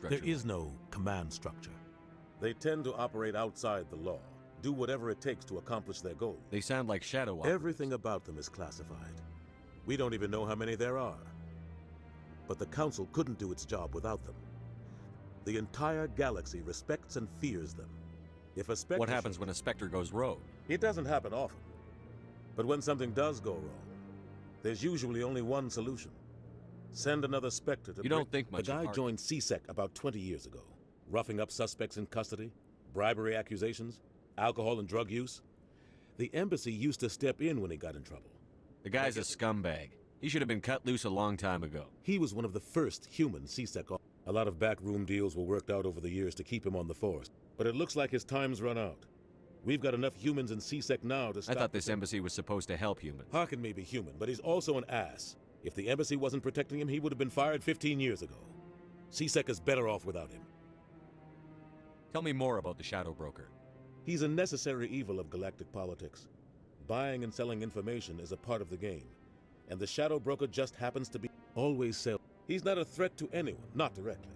structure? There is no command structure. They tend to operate outside the law, do whatever it takes to accomplish their goal. They sound like shadow operatives. Everything about them is classified. We don't even know how many there are. But the Council couldn't do its job without them. The entire galaxy respects and fears them. If a Spectre... What happens when a Spectre goes rogue? It doesn't happen often. But when something does go wrong, there's usually only one solution. Send another Spectre to... You don't think much The guy of joined CSEC about 20 years ago. Roughing up suspects in custody, bribery accusations, alcohol and drug use. The embassy used to step in when he got in trouble. The guy's a scumbag. He should have been cut loose a long time ago. He was one of the first human CSEC. A lot of backroom deals were worked out over the years to keep him on the force. But it looks like his time's run out. We've got enough humans in CSEC now to stop... I thought this embassy was supposed to help humans. Harkin may be human, but he's also an ass. If the embassy wasn't protecting him, he would have been fired 15 years ago. CSEC is better off without him. Tell me more about the Shadow Broker. He's a necessary evil of galactic politics. Buying and selling information is a part of the game. And the Shadow Broker just happens to be always sell. He's not a threat to anyone, not directly.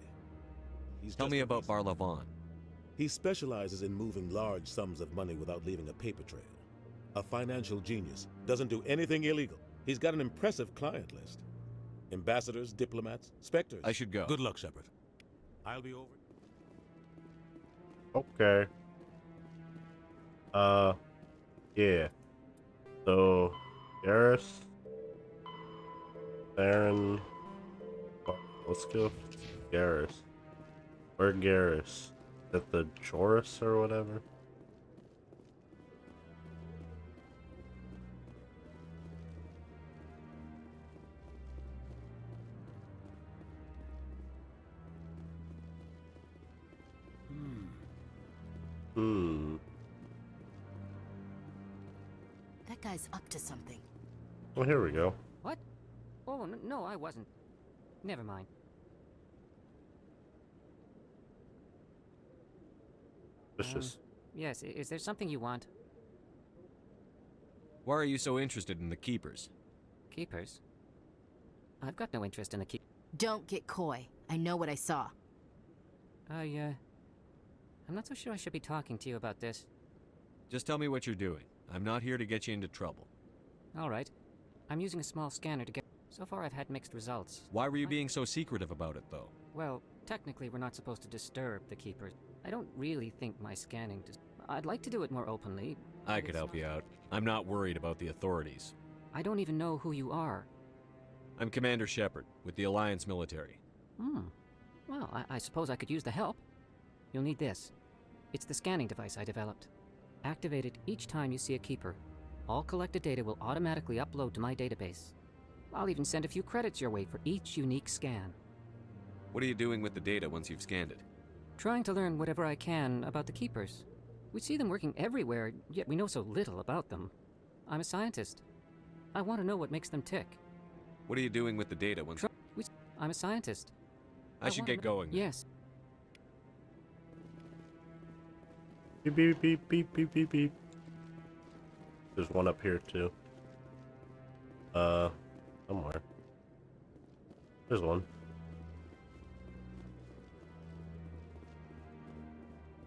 Tell me about Barlavon. He specializes in moving large sums of money without leaving a paper trail. A financial genius, doesn't do anything illegal. He's got an impressive client list. Ambassadors, diplomats, Spectres. I should go. Good luck, Shepard. I'll be over. Okay. Yeah. So, Garrus, Theron, let's go Garrus. Where Garrus? At the Chorus or whatever? That guy's up to something. Well, here we go. What? Oh, no, I wasn't. Never mind. Vicious. Yes, is there something you want? Why are you so interested in the Keepers? Keepers? I've got no interest in the Don't get coy. I know what I saw. I'm not so sure I should be talking to you about this. Just tell me what you're doing. I'm not here to get you into trouble. All right. I'm using a small scanner to get... So far I've had mixed results. Why were you being so secretive about it, though? Well, technically we're not supposed to disturb the Keepers. I don't really think my scanning... I'd like to do it more openly. I could help you out. I'm not worried about the authorities. I don't even know who you are. I'm Commander Shepard, with the Alliance military. Well, I suppose I could use the help. You'll need this. It's the scanning device I developed. Activate it each time you see a Keeper. All collected data will automatically upload to my database. I'll even send a few credits your way for each unique scan. What are you doing with the data once you've scanned it? Trying to learn whatever I can about the Keepers. We see them working everywhere, yet we know so little about them. I'm a scientist. I want to know what makes them tick. What are you doing with the data once... I'm a scientist. I should get going. Then. Yes. Beep, beep, beep, beep, beep, beep, beep. There's one up here, too. Somewhere. There's one.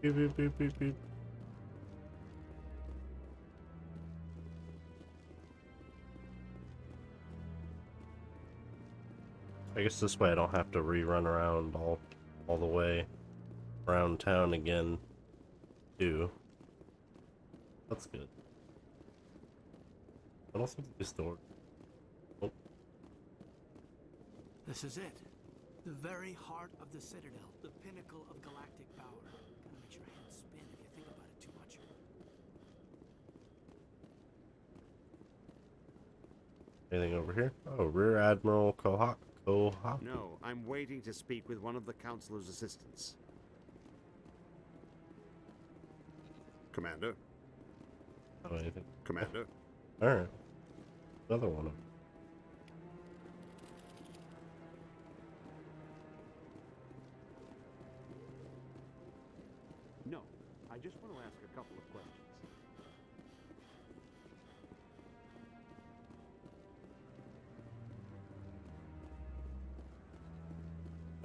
Beep, beep, beep, beep, beep. I guess this way I don't have to rerun around all the way around town again, too. That's good. I don't think this door. Oh. This is it. The very heart of the Citadel. The pinnacle of galactic power. Kinda makes your head spin if you think about it too much. Anything over here? Oh, Rear Admiral Kohak. No, I'm waiting to speak with one of the Councilor's assistants. Commander? Oh, anything? Commander? Alright. Another one. No, I just want to ask a couple of questions.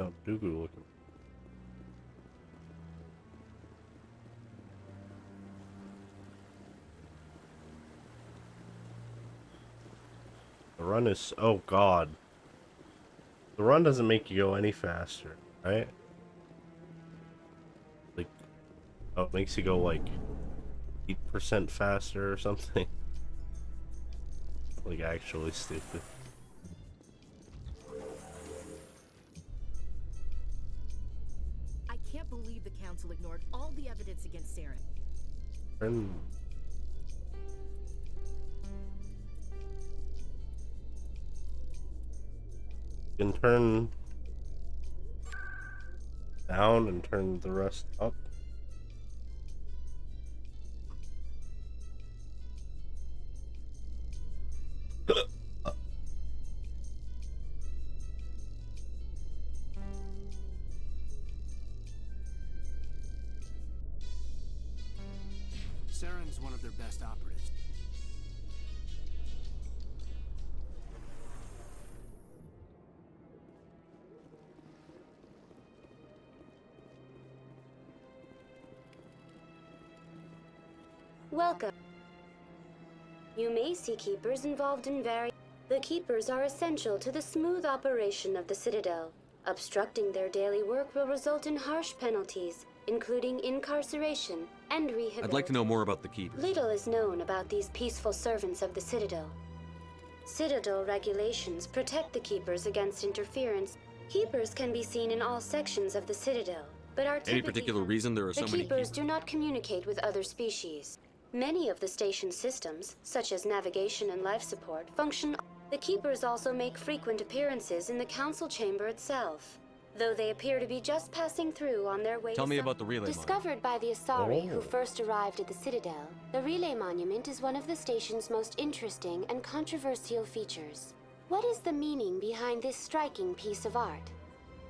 Oh, Dooku looking. run is... Oh, God. The run doesn't make you go any faster, right? Like... Oh, it makes you go, like, 8% faster or something. Like, actually stupid. I can't believe the council ignored all the evidence against Saren. Turn... You can turn down and turn the rest up. Saren's one of their best operatives. Welcome. You may see Keepers involved in various... The Keepers are essential to the smooth operation of the Citadel. Obstructing their daily work will result in harsh penalties, including incarceration and rehabilitation. I'd like to know more about the Keepers. Little is known about these peaceful servants of the Citadel. Citadel regulations protect the Keepers against interference. Keepers can be seen in all sections of the Citadel, but are typically... Any particular reason there are so The many Keepers do not communicate with other species. Many of the station's systems, such as navigation and life support, function. The Keepers also make frequent appearances in the council chamber itself, though they appear to be just passing through on their way Tell to me some- about the relay monument. Discovered by the Asari who Oh. first arrived at the Citadel, the relay monument is one of the station's most interesting and controversial features. What is the meaning behind this striking piece of art?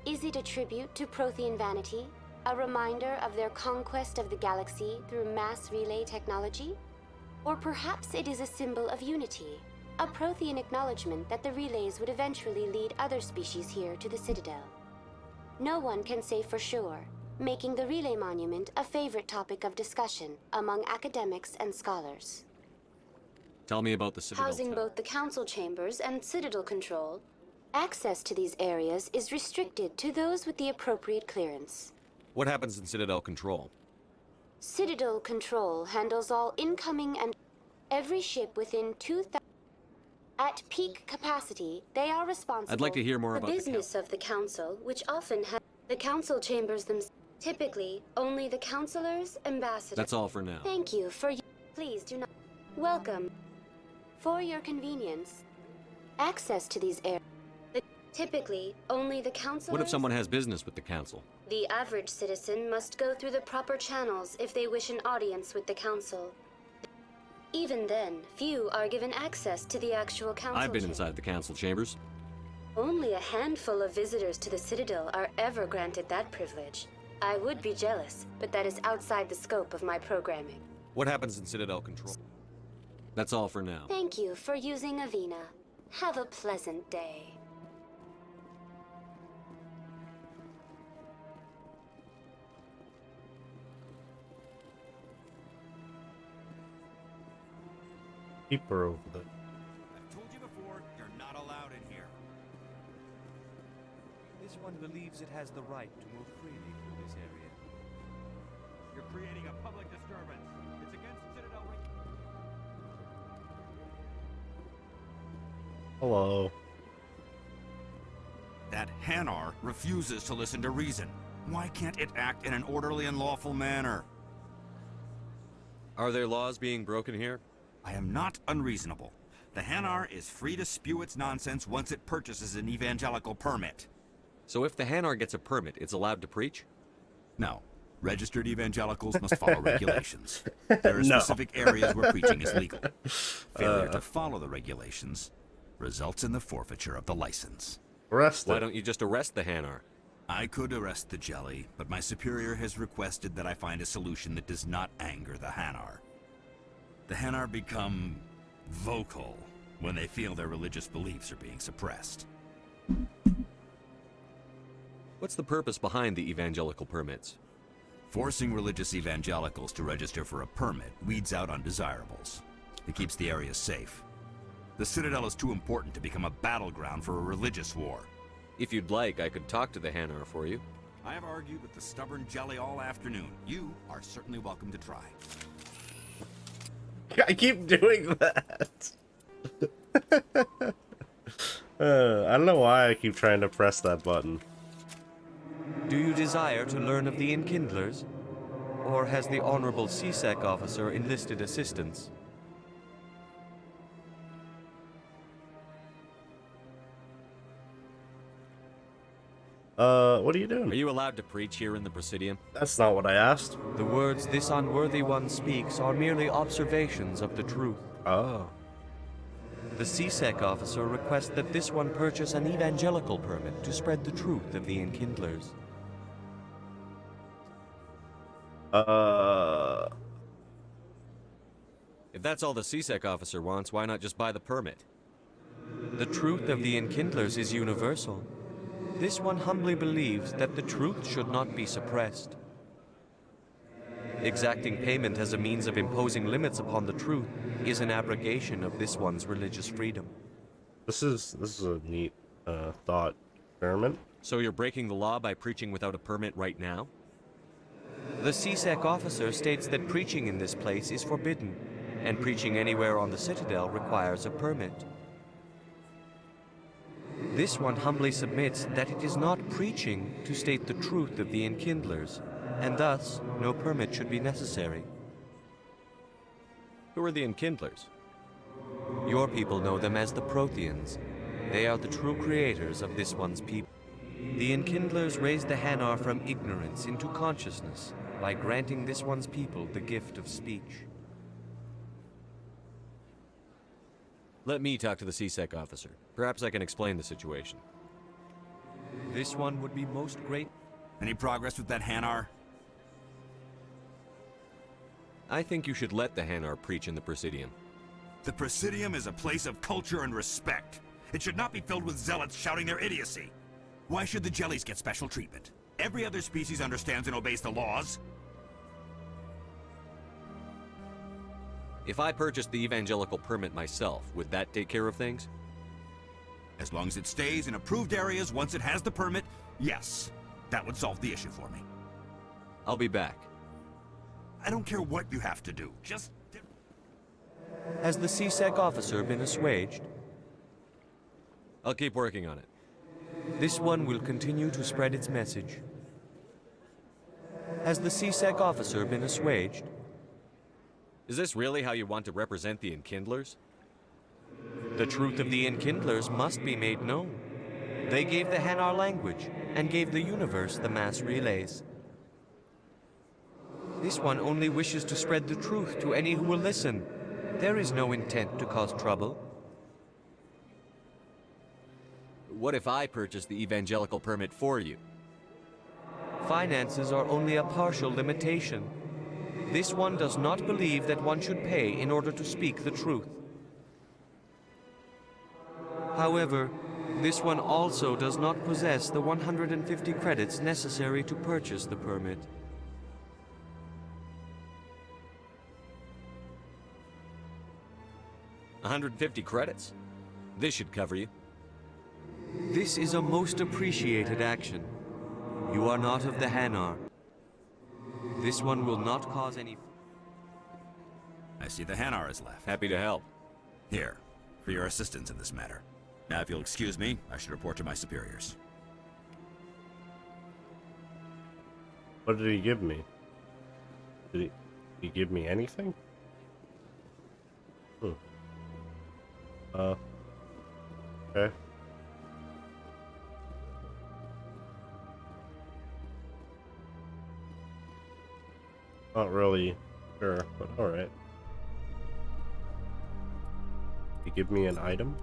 Is it a tribute to Prothean vanity? A reminder of their conquest of the galaxy through mass relay technology? Or perhaps it is a symbol of unity, a Prothean acknowledgement that the relays would eventually lead other species here to the Citadel. No one can say for sure, making the relay monument a favorite topic of discussion among academics and scholars. Tell me about the Citadel Housing Tower. both the council chambers and Citadel control, access to these areas is restricted to those with the appropriate clearance. What happens in Citadel Control? Citadel Control handles all incoming and every ship within 2,000. At peak capacity, they are responsible I'd like to hear more for about the the business of the council, which often has the council chambers themselves. Typically, only the councilors, ambassadors. That's all for now. Thank you for. Please do not. Welcome. For your convenience, access to these areas. Typically, only the councilors. What if someone has business with the council? The average citizen must go through the proper channels if they wish an audience with the council. Even then, few are given access to the actual council. I've been chamber. inside the council chambers. Only a handful of visitors to the Citadel are ever granted that privilege. I would be jealous, but that is outside the scope of my programming. What happens in Citadel Control? That's all for now. Thank you for using Avina. Have a pleasant day. Keeper over there. I've told you before, you're not allowed in here. This one believes it has the right to move freely through this area. You're creating a public disturbance. It's against Citadel Hello. That Hanar refuses to listen to reason. Why can't it act in an orderly and lawful manner? Are there laws being broken here? I am not unreasonable. The Hanar is free to spew its nonsense once it purchases an evangelical permit. So if the Hanar gets a permit, it's allowed to preach? No. Registered evangelicals must follow regulations. There are No. specific areas where preaching is legal. Failure to follow the regulations results in the forfeiture of the license. Arrest Why it. don't you just arrest the Hanar? I could arrest the jelly, but my superior has requested that I find a solution that does not anger the Hanar. The Hanar become vocal when they feel their religious beliefs are being suppressed. What's the purpose behind the evangelical permits? Forcing religious evangelicals to register for a permit weeds out undesirables. It keeps the area safe. The Citadel is too important to become a battleground for a religious war. If you'd like, I could talk to the Hanar for you. I have argued with the stubborn jelly all afternoon. You are certainly welcome to try. I keep doing that. I don't know why I keep trying to press that button. Do you desire to learn of the Enkindlers? Or has the Honorable CSEC officer enlisted assistance? What are you doing? Are you allowed to preach here in the Presidium? That's not what I asked. The words this unworthy one speaks are merely observations of the truth. Oh. The CSEC officer requests that this one purchase an evangelical permit to spread the truth of the Enkindlers. If that's all the CSEC officer wants, why not just buy the permit? The truth of the Enkindlers is universal. This one humbly believes that the truth should not be suppressed. Exacting payment as a means of imposing limits upon the truth is an abrogation of this one's religious freedom. This is a neat thought experiment. So you're breaking the law by preaching without a permit right now? The CSEC officer states that preaching in this place is forbidden, and preaching anywhere on the Citadel requires a permit. This one humbly submits that it is not preaching to state the truth of the Enkindlers, and thus no permit should be necessary. Who are the Enkindlers? Your people know them as the Protheans. They are the true creators of this one's people. The Enkindlers raised the Hanar from ignorance into consciousness by granting this one's people the gift of speech. Let me talk to the CSEC officer. Perhaps I can explain the situation. This one would be most great. Any progress with that Hanar? I think you should let the Hanar preach in the Presidium. The Presidium is a place of culture and respect. It should not be filled with zealots shouting their idiocy. Why should the jellies get special treatment? Every other species understands and obeys the laws. If I purchased the evangelical permit myself, would that take care of things? As long as it stays in approved areas once it has the permit, yes. That would solve the issue for me. I'll be back. I don't care what you have to do. Just... Has the CSEC officer been assuaged? I'll keep working on it. This one will continue to spread its message. Has the CSEC officer been assuaged? Is this really how you want to represent the Enkindlers? The truth of the Enkindlers must be made known. They gave the Hanar language, and gave the universe the mass relays. This one only wishes to spread the truth to any who will listen. There is no intent to cause trouble. What if I purchased the evangelical permit for you? Finances are only a partial limitation. This one does not believe that one should pay in order to speak the truth. However, this one also does not possess the 150 credits necessary to purchase the permit. $150 credits? This should cover you. This is a most appreciated action. You are not of the Hanar. This one will not cause any... I see the Hanar is left. Happy to help. Here, for your assistance in this matter. Now, if you'll excuse me, I should report to my superiors. What did he give me? Did he give me anything? Okay. Not really sure, but alright. He give me an item?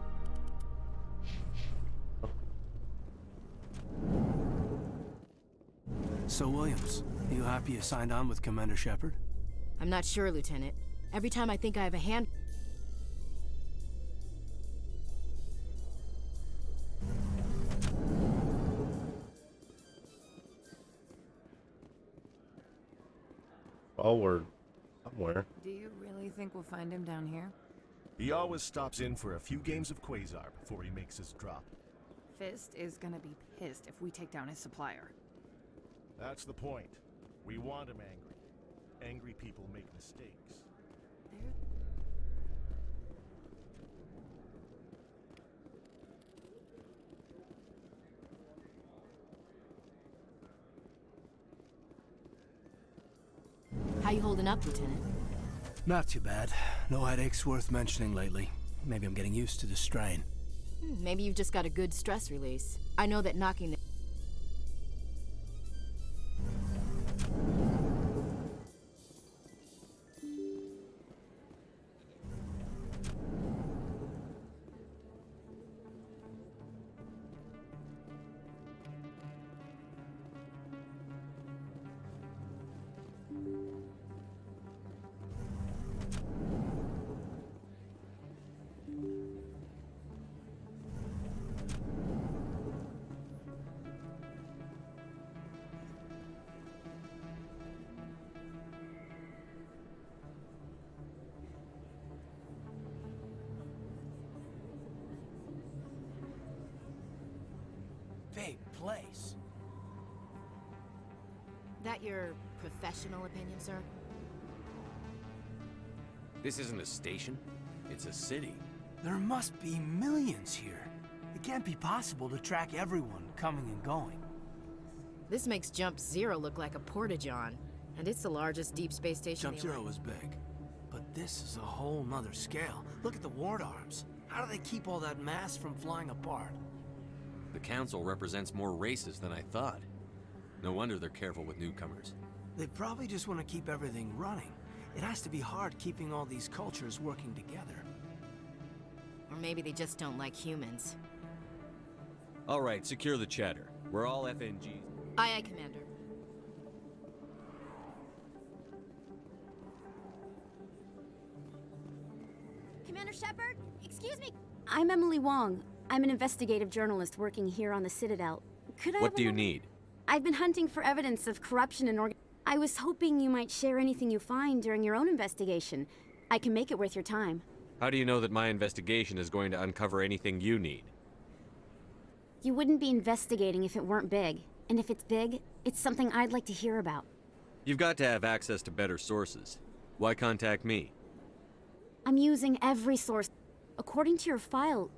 So, Williams, you happy you signed on with Commander Shepard? I'm not sure, Lieutenant. Every time I think I have a hand... Well, we're somewhere. Do you really think we'll find him down here? He always stops in for a few games of Quasar before he makes his drop. Fist is gonna be pissed if we take down his supplier. That's the point. We want him angry. Angry people make mistakes. How you holding up, Lieutenant? Not too bad. No headaches worth mentioning lately. Maybe I'm getting used to the strain. Maybe you've just got a good stress release. I know that knocking the... Big place. That your professional opinion, sir? This isn't a station. It's a city. There must be millions here. It can't be possible to track everyone coming and going. This makes Jump Zero look like a porta-john, and it's the largest deep space station. Jump Zero was big, but this is a whole nother scale. Look at the ward arms. How do they keep all that mass from flying apart? The council represents more races than I thought. No wonder they're careful with newcomers. They probably just want to keep everything running. It has to be hard keeping all these cultures working together. Or maybe they just don't like humans. All right, secure the chatter. We're all FNGs. Aye, aye, Commander. Commander Shepard, excuse me. I'm Emily Wong. I'm an investigative journalist working here on the Citadel. Could I What do you need? I've been hunting for evidence of corruption and I was hoping you might share anything you find during your own investigation. I can make it worth your time. How do you know that my investigation is going to uncover anything you need? You wouldn't be investigating if it weren't big. And if it's big, it's something I'd like to hear about. You've got to have access to better sources. Why contact me? I'm using every source. According to your file,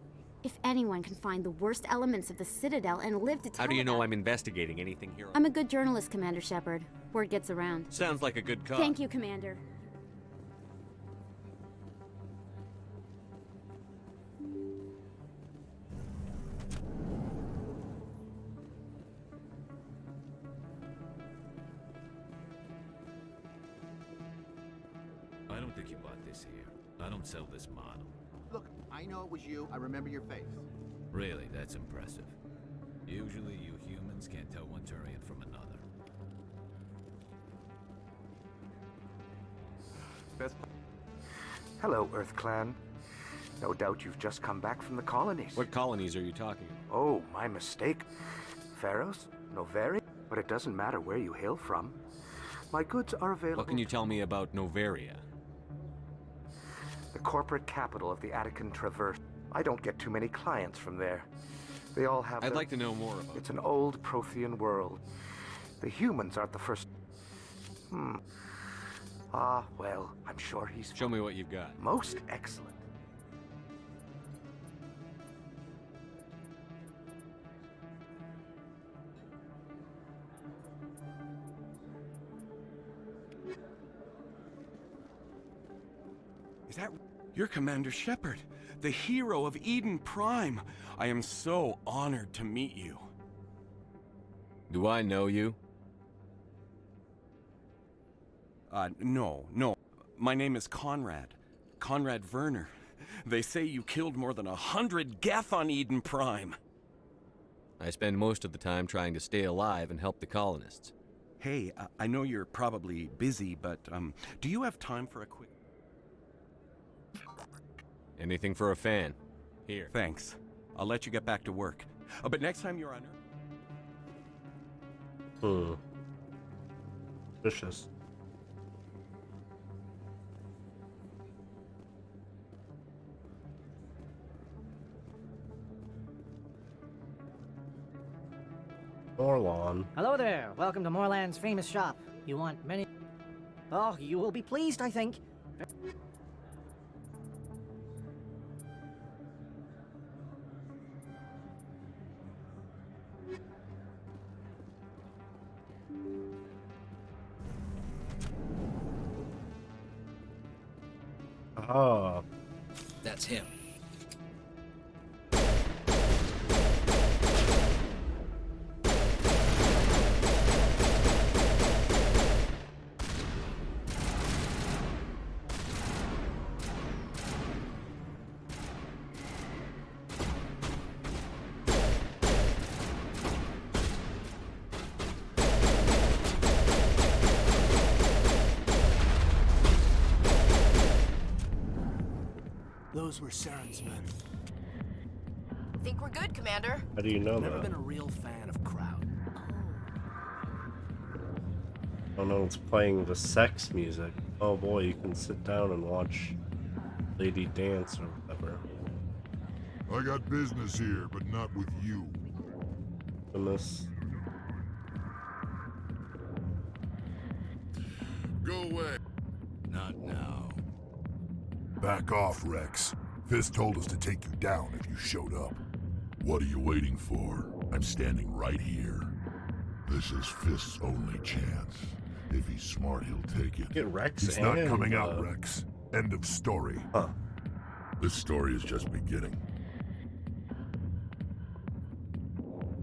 if anyone can find the worst elements of the Citadel and live to tell How do you know about I'm investigating anything here? I'm a good journalist, Commander Shepard. Word gets around. Sounds like a good cause. Thank you, Commander. I don't think you bought this here. I don't sell this model. Look, I know it was you. I remember your face. Really, that's impressive. Usually you humans can't tell one Turian from another. Hello, Earth Clan. No doubt you've just come back from the colonies. What colonies are you talking about? Oh, my mistake. Pharaohs? Noveri? But it doesn't matter where you hail from. My goods are available. What can you tell me about Noveria? The corporate capital of the Attican Traverse. I don't get too many clients from there. They all have I'd like to know more about it. It's an old Prothean world. The humans aren't the first... Ah, well, I'm sure he's... Show me what you've got. Most excellent. Is that... You're Commander Shepard, the hero of Eden Prime. I am so honored to meet you. Do I know you? No. My name is Conrad. Conrad Werner. They say you killed more than 100 Geth on Eden Prime. I spend most of the time trying to stay alive and help the colonists. Hey, I know you're probably busy, but, do you have time for a quick... Anything for a fan. Here. Thanks. I'll let you get back to work. But next time you're on Earth... Vicious. on. Hello there. Welcome to Moorland's famous shop. You want many... Oh, you will be pleased, I think. Oh. That's him. Those were Saren's men. Think we're good, Commander? How do you know Never that? been a real fan of Crowd. Oh no, it's playing the sex music. Oh boy, you can sit down and watch Lady dance or whatever. I got business here, but not with you. Goodness. Go away. Not now. Back off, Rex. Fist told us to take you down if you showed up. What are you waiting for? I'm standing right here. This is Fist's only chance. If he's smart, he'll take it. Get Rex He's not and, coming out, Rex. End of story. Huh. This story is just beginning.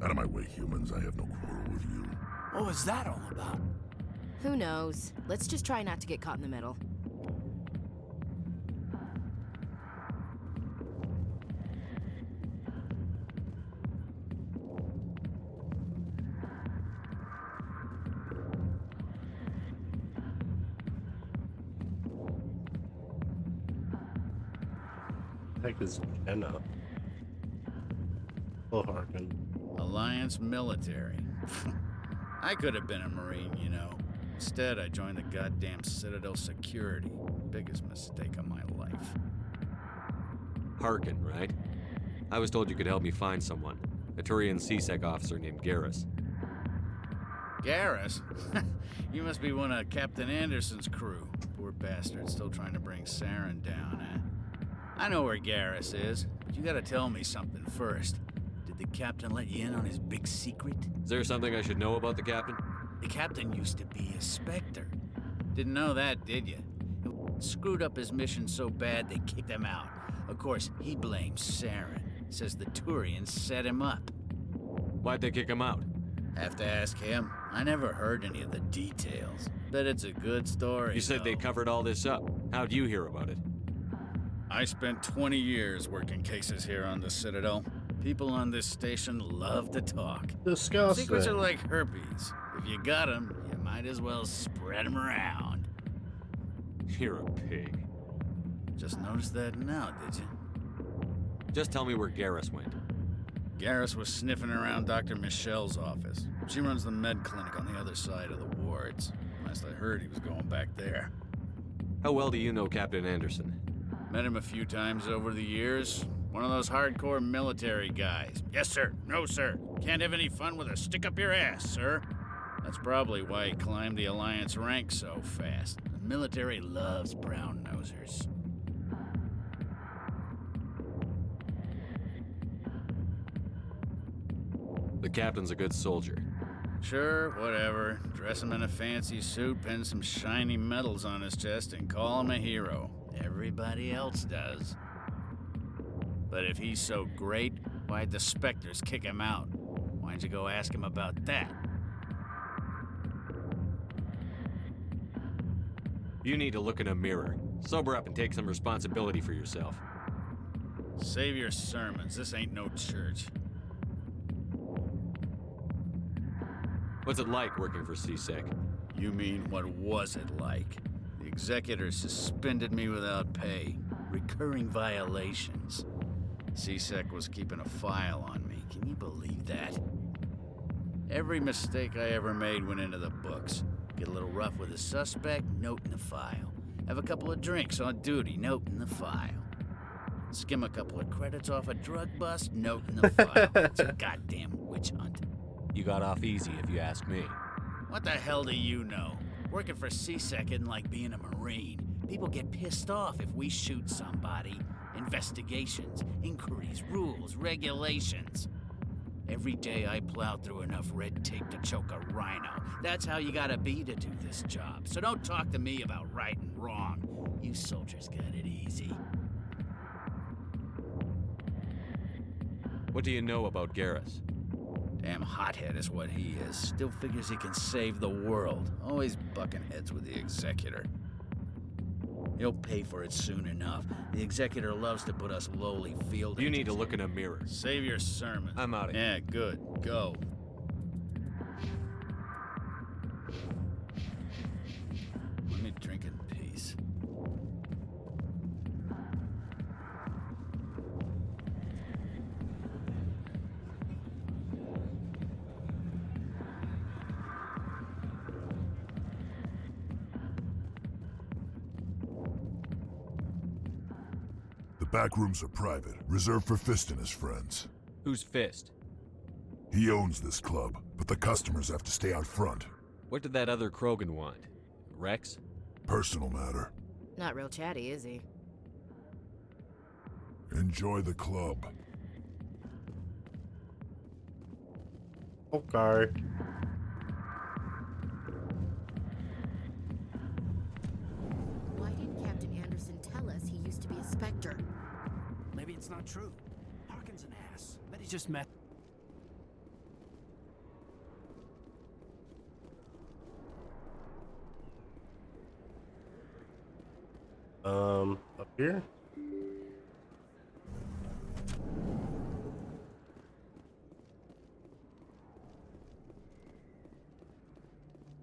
Out of my way, humans. I have no quarrel with you. What was that all about? Who knows? Let's just try not to get caught in the middle. The heck is Jenna? Oh, Harkin. Alliance military. I could have been a Marine, you know. Instead, I joined the goddamn Citadel Security. Biggest mistake of my life. Harkin, right? I was told you could help me find someone. A Turian CSEC officer named Garrus. Garrus? You must be one of Captain Anderson's crew. Poor bastard, still trying to bring Saren down, eh? I know where Garrus is, but you gotta tell me something first. Did the captain let you in on his big secret? Is there something I should know about the captain? The captain used to be a Spectre. Didn't know that, did you? Screwed up his mission so bad they kicked him out. Of course, he blames Saren. Says the Turians set him up. Why'd they kick him out? Have to ask him. I never heard any of the details. Bet it's a good story. You said though. they covered all this up. How'd you hear about it? I spent 20 years working cases here on the Citadel. People on this station love to talk. Disgusting. Secrets are like herpes. If you got them, you might as well spread them around. You're a pig. Just noticed that now, did you? Just tell me where Garrus went. Garrus was sniffing around Dr. Michelle's office. She runs the med clinic on the other side of the wards. Last I heard, he was going back there. How well do you know Captain Anderson? Met him a few times over the years. One of those hardcore military guys. Yes, sir. No, sir. Can't have any fun with a stick up your ass, sir. That's probably why he climbed the Alliance ranks so fast. The military loves brown-nosers. The captain's a good soldier. Sure, whatever. Dress him in a fancy suit, pin some shiny medals on his chest, and call him a hero. Everybody else does. But if he's so great, why'd the Spectres kick him out? Why'd you go ask him about that? You need to look in a mirror. Sober up and take some responsibility for yourself. Save your sermons. This ain't no church. What's it like working for CSEC? You mean, what was it like? The executors suspended me without pay. Recurring violations. CSEC was keeping a file on me. Can you believe that? Every mistake I ever made went into the books. Get a little rough with a suspect, note in the file. Have a couple of drinks on duty, note in the file. Skim a couple of credits off a drug bust, note in the file. It's a goddamn witch hunt. You got off easy, if you ask me. What the hell do you know? Working for CSEC isn't like being a Marine. People get pissed off if we shoot somebody. Investigations, inquiries, rules, regulations. Every day I plow through enough red tape to choke a rhino. That's how you gotta be to do this job. So don't talk to me about right and wrong. You soldiers got it easy. What do you know about Garrus? Damn hothead is what he is. Still figures he can save the world. Always bucking heads with the Executor. He'll pay for it soon enough. The Executor loves to put us lowly field You need to look in a mirror. Save your sermon. I'm out of here. Yeah, good. Go. Let me drink in peace. The back rooms are private, reserved for Fist and his friends. Who's Fist? He owns this club, but the customers have to stay out front. What did that other Krogan want? Rex? Personal matter. Not real chatty, is he? Enjoy the club. Okay. Why didn't Captain Anderson tell us he used to be a Spectre? Maybe it's not true. Harkin's an ass. Bet he just met. Up here?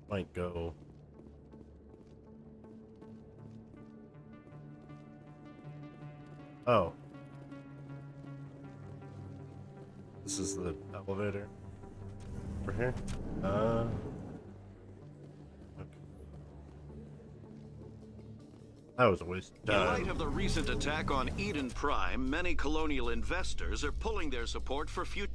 Might go. Oh. This is the elevator. Over here? Okay. That was a waste of In time. light of the recent attack on Eden Prime, many colonial investors are pulling their support for future.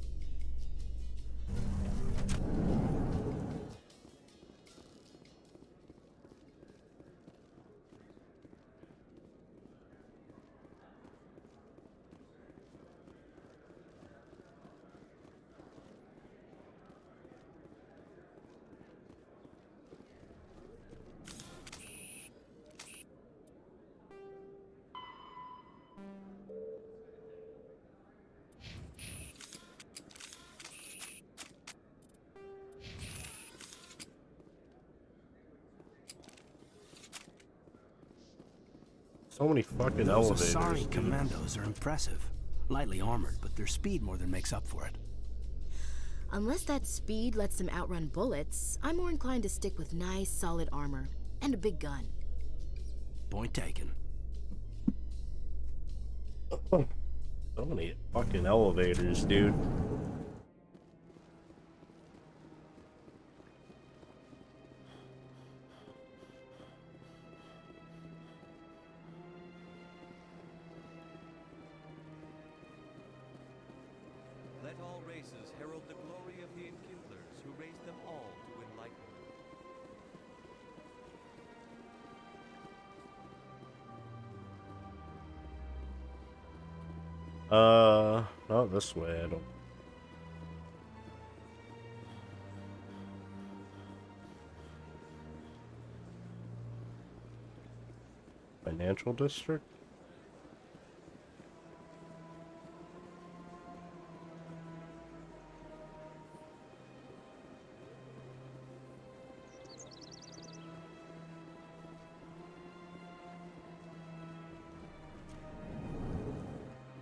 So many fucking Those elevators. Asari dude. commandos are impressive. Lightly armored, but their speed more than makes up for it. Unless that speed lets them outrun bullets, I'm more inclined to stick with nice, solid armor. And a big gun. Point taken. So many fucking elevators, dude. Let all races herald the glory of the Enkindlers, who raised them all to enlightenment. Not this way, I don't. Financial district?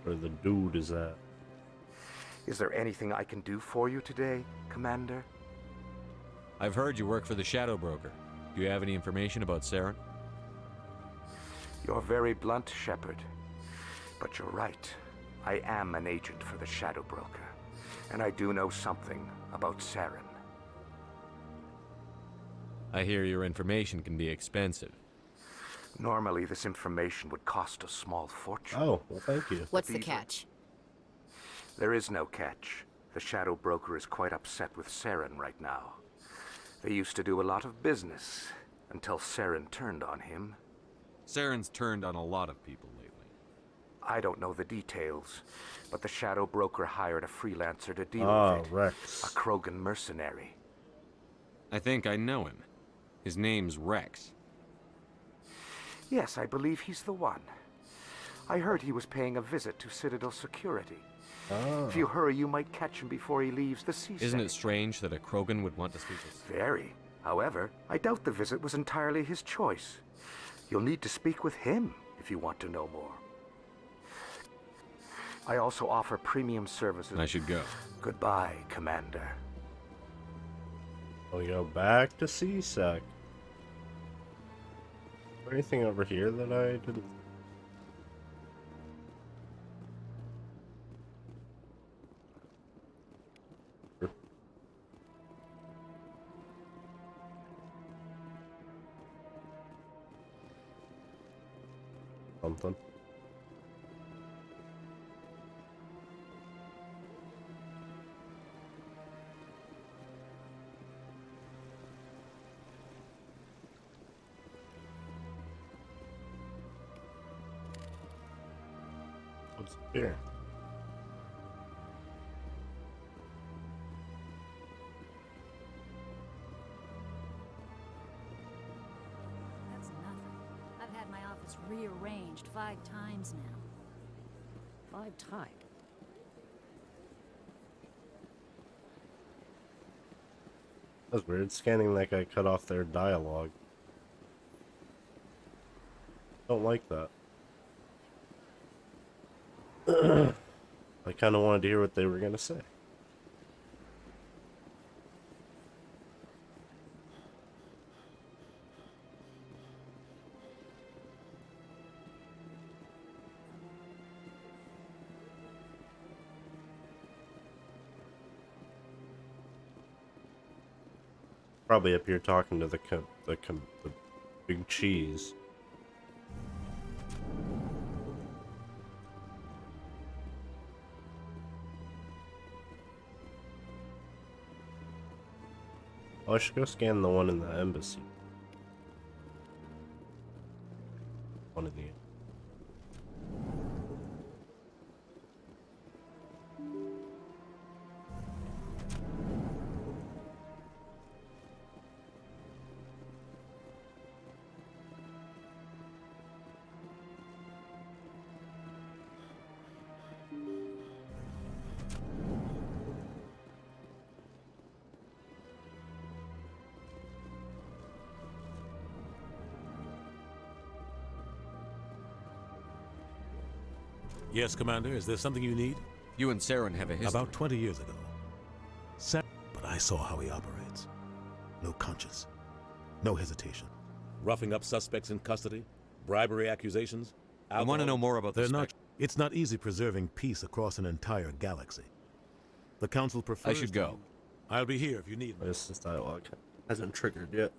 Where the dude is at. Is there anything I can do for you today, Commander? I've heard you work for the Shadow Broker. Do you have any information about Saren? You're very blunt, Shepard. But you're right. I am an agent for the Shadow Broker. And I do know something about Saren. I hear your information can be expensive. Normally, this information would cost a small fortune. Oh, well, thank you. What's the catch? There is no catch. The Shadow Broker is quite upset with Saren right now. They used to do a lot of business until Saren turned on him. Saren's turned on a lot of people lately. I don't know the details, but the Shadow Broker hired a freelancer to deal with it. Rex. A Krogan mercenary. I think I know him. His name's Rex. Yes, I believe he's the one. I heard he was paying a visit to Citadel security. If you hurry, you might catch him before he leaves the sea. Isn't it strange that a Krogan would want to speak with... Very. However, I doubt the visit was entirely his choice. You'll need to speak with him if you want to know more. I also offer premium services. I should go. Goodbye, Commander. We go back to CSEC. Is there anything over here that I didn't... Something. What's here? That's nothing. I've had my office rearranged 5 times now. 5 times? That's weird. Scanning that guy cut off their dialogue. Don't like that. I kind of wanted to hear what they were going to say. Probably up here talking to the big cheese. Oh, I should go scan the one in the embassy. One in the... Yes, Commander. Is there something you need? You and Saren have a history. About 20 years ago. But I saw how he operates. No conscience. No hesitation. Roughing up suspects in custody. Bribery accusations. I want to know more about this. It's not easy preserving peace across an entire galaxy. The Council prefers... I should go. I'll be here if you need me. This dialogue hasn't triggered yet.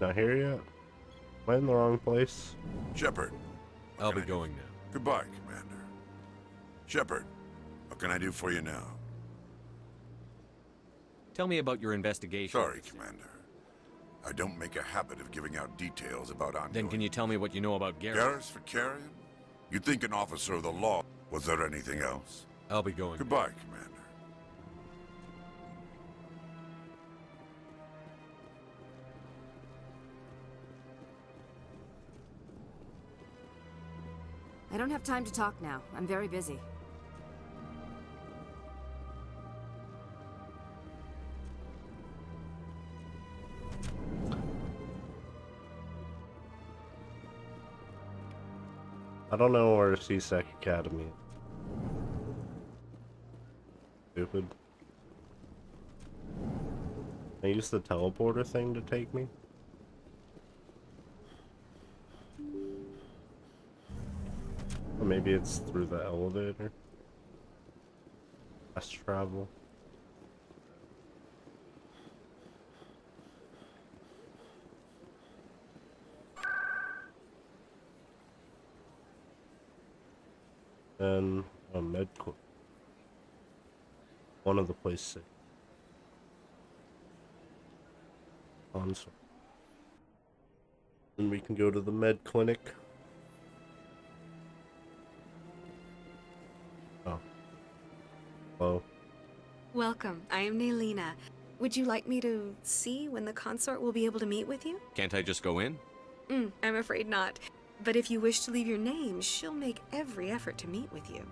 Not here yet? Am I in the wrong place? Shepard. I'll be going now. Goodbye, Commander. Shepard, what can I do for you now? Tell me about your investigation. Sorry, Commander. I don't make a habit of giving out details about ongoing... Then can you tell me what you know about Garrus? Garrus Vakarian? You'd think an officer of the law. Was there anything else? I'll be going. Goodbye, Commander. I don't have time to talk now. I'm very busy. I don't know where CSEC Academy is. Stupid. I use the teleporter thing to take me? Or maybe it's through the elevator. Fast travel. And a med clinic. One of the places. Console. Then we can go to the med clinic. Oh. Hello. Welcome. I am Naelina. Would you like me to see when the consort will be able to meet with you? Can't I just go in? I'm afraid not. But if you wish to leave your name, she'll make every effort to meet with you.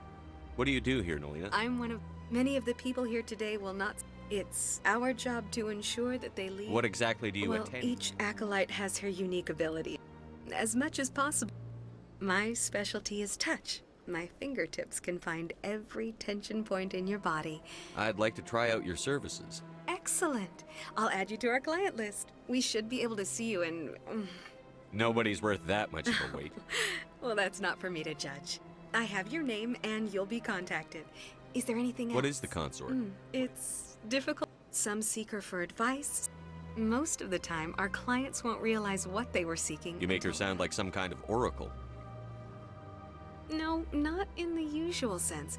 What do you do here, Naelina? I'm one of many of the people here today will not. It's our job to ensure that they leave. What exactly do you well, attain? Each acolyte has her unique ability. As much as possible. My specialty is touch. My fingertips can find every tension point in your body. I'd like to try out your services. Excellent. I'll add you to our client list. We should be able to see you in... Nobody's worth that much of a wait. Well, that's not for me to judge. I have your name and you'll be contacted. Is there anything else? What is the consort? It's difficult. Some seek her for advice. Most of the time, our clients won't realize what they were seeking. You make her sound like some kind of oracle. No, not in the usual sense.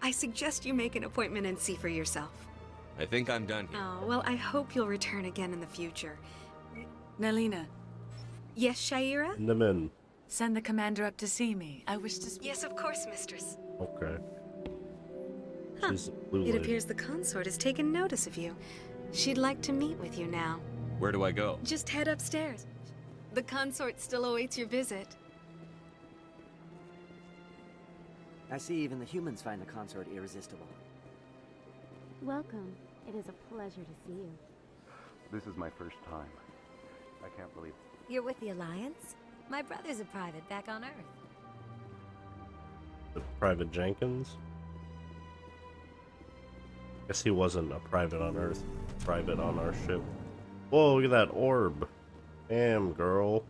I suggest you make an appointment and see for yourself. I think I'm done here. Oh, well, I hope you'll return again in the future. Naelina. Yes, Shaira? Send them in. Send the commander up to see me. I wish to speak. Yes, of course, mistress. Okay. Huh. She's a blue It lady. appears the consort has taken notice of you. She'd like to meet with you now. Where do I go? Just head upstairs. The consort still awaits your visit. I see even the humans find the consort irresistible. Welcome. It is a pleasure to see you. This is my first time. I can't believe You're with the Alliance? My brother's a private back on Earth. The Private Jenkins? Guess he wasn't a private on Earth. Private on our ship. Whoa, look at that orb. Damn, girl.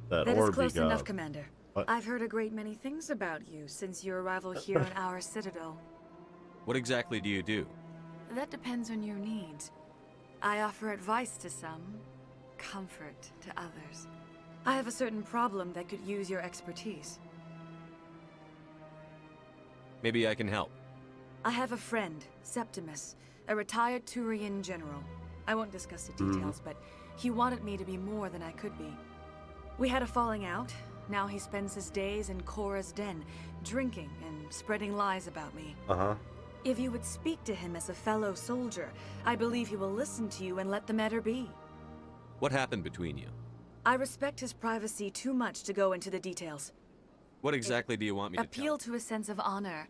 That That orb is close you got. enough, Commander. What? I've heard a great many things about you since your arrival here in our citadel. What exactly do you do? That depends on your needs. I offer advice to some, comfort to others. I have a certain problem that could use your expertise. Maybe I can help. I have a friend, Septimus, a retired Turian general. I won't discuss the details, but he wanted me to be more than I could be. We had a falling out. Now he spends his days in Korra's den, drinking and spreading lies about me. Uh-huh. If you would speak to him as a fellow soldier, I believe he will listen to you and let the matter be. What happened between you? I respect his privacy too much to go into the details. What exactly do you want me to tell? Appeal to a sense of honor.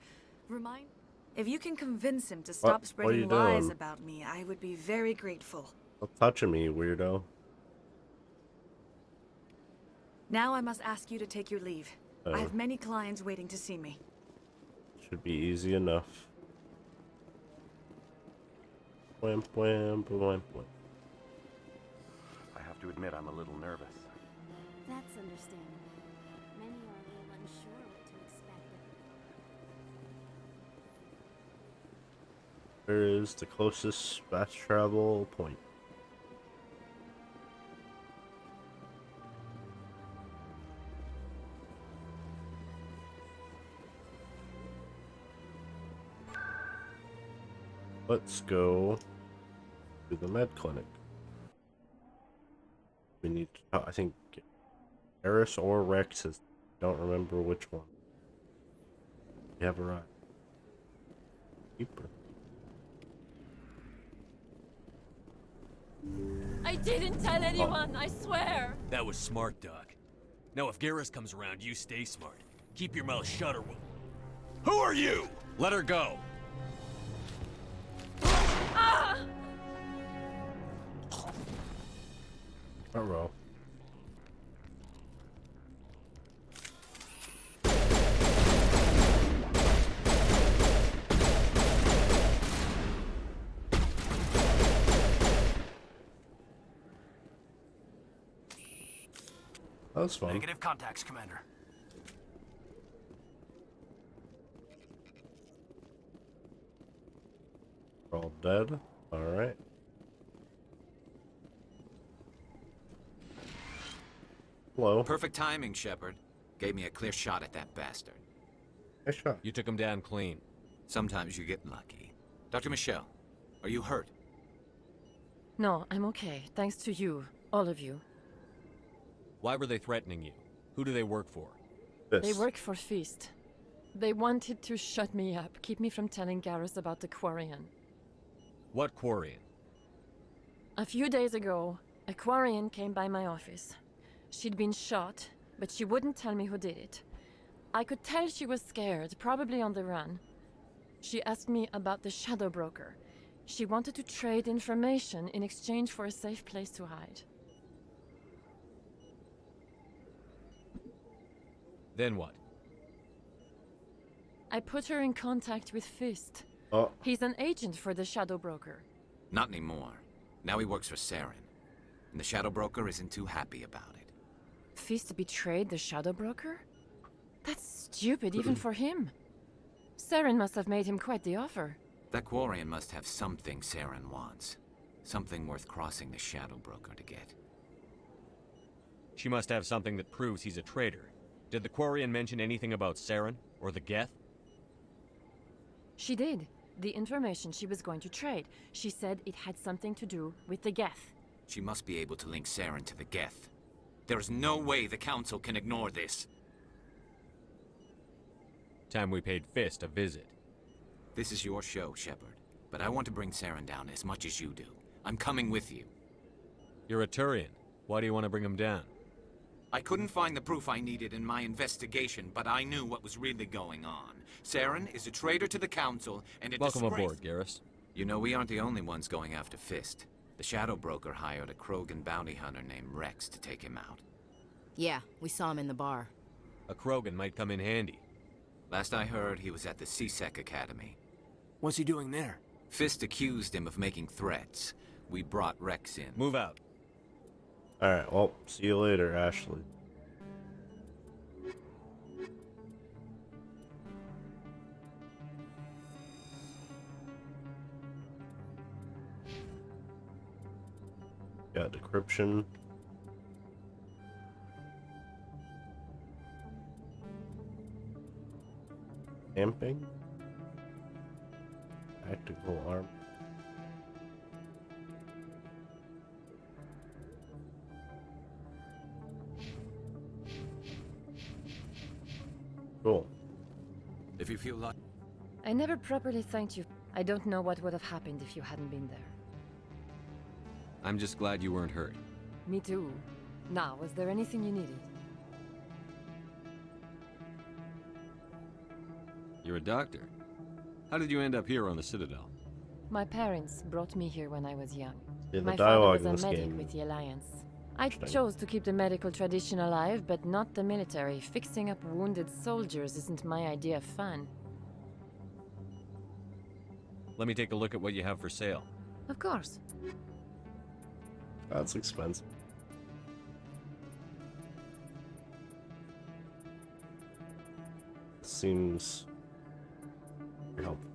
If you can convince him to stop What are spreading you lies doing? about me, I would be very grateful. Stop touching me, weirdo. Now I must ask you to take your leave. Oh. I have many clients waiting to see me. Should be easy enough. Wham, wham, wham, wham. I have to admit I'm a little nervous. That's understandable. Many are a little unsure what to expect. Where is the closest fast travel point? Let's go to the med clinic. We need to, I think, Eris or Rex is, don't remember which one. We have arrived. Keeper. I didn't tell anyone, I swear. That was smart, Doc. Now if Garrus comes around, you stay smart. Keep your mouth shut or we'll... Who are you? Let her go. Ah! Uh-oh. That was fun. Negative contacts, Commander. We're all dead. Alright. Hello. Perfect timing, Shepard. Gave me a clear shot at that bastard. Nice shot. You took him down clean. Sometimes you get lucky. Dr. Michelle, are you hurt? No, I'm okay. Thanks to you. All of you. Why were they threatening you? Who do they work for? They work for Feast. They wanted to shut me up, keep me from telling Garrus about the Quarian. What Quarian? A few days ago, a Quarian came by my office. She'd been shot, but she wouldn't tell me who did it. I could tell she was scared, probably on the run. She asked me about the Shadow Broker. She wanted to trade information in exchange for a safe place to hide. Then what? I put her in contact with Fist. Oh. He's an agent for the Shadow Broker. Not anymore. Now he works for Saren. And the Shadow Broker isn't too happy about it. Fist betrayed the Shadow Broker? That's stupid even for him. Saren must have made him quite the offer. That Quarian must have something Saren wants. Something worth crossing the Shadow Broker to get. She must have something that proves he's a traitor. Did the Quarian mention anything about Saren or the Geth? She did. The information she was going to trade. She said it had something to do with the Geth. She must be able to link Saren to the Geth. There is no way the Council can ignore this. Time we paid Fist a visit. This is your show, Shepard. But I want to bring Saren down as much as you do. I'm coming with you. You're a Turian. Why do you want to bring him down? I couldn't find the proof I needed in my investigation, but I knew what was really going on. Saren is a traitor to the Council, and a Welcome disgrace. aboard, Garrus. You know, we aren't the only ones going after Fist. The Shadow Broker hired a Krogan bounty hunter named Rex to take him out. Yeah, we saw him in the bar. A Krogan might come in handy. Last I heard, he was at the CSEC Academy. What's he doing there? Fist accused him of making threats. We brought Rex in. Move out. Alright, well, see you later, Ashley. Got decryption. Camping. Tactical arm. Cool. If you feel like... I never properly thanked you. I don't know what would have happened if you hadn't been there. I'm just glad you weren't hurt. Me too. Now, was there anything you needed? You're a doctor. How did you end up here on the Citadel? My parents brought me here when I was young. Yeah, the My dialogue father in was this a medic game. with the Alliance. I Interesting. chose to keep the medical tradition alive, but not the military. Fixing up wounded soldiers isn't my idea of fun. Let me take a look at what you have for sale. Of course. That's expensive. Seems helpful.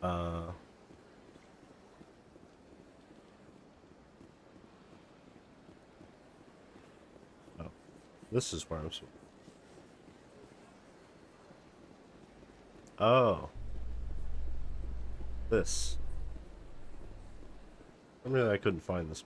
Oh, this is where I'm supposed. Oh, this. I mean, I couldn't find this.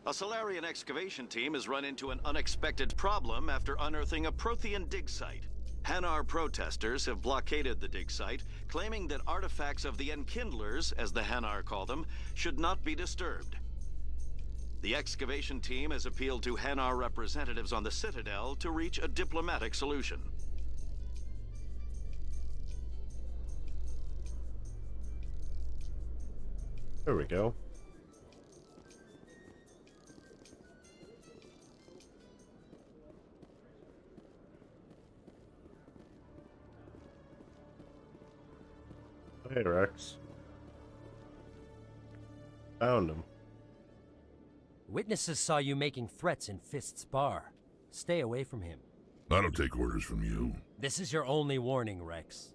A Solarian excavation team has run into an unexpected problem after unearthing a Prothean dig site. Hanar protesters have blockaded the dig site, claiming that artifacts of the Enkindlers, as the Hanar call them, should not be disturbed. The excavation team has appealed to Hanar representatives on the Citadel to reach a diplomatic solution. There we go. Hey, Rex. Found him. Witnesses saw you making threats in Fist's bar. Stay away from him. I don't take orders from you. This is your only warning, Rex.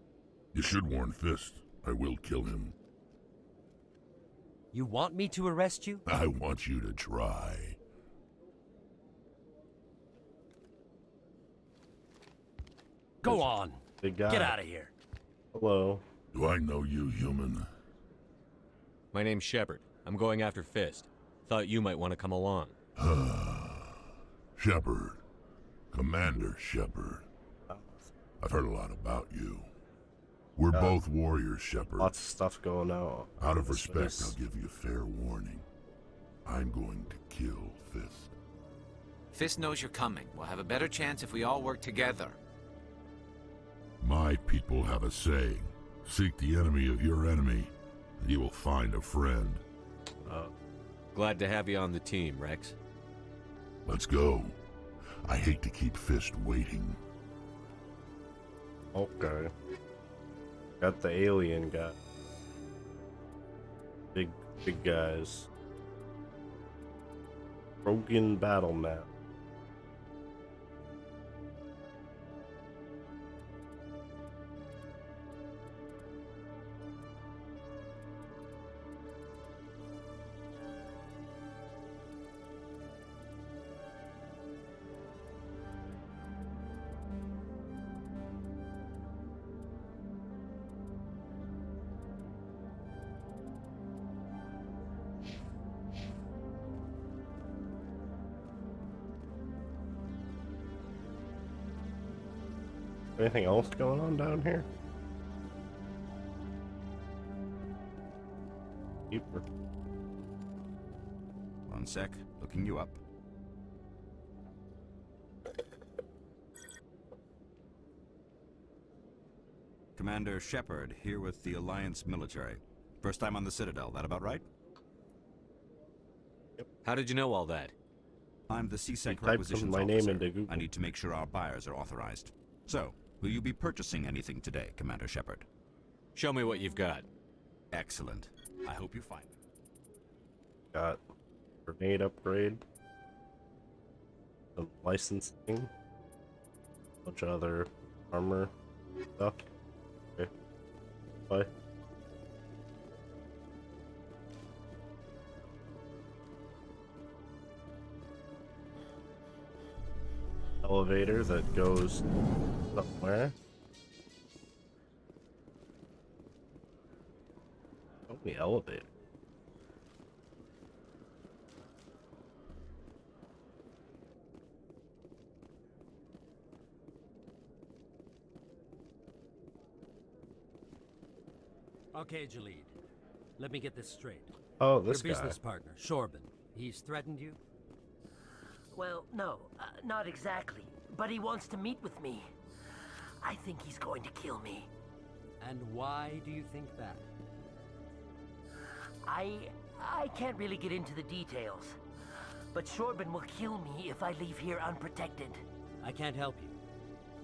You should warn Fist. I will kill him. You want me to arrest you? I want you to try. Go on. Big guy. Get out of here. Hello. Do I know you, human? My name's Shepard. I'm going after Fist. Thought you might want to come along. Shepard. Commander Shepard. I've heard a lot about you. We're both warriors, Shepard. Lots of stuff going on. Out of respect, I'll give you a fair warning. I'm going to kill Fist. Fist knows you're coming. We'll have a better chance if we all work together. My people have a saying. Seek the enemy of your enemy, and you will find a friend. Glad to have you on the team, Rex. Let's go. I hate to keep Fist waiting. Okay. Got the alien guy. Big guys. Broken battle map. Anything else going on down here? Keeper. One sec, looking you up. Commander Shepard, here with the Alliance military. First time on the Citadel, that about right? Yep. How did you know all that? I'm the CSEC requisitions my officer. name into Google. I need to make sure our buyers are authorized. So, will you be purchasing anything today, Commander Shepard? Show me what you've got. Excellent. I hope you find it. Got grenade upgrade. Some licensing. Bunch of other armor stuff. Okay. Bye. Elevator that goes somewhere. Oh, the elevator. Okay, Jalid. Let me get this straight. Oh, this Your guy. business partner, Shorban. He's threatened you? Well, no, not exactly. But he wants to meet with me. I think he's going to kill me. And why do you think that? I can't really get into the details. But Shorban will kill me if I leave here unprotected. I can't help you.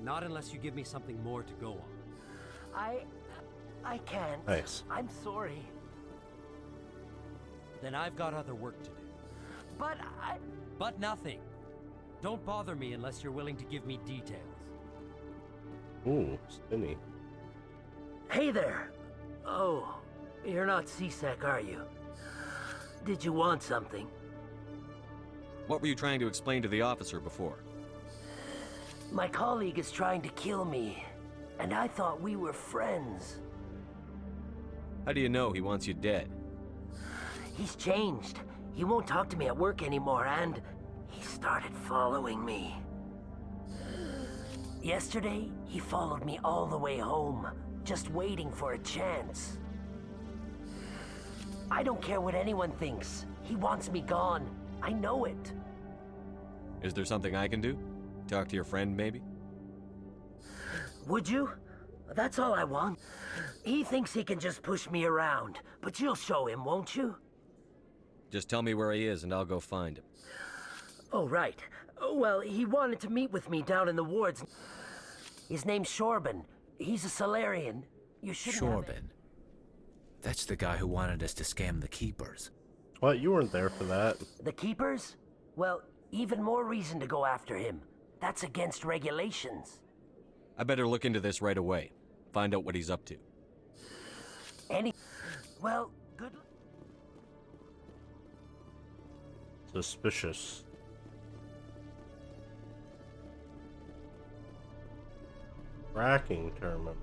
Not unless you give me something more to go on. I can't. Nice. I'm sorry. Then I've got other work to do. But But nothing. Don't bother me unless you're willing to give me details. Ooh, spinny. Hey there! Oh, you're not CSEC, are you? Did you want something? What were you trying to explain to the officer before? My colleague is trying to kill me, and I thought we were friends. How do you know he wants you dead? He's changed. He won't talk to me at work anymore, and he started following me. Yesterday, he followed me all the way home, just waiting for a chance. I don't care what anyone thinks. He wants me gone. I know it. Is there something I can do? Talk to your friend, maybe? Would you? That's all I want. He thinks he can just push me around, but you'll show him, won't you? Just tell me where he is and I'll go find him. Oh, right. Well, he wanted to meet with me down in the wards. His name's Shorban. He's a Solarian. You shouldn't have... Shorban. That's the guy who wanted us to scam the Keepers. What? You weren't there for that. The Keepers? Well, even more reason to go after him. That's against regulations. I better look into this right away. Find out what he's up to. Well, good... Suspicious. Tracking terminal.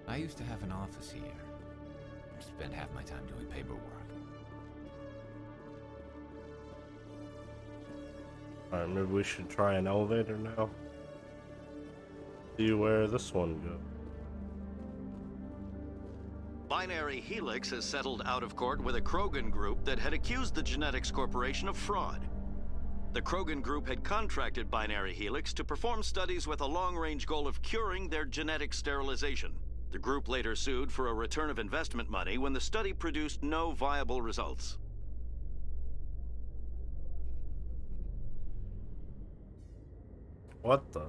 I used to have an office here. Spend half my time doing paperwork. Alright, maybe we should try an elevator now. See where this one goes. Binary Helix has settled out of court with a Krogan group that had accused the Genetics Corporation of fraud. The Krogan group had contracted Binary Helix to perform studies with a long-range goal of curing their genetic sterilization. The group later sued for a return of investment money when the study produced no viable results. What the?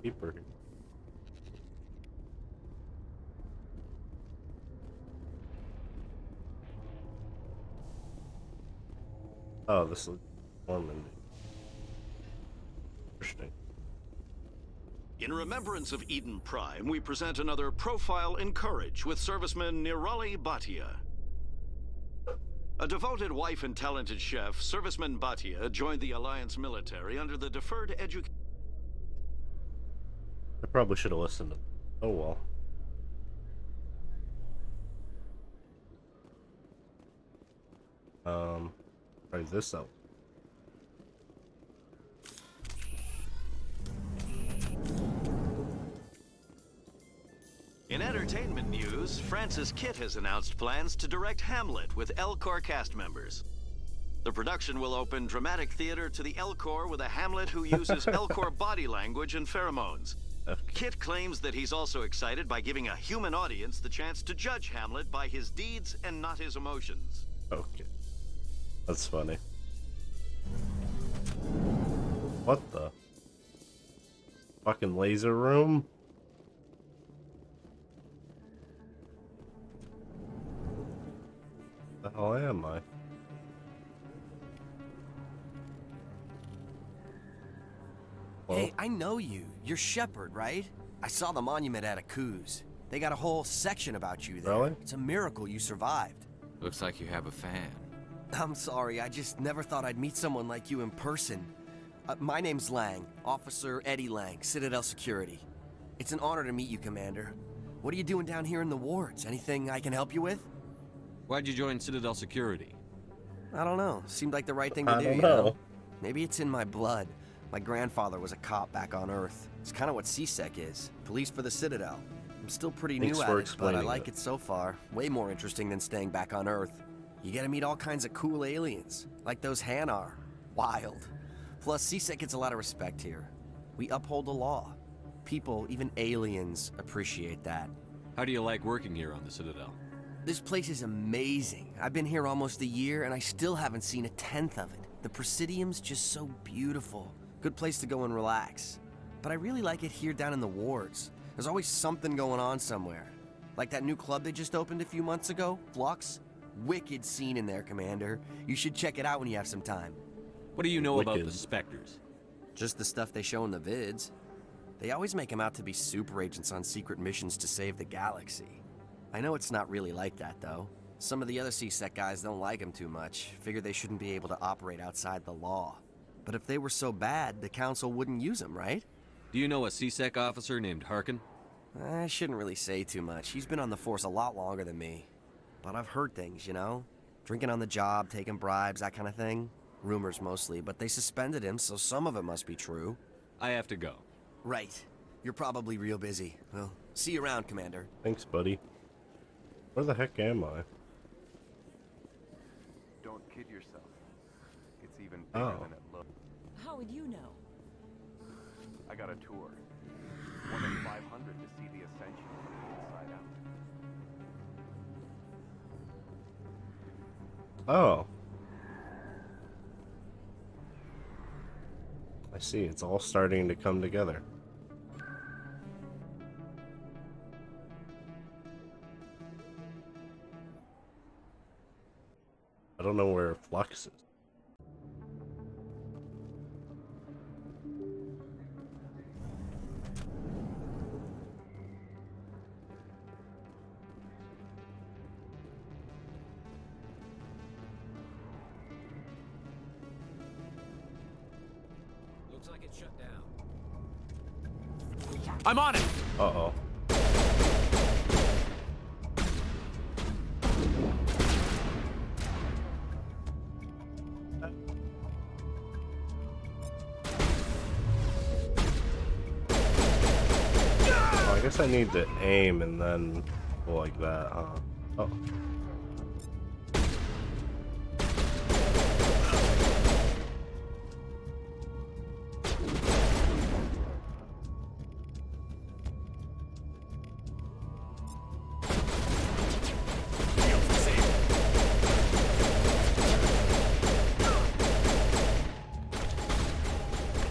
Keeper. Oh, this is Normandy. Interesting. In remembrance of Eden Prime, we present another Profile in Courage with serviceman Nirali Bhatia. A devoted wife and talented chef, serviceman Bhatia joined the Alliance military under the Deferred Education. I probably should have listened to them. Oh well. Try this out. In entertainment news, Francis Kitt has announced plans to direct Hamlet with Elcor cast members. The production will open dramatic theater to the Elcor with a Hamlet who uses Elcor body language and pheromones. Okay. Kitt claims that he's also excited by giving a human audience the chance to judge Hamlet by his deeds and not his emotions. Okay. That's funny. What the? Fucking laser room? The hell am I? Hey, I know you. You're Shepard, right? I saw the monument at Akuz. They got a whole section about you there. Really? It's a miracle you survived. Looks like you have a fan. I'm sorry, I just never thought I'd meet someone like you in person. My name's Lang, Officer Eddie Lang, Citadel Security. It's an honor to meet you, Commander. What are you doing down here in the wards? Anything I can help you with? Why'd you join Citadel Security? I don't know. Seemed like the right thing to I do, don't you know. know? Maybe it's in my blood. My grandfather was a cop back on Earth. It's kind of what CSEC is. Police for the Citadel. I'm still pretty Thanks new for at it, but I explaining like it. it so far. Way more interesting than staying back on Earth. You get to meet all kinds of cool aliens, like those Hanar. Wild. Plus, CSEC gets a lot of respect here. We uphold the law. People, even aliens, appreciate that. How do you like working here on the Citadel? This place is amazing. I've been here almost a year, and I still haven't seen a tenth of it. The Presidium's just so beautiful. Good place to go and relax. But I really like it here down in the wards. There's always something going on somewhere. Like that new club they just opened a few months ago, Flux. Wicked scene in there, Commander. You should check it out when you have some time. What do you know about Wicked. the Spectres? Just the stuff they show in the vids. They always make them out to be super agents on secret missions to save the galaxy. I know it's not really like that, though. Some of the other CSEC guys don't like them too much, figure they shouldn't be able to operate outside the law. But if they were so bad, the Council wouldn't use them, right? Do you know a CSEC officer named Harkin? I shouldn't really say too much. He's been on the force a lot longer than me. But I've heard things, you know? Drinking on the job, taking bribes, that kind of thing. Rumors mostly, but they suspended him, so some of it must be true. I have to go. Right. You're probably real busy. Well, see you around, Commander. Thanks, buddy. Where the heck am I? Don't kid yourself. It's even bigger than it looks. How would you know? I got a tour. One of 500 to see the Ascension from the inside out. Oh. I see, it's all starting to come together. I don't know where Flux is. Looks like it's shut down. I'm on it! Uh-oh. Oh, I guess I need to aim and then go like that, huh? Oh.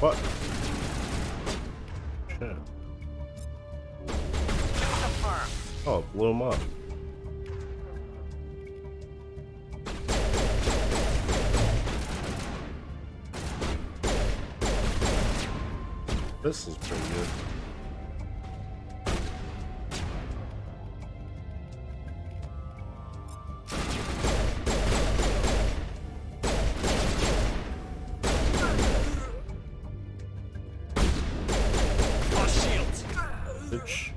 What? Shit. Oh, it blew him up. This is pretty good. Bitch.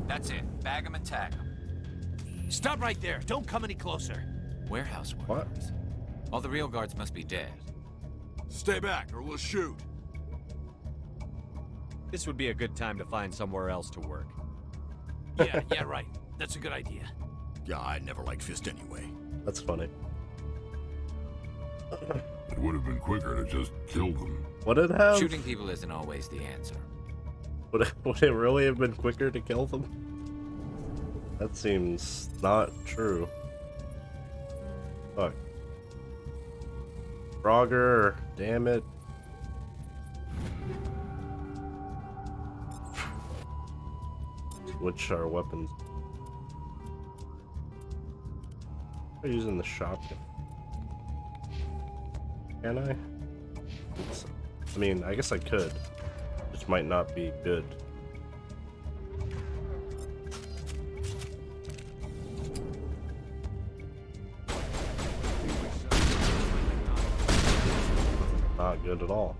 That's it. Bag 'em and tag 'em. Stop right there. Don't come any closer. Warehouse workers. What? All the real guards must be dead. Stay back or we'll shoot. This would be a good time to find somewhere else to work. Yeah, right. That's a good idea. Yeah, I never liked Fist anyway. That's funny. It would have been quicker to just kill them. Would it have? Shooting people isn't always the answer. Would it really have been quicker to kill them? That seems not true. Fuck. Frogger, damn it. Switch our weapons. I'm using the shotgun. Can I? I mean, I guess I could. Just might not be good. Not good at all.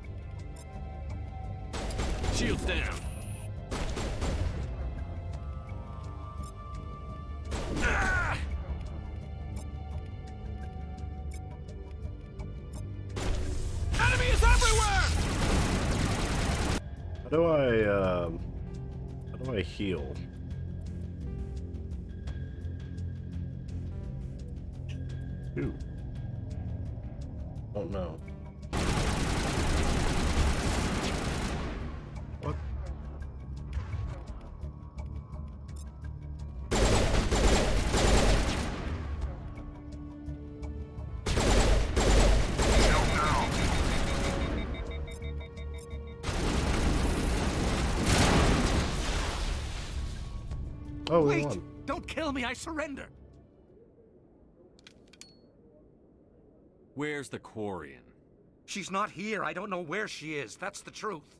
Shields down. Enemies everywhere! How do I heal? Ooh. Don't know. What? Oh, we Wait! won. Don't kill me, I surrender! Where's the Quarian? She's not here. I don't know where she is. That's the truth.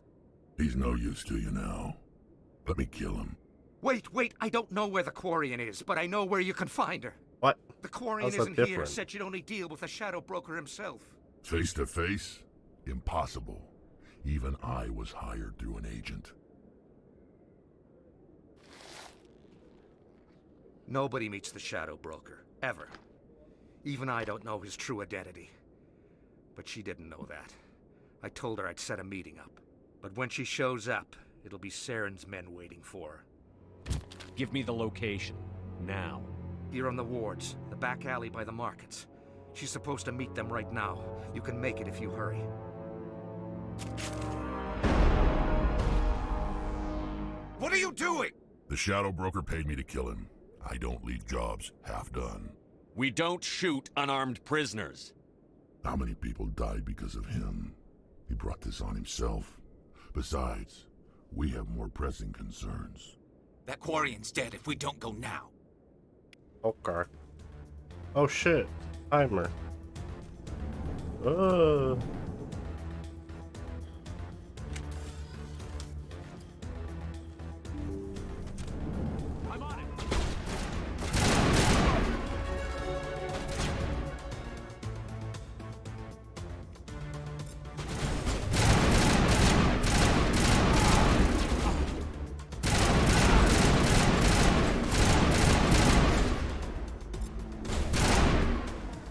He's no use to you now. Let me kill him. Wait. I don't know where the Quarian is, but I know where you can find her. What? The Quarian How's that isn't here. different? Said you'd only deal with the Shadow Broker himself. Face to face? Impossible. Even I was hired through an agent. Nobody meets the Shadow Broker, ever. Even I don't know his true identity. But she didn't know that. I told her I'd set a meeting up. But when she shows up, it'll be Saren's men waiting for her. Give me the location. Now. Here on the wards, the back alley by the markets. She's supposed to meet them right now. You can make it if you hurry. What are you doing? The Shadow Broker paid me to kill him. I don't leave jobs half done. We don't shoot unarmed prisoners. How many people died because of him? He brought this on himself. Besides, we have more pressing concerns. That Quarian's dead if we don't go now. Okay. Oh shit. Timer. I'm on it.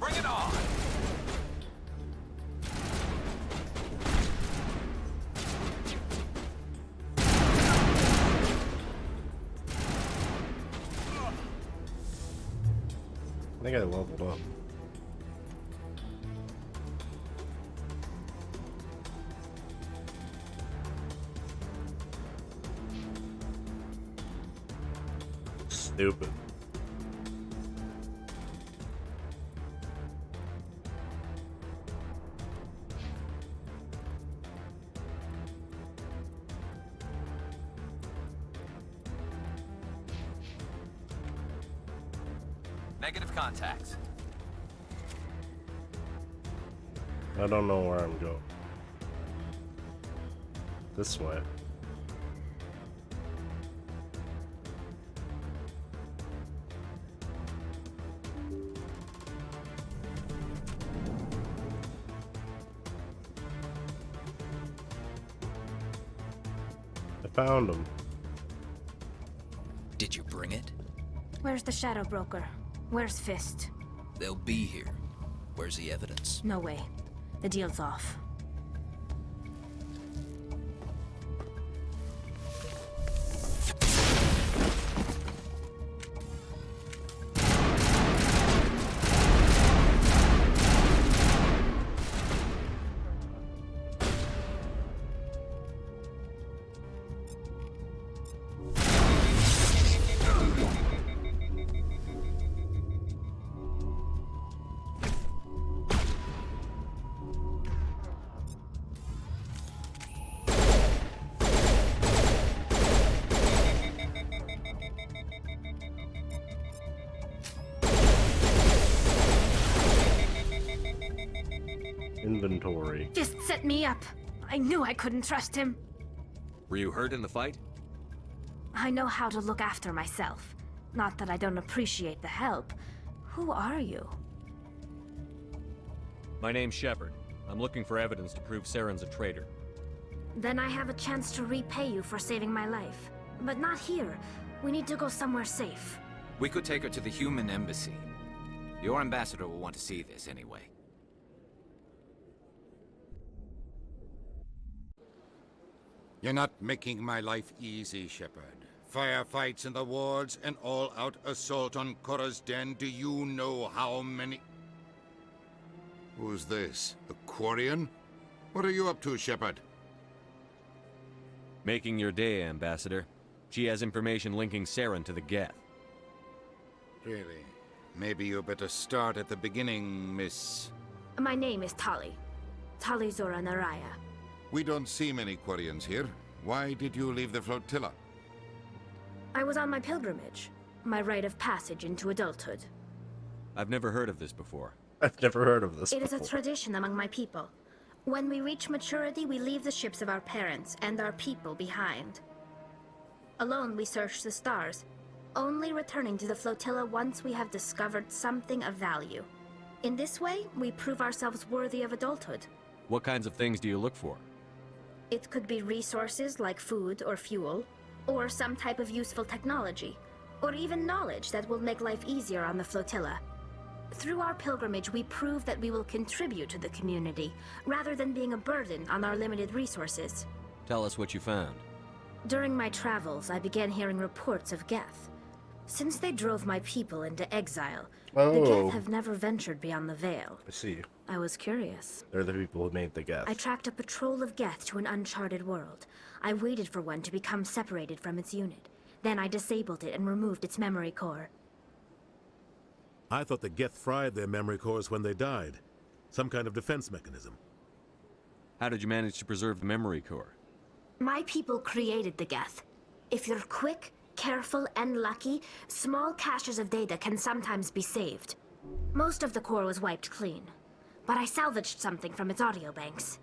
Bring it on! I think I leveled up. Stupid. Negative contacts. I don't know where I'm going. This way. I found him. Did you bring it? Where's the Shadow Broker? Where's Fist? They'll be here. Where's the evidence? No way. The deal's off. Inventory. Fist set me up. I knew I couldn't trust him. Were you hurt in the fight? I know how to look after myself. Not that I don't appreciate the help. Who are you? My name's Shepard. I'm looking for evidence to prove Saren's a traitor. Then I have a chance to repay you for saving my life. But not here. We need to go somewhere safe. We could take her to the human embassy. Your ambassador will want to see this anyway. You're not making my life easy, Shepard. Firefights in the wards, an all-out assault on Korra's den. Do you know how many... Who's this? The Quarian? What are you up to, Shepard? Making your day, Ambassador. She has information linking Saren to the Geth. Really? Maybe you better start at the beginning, Miss... My name is Tali. Tali Zora Naraya. We don't see many Quarians here. Why did you leave the flotilla? I was on my pilgrimage. My rite of passage into adulthood. I've never heard of this before. I've never heard of this It is a before. tradition among my people. When we reach maturity, we leave the ships of our parents and our people behind. Alone, we search the stars, only returning to the flotilla once we have discovered something of value. In this way, we prove ourselves worthy of adulthood. What kinds of things do you look for? It could be resources like food or fuel, or some type of useful technology, or even knowledge that will make life easier on the flotilla. Through our pilgrimage, we prove that we will contribute to the community, rather than being a burden on our limited resources. Tell us what you found. During my travels, I began hearing reports of Geth. Since they drove my people into exile, the Geth have never ventured beyond the Veil. I see. I was curious. They're the people who made the Geth. I tracked a patrol of Geth to an uncharted world. I waited for one to become separated from its unit. Then I disabled it and removed its memory core. I thought the Geth fried their memory cores when they died. Some kind of defense mechanism. How did you manage to preserve the memory core? My people created the Geth. If you're quick, careful, and lucky, small caches of data can sometimes be saved. Most of the core was wiped clean, but I salvaged something from its audio banks.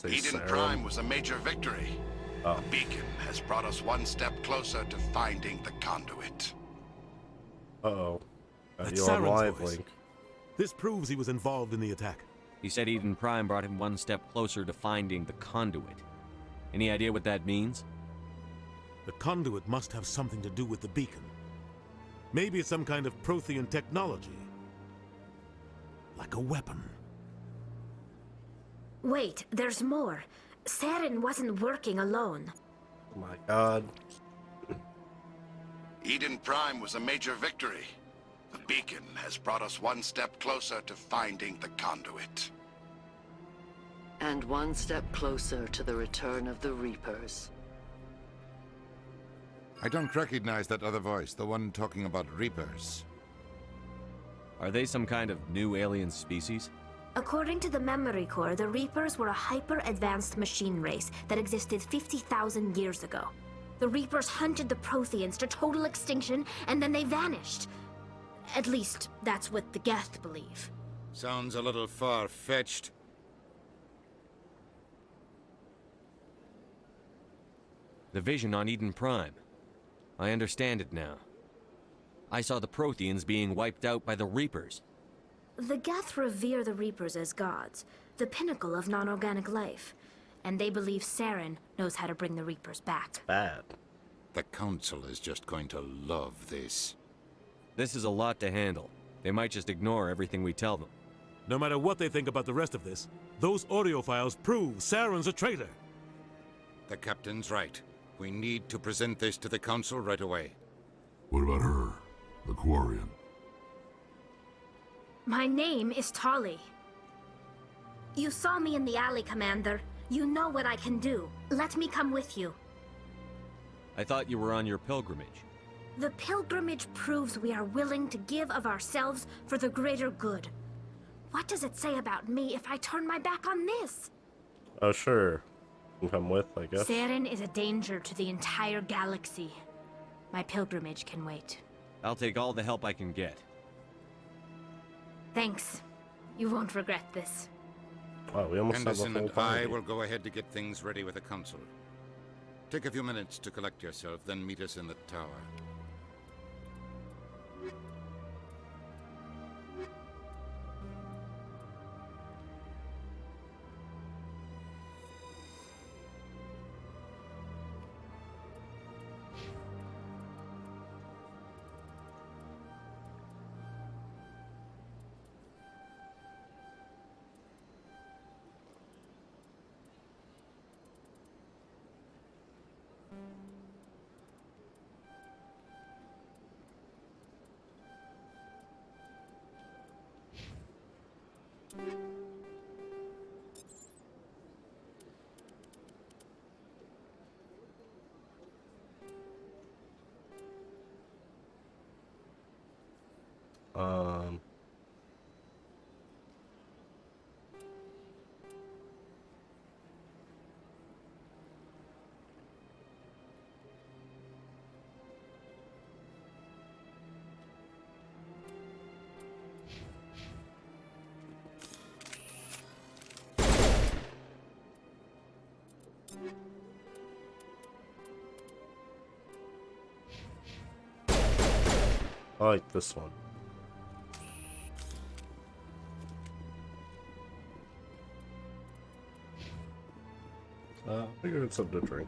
Eden Prime was a major victory. The beacon has brought us one step closer to finding the conduit. Uh-oh. That's You on Saren's live voice. link. This proves he was involved in the attack. He said Eden Prime brought him one step closer to finding the conduit. Any idea what that means? The conduit must have something to do with the beacon. Maybe it's some kind of Prothean technology. Like a weapon. Wait, there's more. Saren wasn't working alone. Oh my god. Eden Prime was a major victory. The beacon has brought us one step closer to finding the conduit. And one step closer to the return of the Reapers. I don't recognize that other voice, the one talking about Reapers. Are they some kind of new alien species? According to the memory core, the Reapers were a hyper-advanced machine race that existed 50,000 years ago. The Reapers hunted the Protheans to total extinction, and then they vanished. At least, that's what the Geth believe. Sounds a little far-fetched. The vision on Eden Prime. I understand it now. I saw the Protheans being wiped out by the Reapers. The Geth revere the Reapers as gods, the pinnacle of non-organic life. And they believe Saren knows how to bring the Reapers back. Bad. The Council is just going to love this. This is a lot to handle. They might just ignore everything we tell them. No matter what they think about the rest of this, those audio files prove Saren's a traitor. The Captain's right. We need to present this to the Council right away. What about her? The Quarian? My name is Tali. You saw me in the alley, Commander. You know what I can do. Let me come with you. I thought you were on your pilgrimage. The pilgrimage proves we are willing to give of ourselves for the greater good. What does it say about me if I turn my back on this? Oh, sure. You can come with, I guess. Saren is a danger to the entire galaxy. My pilgrimage can wait. I'll take all the help I can get. Thanks. You won't regret this. Wow, we almost have a Henderson full and I party. will go ahead to get things ready with the Council. Take a few minutes to collect yourself, then meet us in the tower. I like this one. I figured it's something to drink.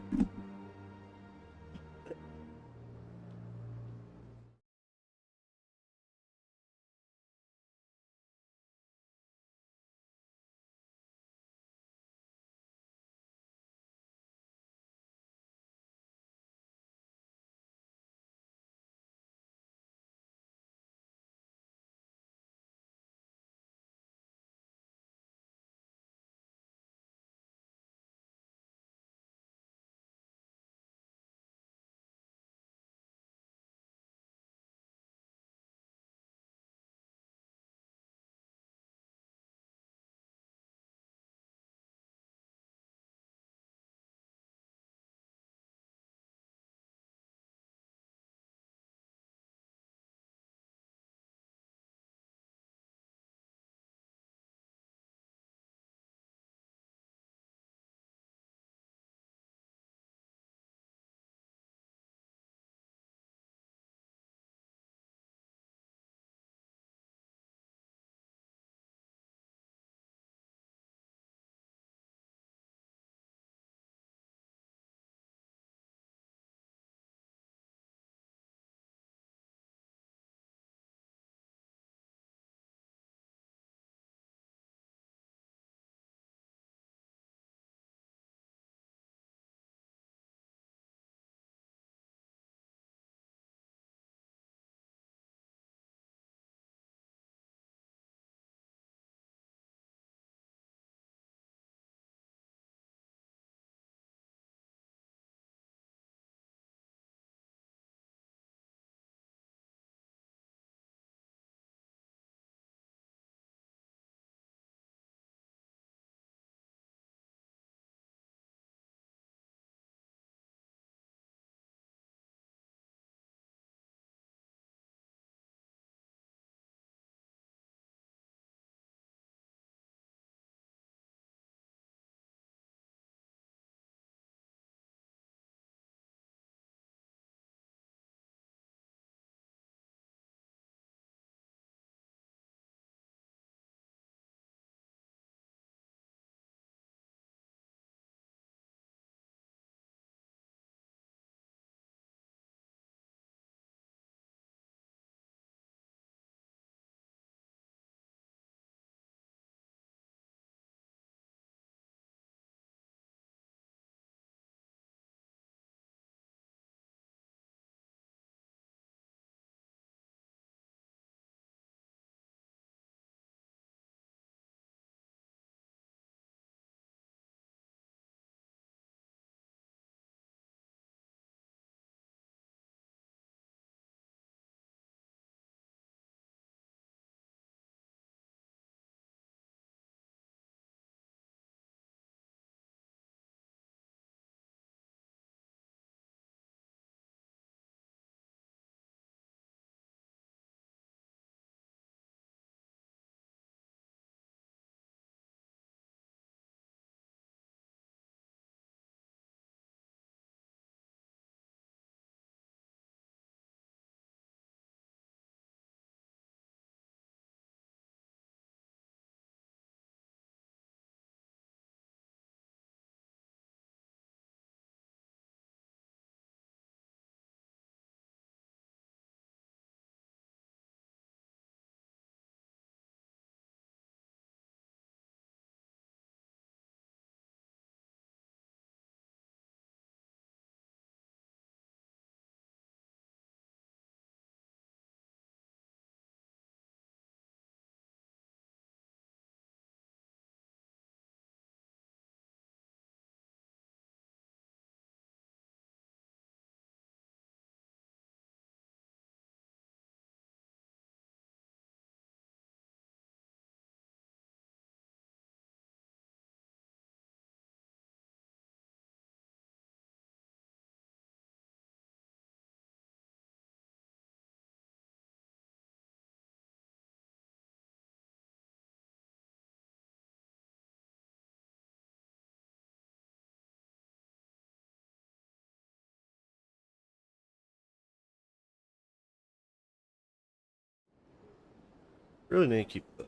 Really need to keep the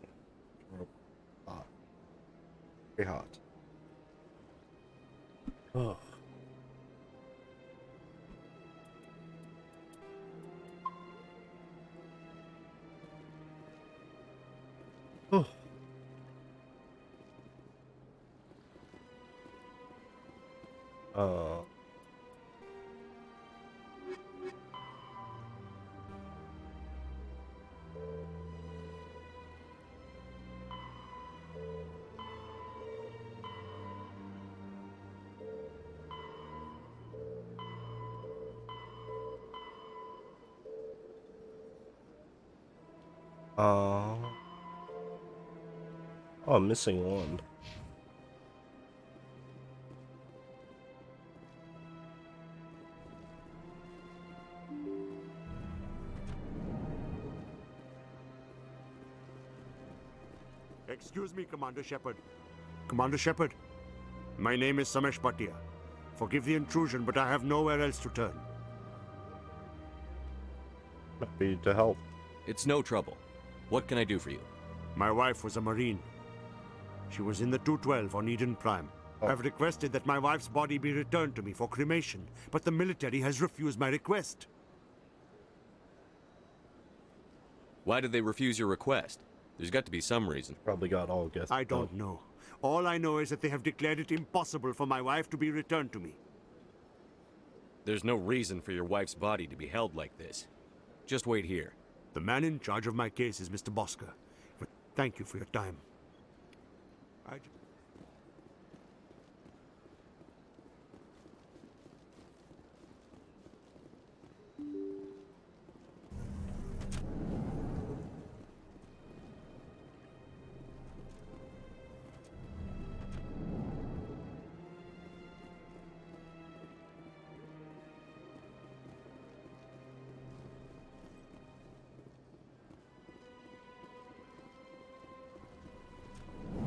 rope hot. Very hot. Oh. Oh. Oh, I'm missing one. Excuse me, Commander Shepard. Commander Shepard, my name is Samesh Bhatia. Forgive the intrusion, but I have nowhere else to turn. Happy to help. It's no trouble. What can I do for you? My wife was a Marine. She was in the 212 on Eden Prime. I've requested that my wife's body be returned to me for cremation, but the military has refused my request. Why did they refuse your request? There's got to be some reason. Probably got all guessed. I don't know. All I know is that they have declared it impossible for my wife to be returned to me. There's no reason for your wife's body to be held like this. Just wait here. The man in charge of my case is Mr. Bosker. But thank you for your time.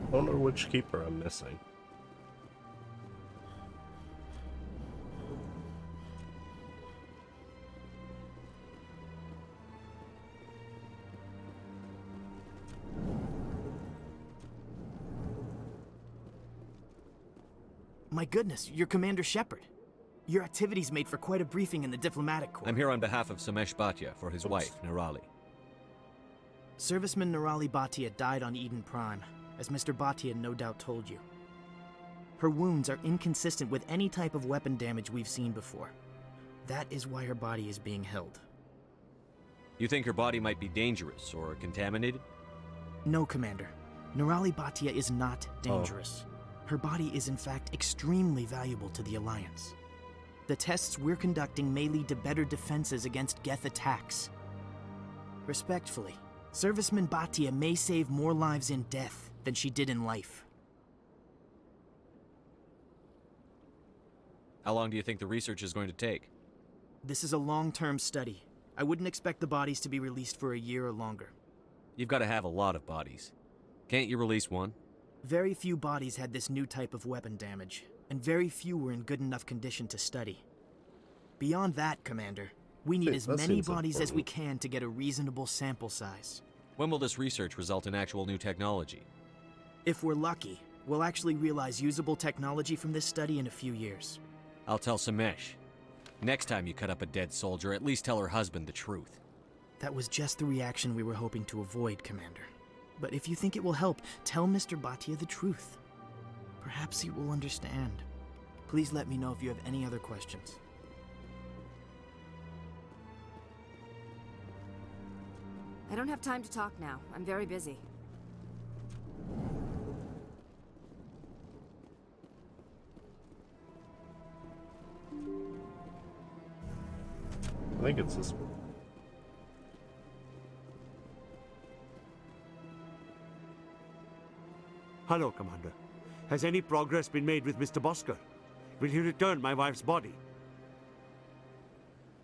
I wonder which keeper I'm missing. My goodness, you're Commander Shepard. Your activities made for quite a briefing in the diplomatic corps. I'm here on behalf of Samesh Bhatia for his wife, Nirali. Serviceman Nirali Bhatia died on Eden Prime, as Mr. Bhatia no doubt told you. Her wounds are inconsistent with any type of weapon damage we've seen before. That is why her body is being held. You think her body might be dangerous or contaminated? No, Commander. Nirali Bhatia is not dangerous. Her body is in fact extremely valuable to the Alliance. The tests we're conducting may lead to better defenses against Geth attacks. Respectfully, Serviceman Bhatia may save more lives in death than she did in life. How long do you think the research is going to take? This is a long-term study. I wouldn't expect the bodies to be released for a year or longer. You've got to have a lot of bodies. Can't you release one? Very few bodies had this new type of weapon damage, and very few were in good enough condition to study. Beyond that, Commander, we need as many bodies as we can to get a reasonable sample size. When will this research result in actual new technology? If we're lucky, we'll actually realize usable technology from this study in a few years. I'll tell Samesh. Next time you cut up a dead soldier, at least tell her husband the truth. That was just the reaction we were hoping to avoid, Commander. But if you think it will help, tell Mr. Bhatia the truth. Perhaps he will understand. Please let me know if you have any other questions. I don't have time to talk now. I'm very busy. I think it's this one. Hello, Commander. Has any progress been made with Mr. Bosker? Will he return my wife's body?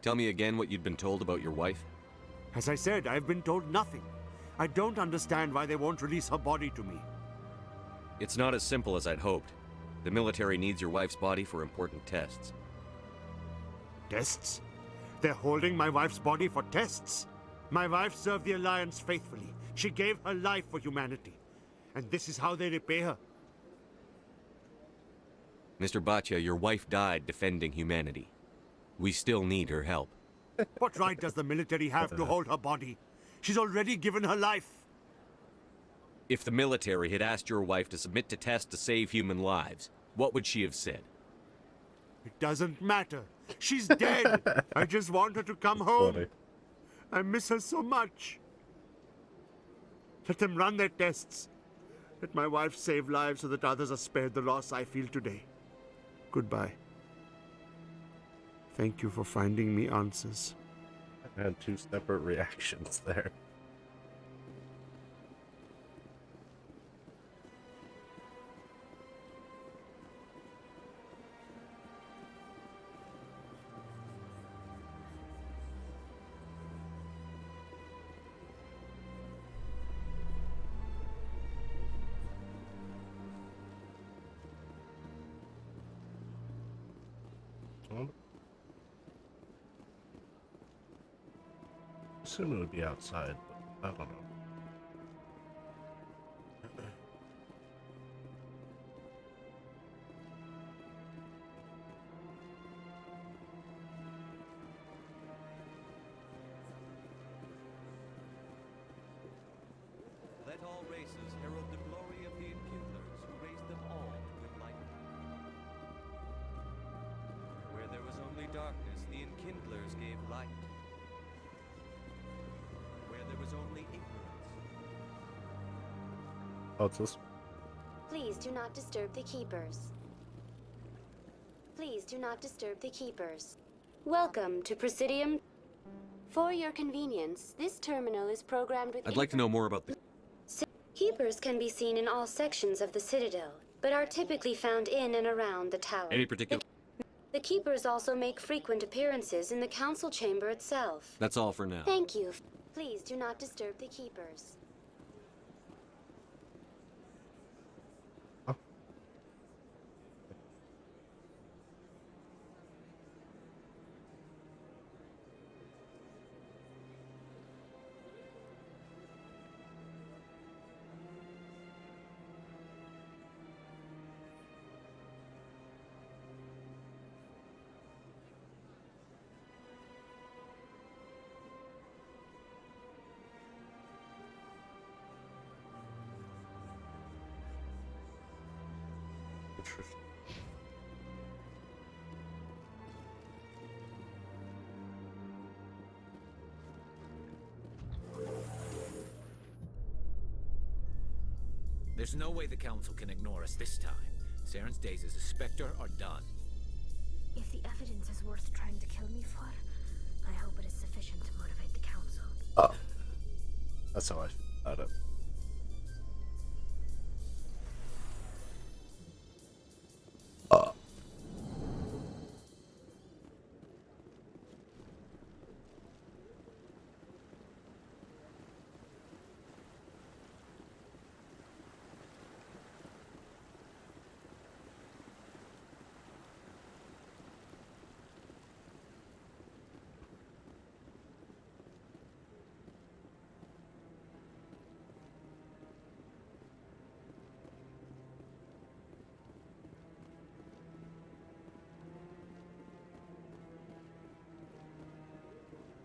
Tell me again what you'd been told about your wife. As I said, I've been told nothing. I don't understand why they won't release her body to me. It's not as simple as I'd hoped. The military needs your wife's body for important tests. Tests? They're holding my wife's body for tests? My wife served the Alliance faithfully. She gave her life for humanity. And this is how they repay her. Mr. Baccia, your wife died defending humanity. We still need her help. What right does the military have to hold her body? She's already given her life. If the military had asked your wife to submit to tests to save human lives, what would she have said? It doesn't matter. She's dead. I just want her to come home. Funny. I miss her so much. Let them run their tests. Let my wife save lives so that others are spared the loss I feel today. Goodbye. Thank you for finding me answers. I had two separate reactions there. Assume it would be outside, but I don't know. Let all races herald the glory of the Enkindlers who raised them all with light. Where there was only darkness, the Enkindlers gave light. Where there was only ignorance. What's this? Please do not disturb the Keepers. Please do not disturb the Keepers. Welcome to Presidium. For your convenience, this terminal is programmed with... I'd like to know more about the... Keepers can be seen in all sections of the Citadel, but are typically found in and around the tower. Any particular... The Keepers also make frequent appearances in the Council Chamber itself. That's all for now. Thank you. Please do not disturb the Keepers. There's no way the Council can ignore us this time. Saren's days as a Spectre are done. If the evidence is worth trying to kill me for, I hope it is sufficient to motivate the Council. Oh. That's how I feel about it.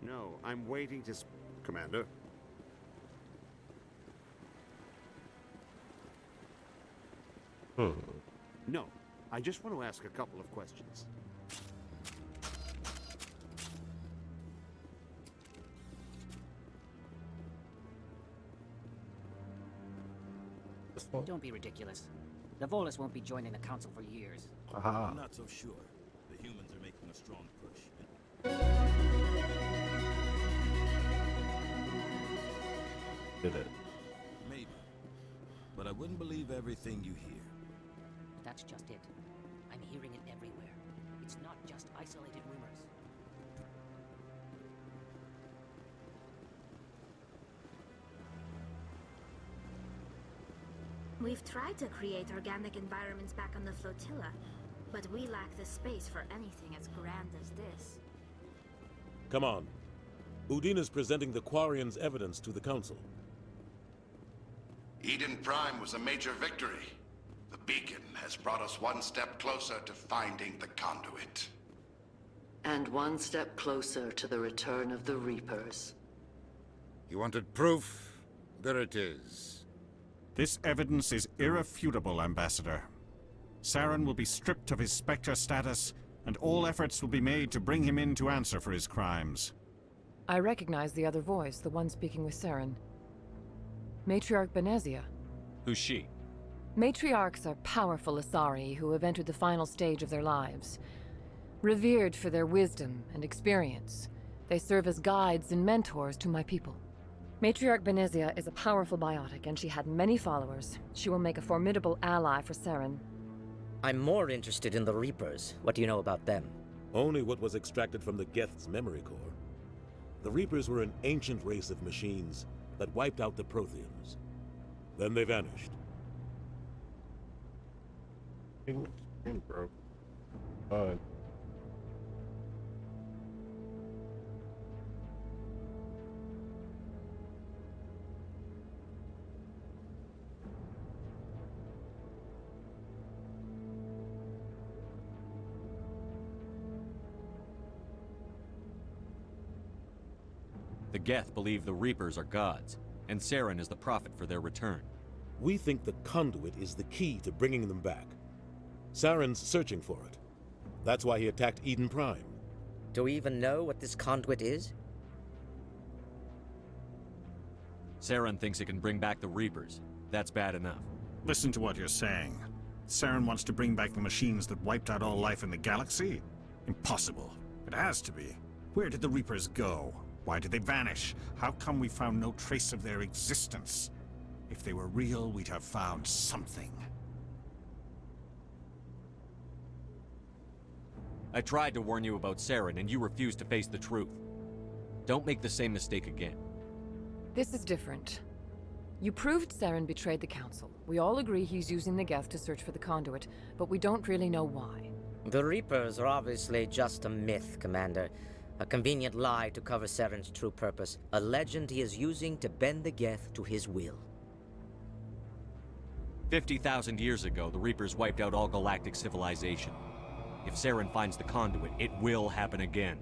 No, I'm waiting to... Commander? No, I just want to ask a couple of questions. Don't be ridiculous. The Volus won't be joining the Council for years. Aha. I'm not so sure. The humans are making a strong push. Did it? Maybe. But I wouldn't believe everything you hear. That's just it. I'm hearing it everywhere. It's not just isolated rumors. We've tried to create organic environments back on the flotilla, but we lack the space for anything as grand as this. Come on. Udina's presenting the Quarians' evidence to the Council. Eden Prime was a major victory. The beacon has brought us one step closer to finding the conduit. And one step closer to the return of the Reapers. You wanted proof? There it is. This evidence is irrefutable, Ambassador. Saren will be stripped of his Spectre status, and all efforts will be made to bring him in to answer for his crimes. I recognize the other voice, the one speaking with Saren. Matriarch Benezia. Who's she? Matriarchs are powerful Asari who have entered the final stage of their lives. Revered for their wisdom and experience, they serve as guides and mentors to my people. Matriarch Benezia is a powerful biotic, and she had many followers. She will make a formidable ally for Saren. I'm more interested in the Reapers. What do you know about them? Only what was extracted from the Geth's memory core. The Reapers were an ancient race of machines that wiped out the Protheans. Then they vanished. Screen broke. Fine. The Geth believe the Reapers are gods, and Saren is the prophet for their return. We think the conduit is the key to bringing them back. Saren's searching for it. That's why he attacked Eden Prime. Do we even know what this conduit is? Saren thinks it can bring back the Reapers. That's bad enough. Listen to what you're saying. Saren wants to bring back the machines that wiped out all life in the galaxy? Impossible. It has to be. Where did the Reapers go? Why did they vanish? How come we found no trace of their existence? If they were real, we'd have found something. I tried to warn you about Saren, and you refused to face the truth. Don't make the same mistake again. This is different. You proved Saren betrayed the Council. We all agree he's using the Geth to search for the conduit, but we don't really know why. The Reapers are obviously just a myth, Commander. A convenient lie to cover Saren's true purpose. A legend he is using to bend the Geth to his will. 50,000 years ago, the Reapers wiped out all galactic civilization. If Saren finds the conduit, it will happen again.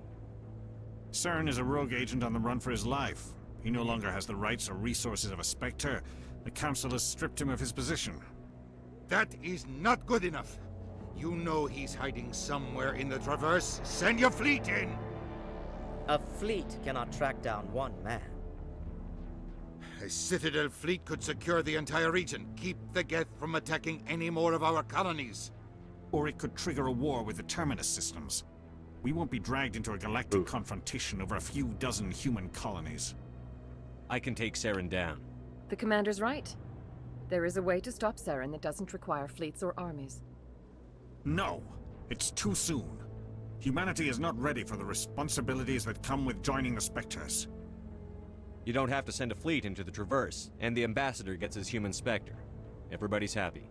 Saren is a rogue agent on the run for his life. He no longer has the rights or resources of a Spectre. The Council has stripped him of his position. That is not good enough. You know he's hiding somewhere in the Traverse. Send your fleet in! A fleet cannot track down one man. A Citadel fleet could secure the entire region, keep the Geth from attacking any more of our colonies. Or it could trigger a war with the Terminus systems. We won't be dragged into a galactic confrontation over a few dozen human colonies. I can take Saren down. The Commander's right. There is a way to stop Saren that doesn't require fleets or armies. No! It's too soon. Humanity is not ready for the responsibilities that come with joining the Spectres. You don't have to send a fleet into the Traverse, and the Ambassador gets his human Spectre. Everybody's happy.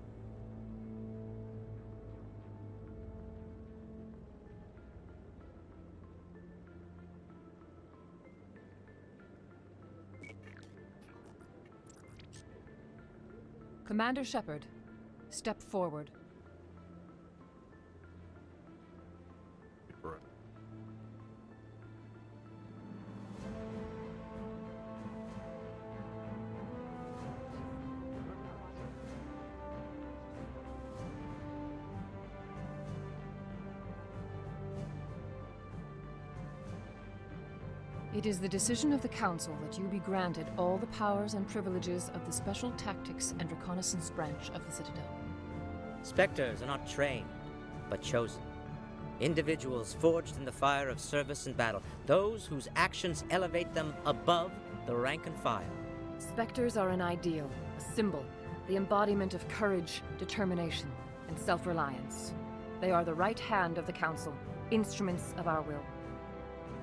Commander Shepard, step forward. It is the decision of the Council that you be granted all the powers and privileges of the Special Tactics and Reconnaissance branch of the Citadel. Spectres are not trained, but chosen. Individuals forged in the fire of service and battle, those whose actions elevate them above the rank and file. Spectres are an ideal, a symbol, the embodiment of courage, determination, and self-reliance. They are the right hand of the Council, instruments of our will.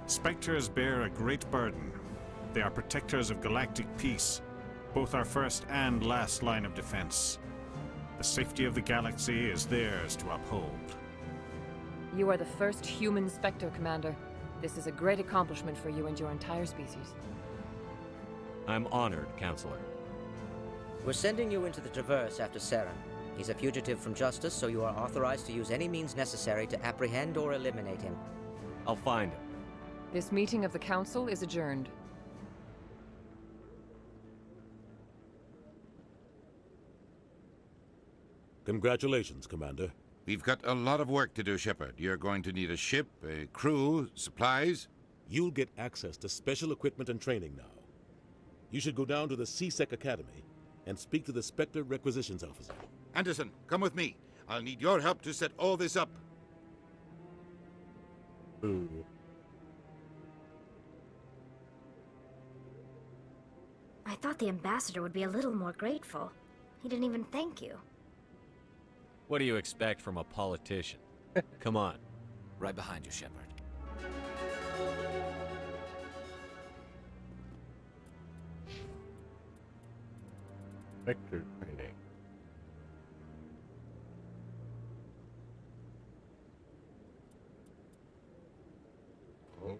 Spectres bear a great burden. They are protectors of galactic peace, both our first and last line of defense. The safety of the galaxy is theirs to uphold. You are the first human Spectre, Commander. This is a great accomplishment for you and your entire species. I'm honored, Counselor. We're sending you into the Traverse after Saren. He's a fugitive from justice, so you are authorized to use any means necessary to apprehend or eliminate him. I'll find him. This meeting of the Council is adjourned. Congratulations, Commander. We've got a lot of work to do, Shepard. You're going to need a ship, a crew, supplies. You'll get access to special equipment and training now. You should go down to the C-Sec Academy and speak to the Spectre Requisitions Officer. Anderson, come with me. I'll need your help to set all this up. Ooh. I thought the ambassador would be a little more grateful. He didn't even thank you. What do you expect from a politician? Come on. Right behind you, Shepard. Vector training. Oh.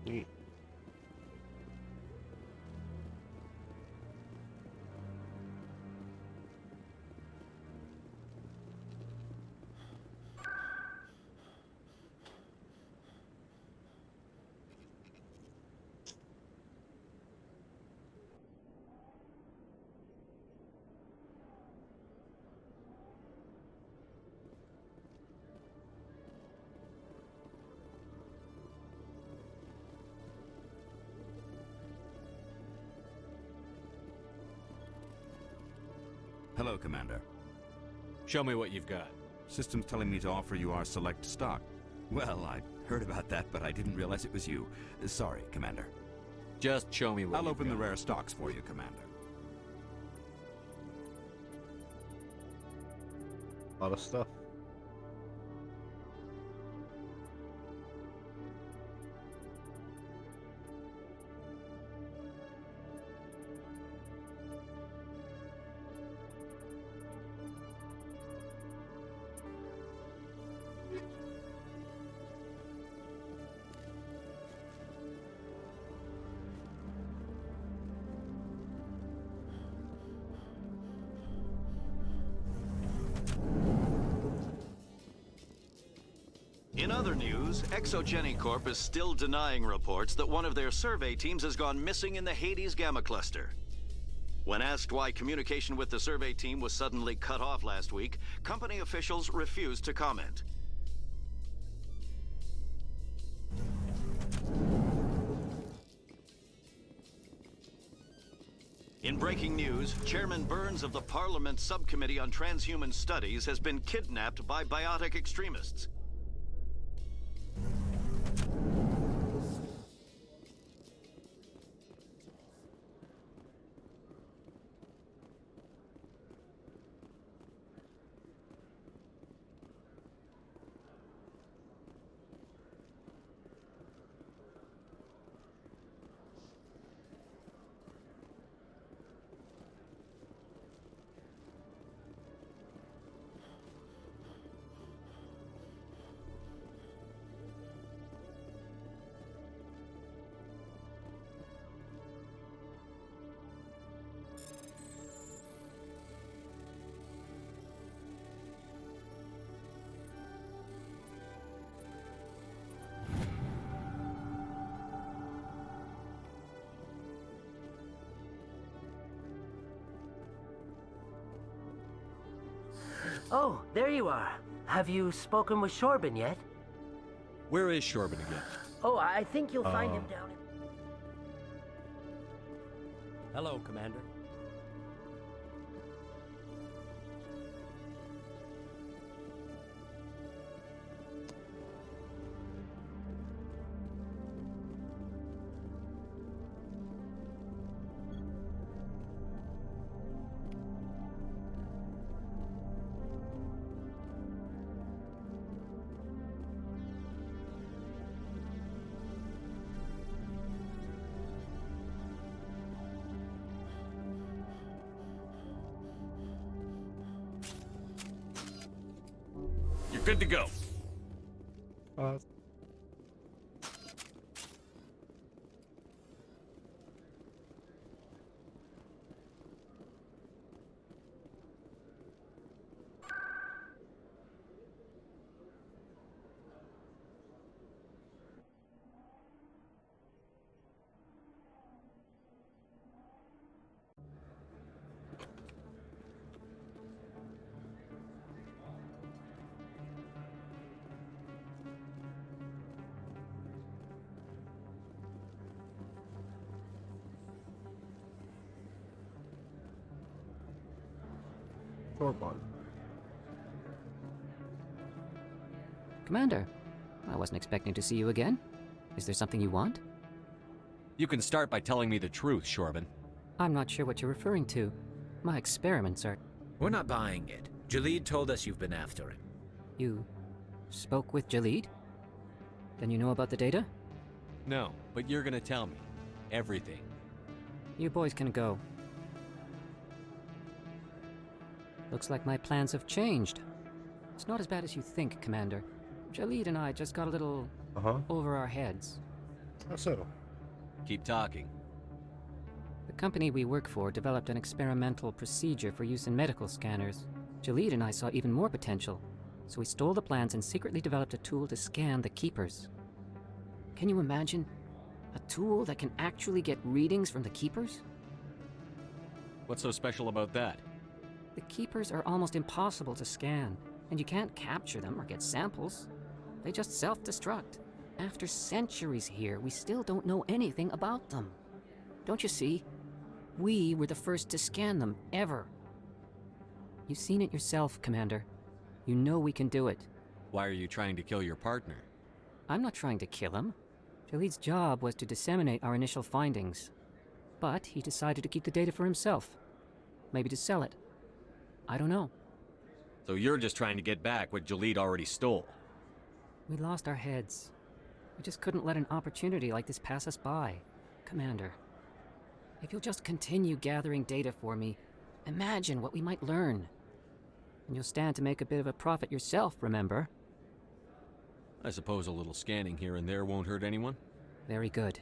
Neat. Hello, Commander. Show me what you've got. System's telling me to offer you our select stock. Well, I heard about that, but I didn't realize it was you. Sorry, Commander. Just show me what I'll you've open got. the rare stocks for you, Commander. A lot of stuff. In other news, Exogeny Corp is still denying reports that one of their survey teams has gone missing in the Hades Gamma Cluster. When asked why communication with the survey team was suddenly cut off last week, company officials refused to comment. In breaking news, Chairman Burns of the Parliament Subcommittee on Transhuman Studies has been kidnapped by biotic extremists. Oh, there you are. Have you spoken with Shorben yet? Where is Shorben again? Oh, I think you'll find him down in... Hello, Commander. You're good to go. Sorbonne. Commander, I wasn't expecting to see you again. Is there something you want? You can start by telling me the truth, Shorban. I'm not sure what you're referring to. My experiments are... We're not buying it. Jalid told us you've been after him. You spoke with Jalid? Then you know about the data? No, but you're gonna tell me. Everything. You boys can go. Looks like my plans have changed. It's not as bad as you think, Commander. Jalid and I just got a little... over our heads. How so? Keep talking. The company we work for developed an experimental procedure for use in medical scanners. Jalid and I saw even more potential, so we stole the plans and secretly developed a tool to scan the Keepers. Can you imagine? A tool that can actually get readings from the Keepers? What's so special about that? The Keepers are almost impossible to scan, and you can't capture them or get samples. They just self-destruct. After centuries here, we still don't know anything about them. Don't you see? We were the first to scan them, ever. You've seen it yourself, Commander. You know we can do it. Why are you trying to kill your partner? I'm not trying to kill him. Jalid's job was to disseminate our initial findings. But he decided to keep the data for himself. Maybe to sell it. I don't know. So you're just trying to get back what Jalid already stole? We lost our heads. We just couldn't let an opportunity like this pass us by. Commander, if you'll just continue gathering data for me, imagine what we might learn. And you'll stand to make a bit of a profit yourself, remember? I suppose a little scanning here and there won't hurt anyone? Very good.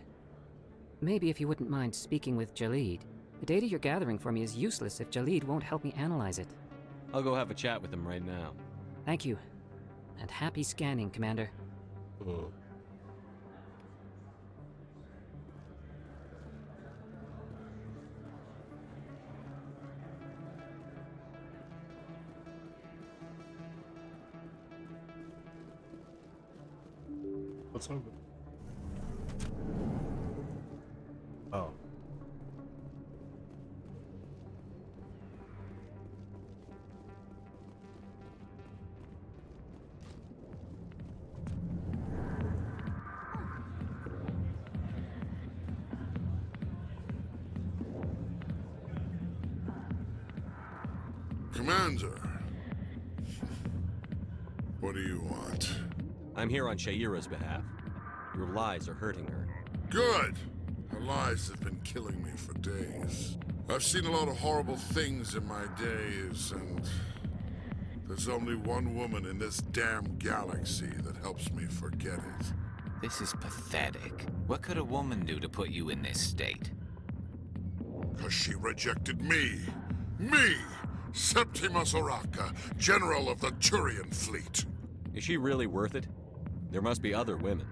Maybe if you wouldn't mind speaking with Jalid. The data you're gathering for me is useless if Jalid won't help me analyze it. I'll go have a chat with him right now. Thank you. And happy scanning, Commander. What's over? Oh. Commander, what do you want? I'm here on Sha'ira's behalf. Your lies are hurting her. Good! Her lies have been killing me for days. I've seen a lot of horrible things in my days, and there's only one woman in this damn galaxy that helps me forget it. This is pathetic. What could a woman do to put you in this state? 'Cause she rejected me! Me! Septimus Oraka, General of the Turian Fleet! Is she really worth it? There must be other women.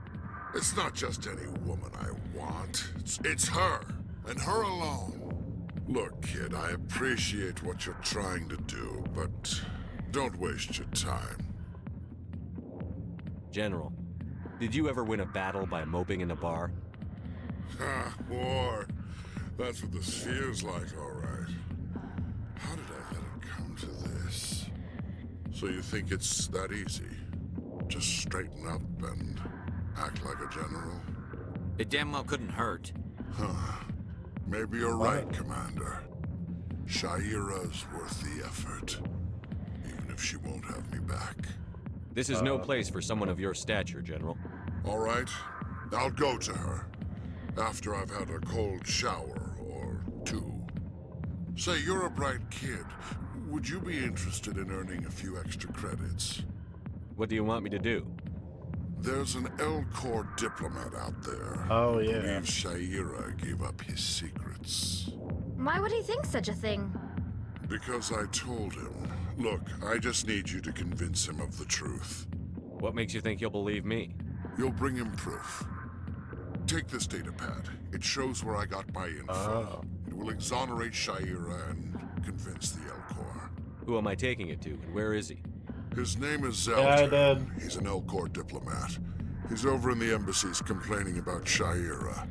It's not just any woman I want. It's her, and her alone. Look, kid, I appreciate what you're trying to do, but don't waste your time. General, did you ever win a battle by moping in a bar? Ha, war. That's what this feels like, all right. How did I let it come to this? So you think it's that easy? Just straighten up and act like a general? It damn well couldn't hurt. Huh. Maybe you're right, Commander. Sha'ira's worth the effort. Even if she won't have me back. This is no place for someone of your stature, General. All right. I'll go to her. After I've had a cold shower or two. Say, you're a bright kid. Would you be interested in earning a few extra credits? What do you want me to do? There's an Elcor diplomat out there. Oh, who yeah. believes Shaira gave up his secrets. Why would he think such a thing? Because I told him. Look, I just need you to convince him of the truth. What makes you think he'll believe me? You'll bring him proof. Take this data pad. It shows where I got my info. Oh. It will exonerate Shaira and convince the Elcor. Who am I taking it to, and where is he? His name is Yeah, I Zelter. did. He's an Elcor diplomat. He's over in the embassies complaining about Shaira.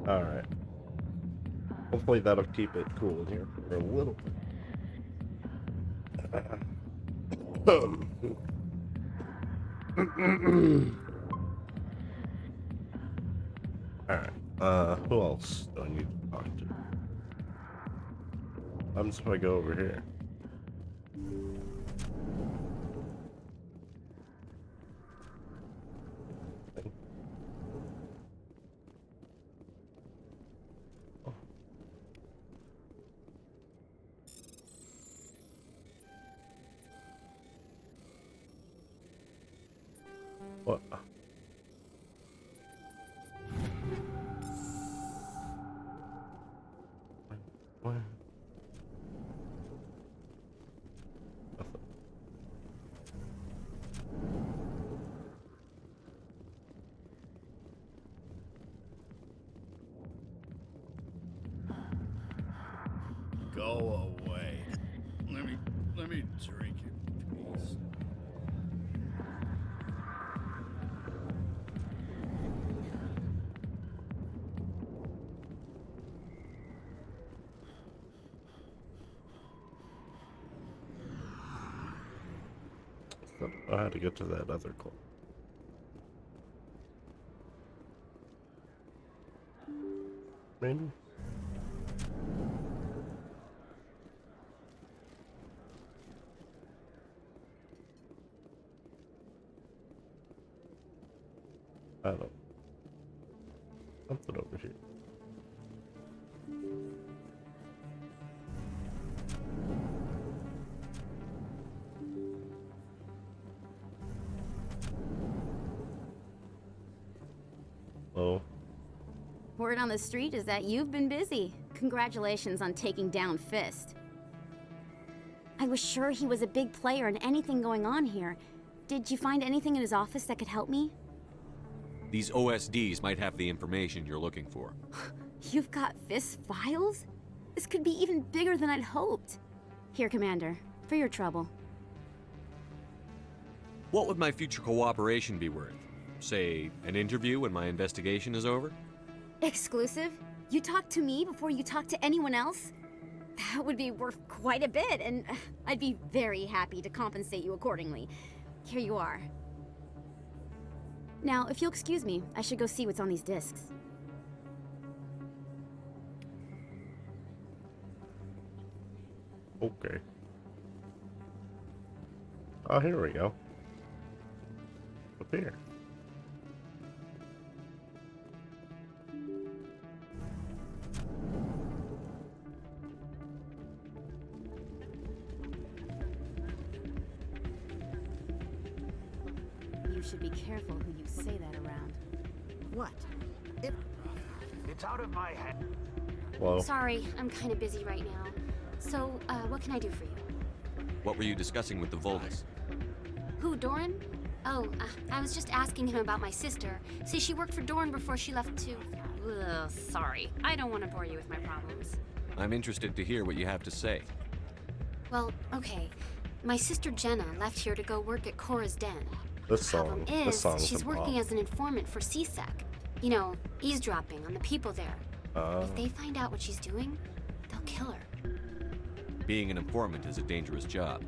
Alright. Hopefully that'll keep it cool in here for a little bit. Alright, who else do I need to talk to? I'm just gonna go over here. What? What? Go away. Let me drink it, please. I had to get to that other club. Maybe? I don't know. Something over here. Oh. Word on the street is that you've been busy. Congratulations on taking down Fist. I was sure he was a big player in anything going on here. Did you find anything in his office that could help me? These OSDs might have the information you're looking for. You've got Fist's files? This could be even bigger than I'd hoped. Here, Commander, for your trouble. What would my future cooperation be worth? Say, an interview when my investigation is over? Exclusive? You talk to me before you talk to anyone else? That would be worth quite a bit, and I'd be very happy to compensate you accordingly. Here you are. Now, if you'll excuse me, I should go see what's on these discs. Okay. Oh, here we go. Up here. You should be careful who you say that around. What? It's out of my head. Whoa. Sorry, I'm kind of busy right now. So, what can I do for you? What were you discussing with the Volus? Who, Doran? Oh, I was just asking him about my sister. See, she worked for Doran before she left to... Ugh, sorry. I don't want to bore you with my problems. I'm interested to hear what you have to say. Well, okay. My sister Jenna left here to go work at Cora's Den. This Problem song. is, she's working as an informant for CSEC. You know, eavesdropping on the people there. If they find out what she's doing, they'll kill her. Being an informant is a dangerous job.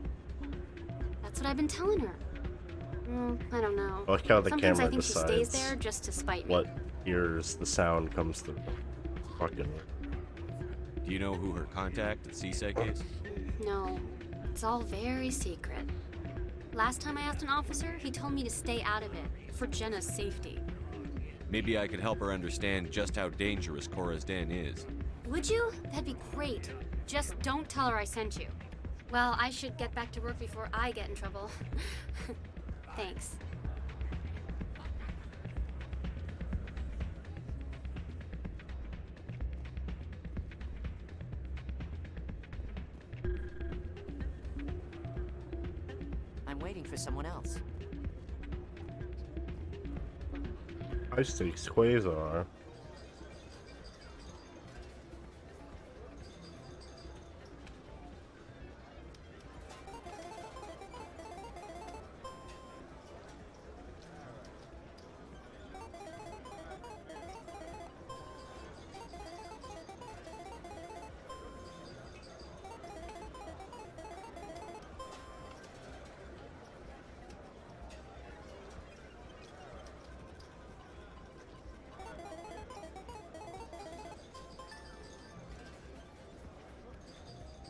That's what I've been telling her. I don't know. I like how the Sometimes camera I think she decides stays there just to spite me. what ears the sound comes through. Fucking. Do you know who her contact at CSEC is? No, it's all very secret. Last time I asked an officer, he told me to stay out of it, for Jenna's safety. Maybe I could help her understand just how dangerous Cora's Den is. Would you? That'd be great. Just don't tell her I sent you. Well, I should get back to work before I get in trouble. Thanks. I'm waiting for someone else. High stakes Quasar.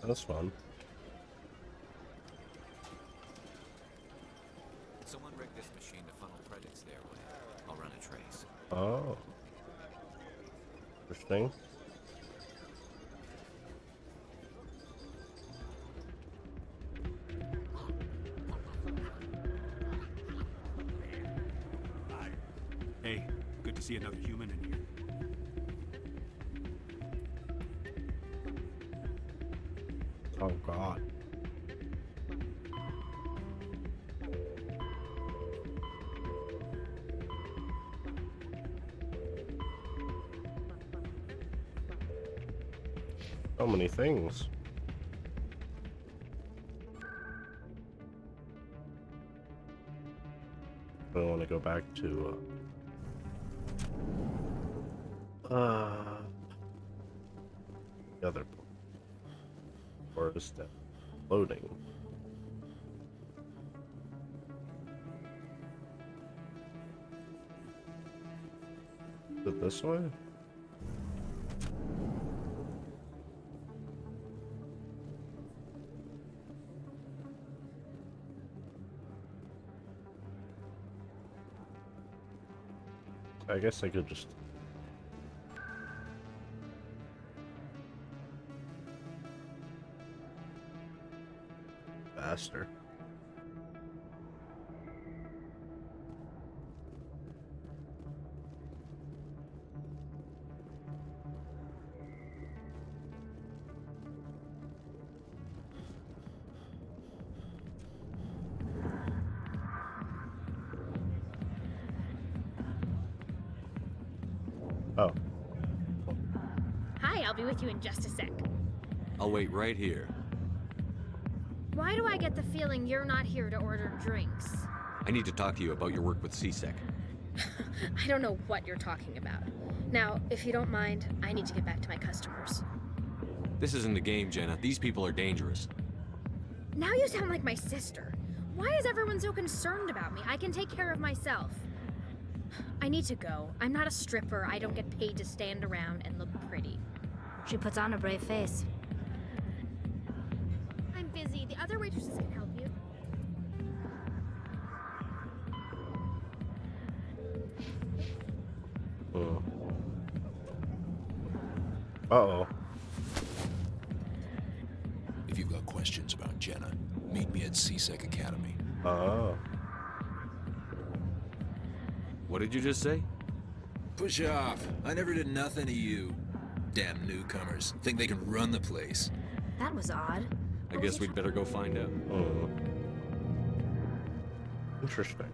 That's fun. Someone rigged this machine to funnel credits their way. I'll run a trace. Oh. Interesting. Hey, good to see another human in here. Oh God. So many things. I want to go back to the other point. Or is that loading? Is it this way? I guess I could just... faster. Oh. Hi, I'll be with you in just a sec. I'll wait right here. Why do I get the feeling you're not here to order drinks? I need to talk to you about your work with CSEC. I don't know what you're talking about. Now, if you don't mind, I need to get back to my customers. This isn't a game, Jenna. These people are dangerous. Now you sound like my sister. Why is everyone so concerned about me? I can take care of myself. I need to go. I'm not a stripper. I don't get paid to stand around and look pretty. She puts on a brave face. I'm busy. The other waitresses can help you. Uh-oh. If you've got questions about Jenna, meet me at CSEC Academy. Oh. What did you just say? Push off. I never did nothing to you. Damn newcomers. Think they can run the place. That was odd. I guess we'd better go find out. Oh. Interesting.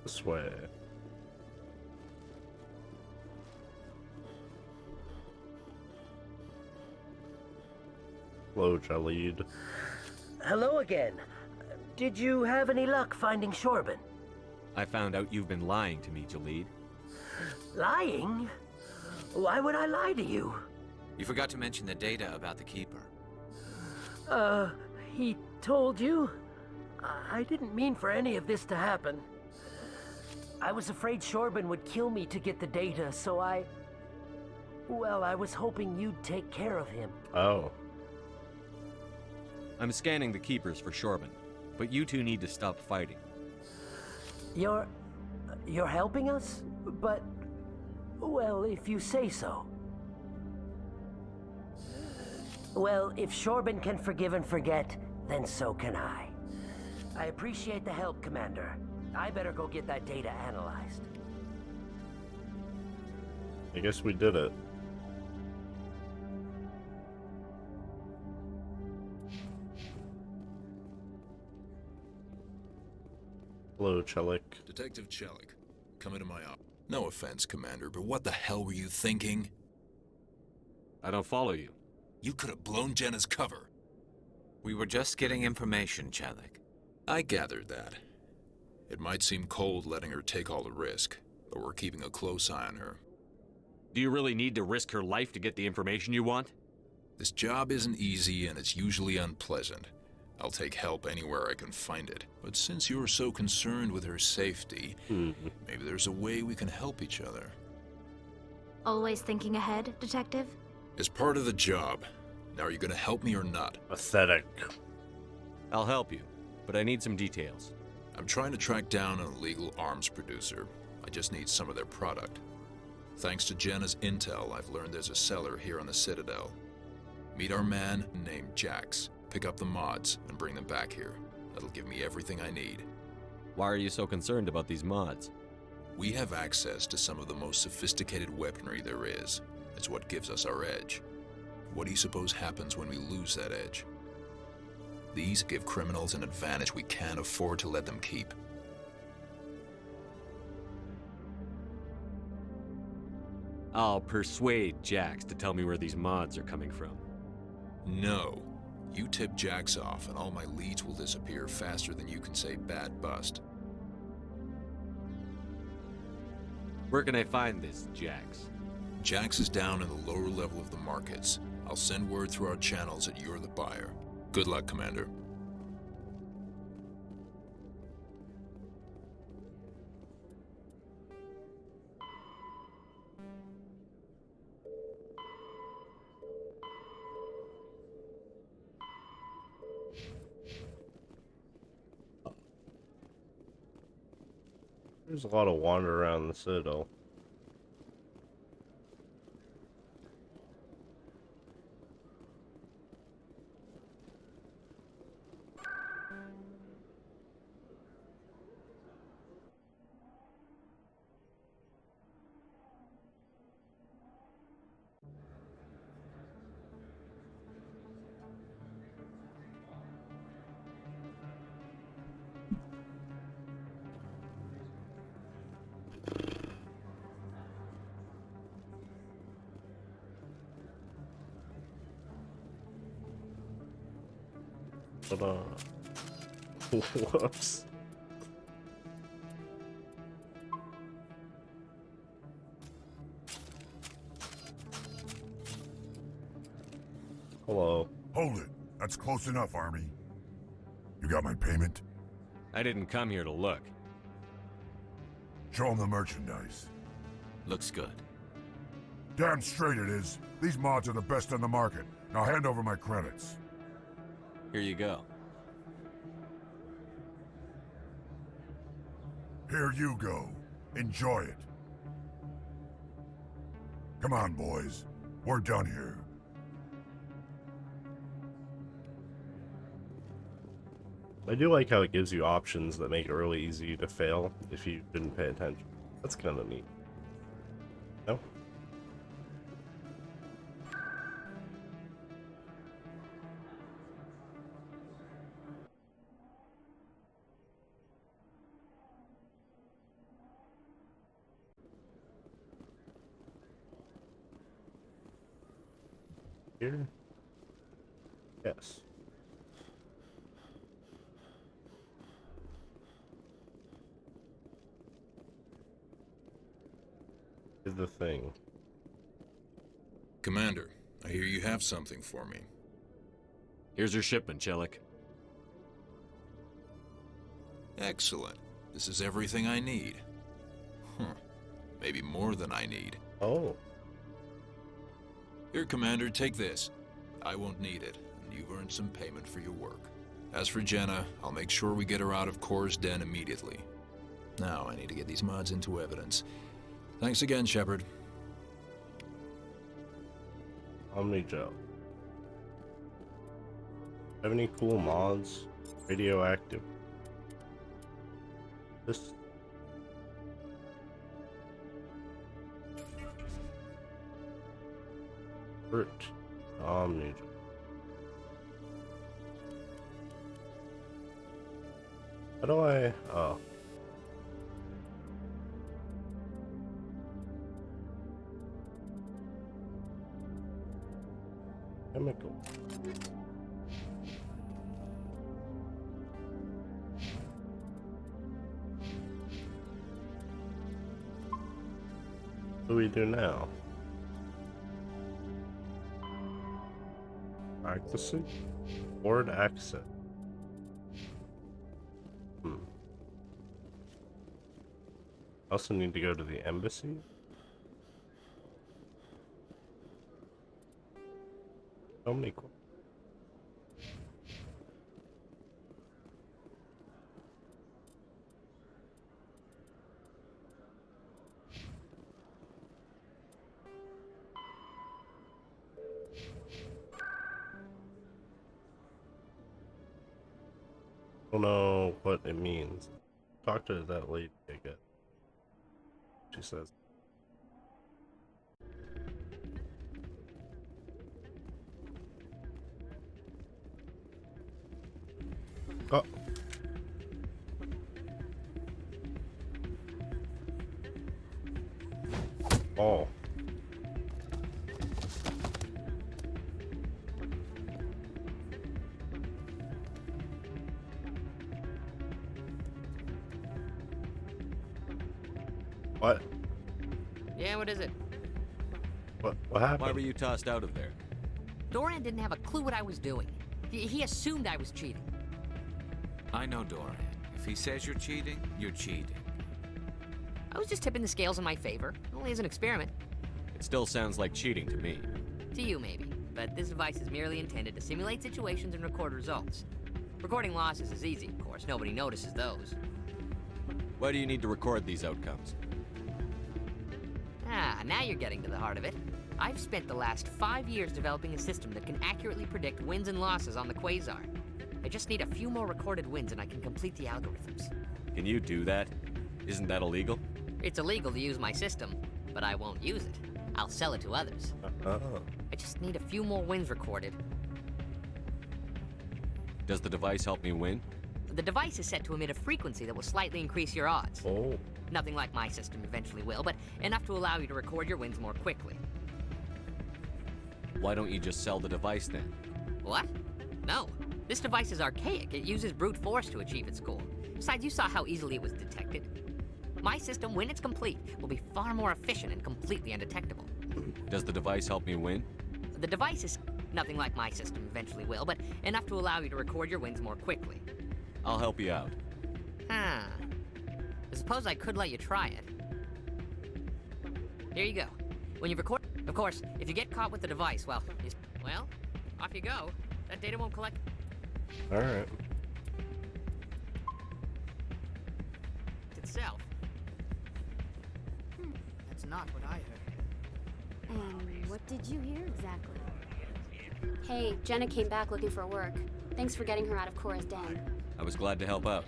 This way. Hello, Jalid. Hello again. Did you have any luck finding Shorban? I found out you've been lying to me, Jalid. Lying? Why would I lie to you? You forgot to mention the data about the Keeper. He told you? I didn't mean for any of this to happen. I was afraid Shorban would kill me to get the data, so well, I was hoping you'd take care of him. Oh. I'm scanning the Keepers for Shorban, but you two need to stop fighting. You're helping us? But, well, if you say so. Well, if Shorban can forgive and forget, then so can I. I appreciate the help, Commander. I better go get that data analyzed. I guess we did it. Hello, Chelik. Detective Chelik, come into my office. No offense, Commander, but what the hell were you thinking? I don't follow you. You could have blown Jenna's cover. We were just getting information, Chelik. I gathered that. It might seem cold letting her take all the risk, but we're keeping a close eye on her. Do you really need to risk her life to get the information you want? This job isn't easy and it's usually unpleasant. I'll take help anywhere I can find it. But since you're so concerned with her safety, maybe there's a way we can help each other. Always thinking ahead, Detective? It's part of the job. Now, are you gonna help me or not? Pathetic. I'll help you, but I need some details. I'm trying to track down an illegal arms producer. I just need some of their product. Thanks to Jenna's intel, I've learned there's a seller here on the Citadel. Meet our man named Jax. Pick up the mods and bring them back here. That'll give me everything I need. Why are you so concerned about these mods? We have access to some of the most sophisticated weaponry there is. It's what gives us our edge. What do you suppose happens when we lose that edge? These give criminals an advantage we can't afford to let them keep. I'll persuade Jax to tell me where these mods are coming from. No. You tip Jax off and all my leads will disappear faster than you can say bad bust. Where can I find this Jax? Jax is down in the lower level of the markets. I'll send word through our channels that you're the buyer. Good luck, Commander. There's a lot of wander around the Citadel. But, whoops. Hello. Hold it. That's close enough, Army. You got my payment? I didn't come here to look. Show 'em the merchandise. Looks good. Damn straight it is. These mods are the best on the market. Now hand over my credits. Here you go. Here you go. Enjoy it. Come on, boys. We're done here. I do like how it gives you options that make it really easy to fail if you didn't pay attention. That's kind of neat. No? Here? Yes. Is the thing. Commander, I hear you have something for me. Here's your shipment, Chelik. Excellent. This is everything I need. Maybe more than I need. Oh. Here, Commander, take this. I won't need it, and you've earned some payment for your work. As for Jenna, I'll make sure we get her out of Kor's den immediately. Now, I need to get these mods into evidence. Thanks again, Shepard. Omni Joe. Have any cool mods? Radioactive. This. Hurt. Omni Joe. How do I? Oh. Chemical. What do we do now? Practicing? Board exit. I also need to go to the embassy. So many questions. I don't know what it means. Talk to that lady, I guess. She says. Oh. Oh. What? Yeah, what is it? What happened? Why were you tossed out of there? Doran didn't have a clue what I was doing. He assumed I was cheating. I know Doran. If he says you're cheating, you're cheating. I was just tipping the scales in my favor, only as an experiment. It still sounds like cheating to me. To you, maybe. But this device is merely intended to simulate situations and record results. Recording losses is easy, of course. Nobody notices those. Why do you need to record these outcomes? Ah, now you're getting to the heart of it. I've spent the last 5 years developing a system that can accurately predict wins and losses on the Quasar. I just need a few more recorded wins and I can complete the algorithms. Can you do that? Isn't that illegal? It's illegal to use my system, but I won't use it. I'll sell it to others. I just need a few more wins recorded. Does the device help me win? The device is set to emit a frequency that will slightly increase your odds. Oh. Nothing like my system eventually will, but enough to allow you to record your wins more quickly. Why don't you just sell the device then? What? No. This device is archaic. It uses brute force to achieve its goal. Besides, you saw how easily it was detected. My system, when it's complete, will be far more efficient and completely undetectable. Does the device help me win? The device is nothing like my system eventually will, but enough to allow you to record your wins more quickly. I'll help you out. I suppose I could let you try it. Here you go. When you record... Of course, if you get caught with the device, well, off you go. That data won't collect... Alright. ...itself. That's not what I heard. And what did you hear exactly? Hey, Jenna came back looking for work. Thanks for getting her out of Cora's den. I was glad to help out.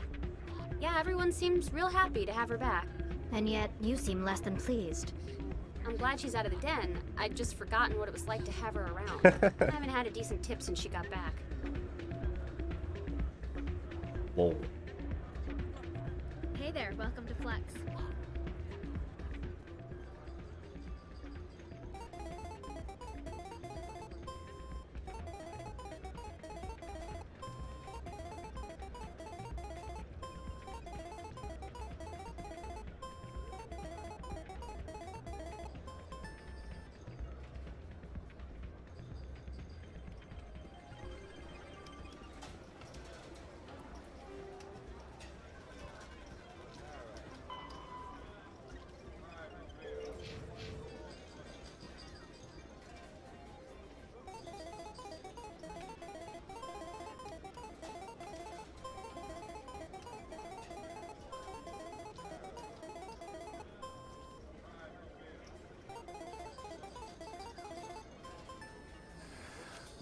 Yeah, everyone seems real happy to have her back. And yet, you seem less than pleased. I'm glad she's out of the den. I'd just forgotten what it was like to have her around. I haven't had a decent tip since she got back. Whoa. Hey there, welcome to Flex.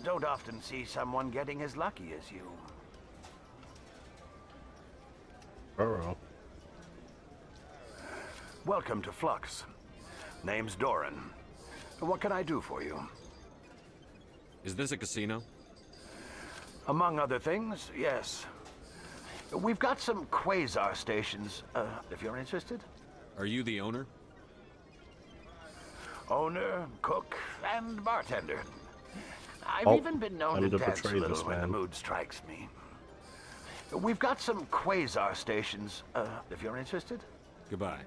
Don't often see someone getting as lucky as you. Uh-oh. Welcome to Flux. Name's Doran. What can I do for you? Is this a casino? Among other things, yes. We've got some Quasar stations, if you're interested. Are you the owner? Owner, cook, and bartender. I've even been known to dance a little when the mood strikes me. We've got some Quasar stations, if you're interested. Goodbye.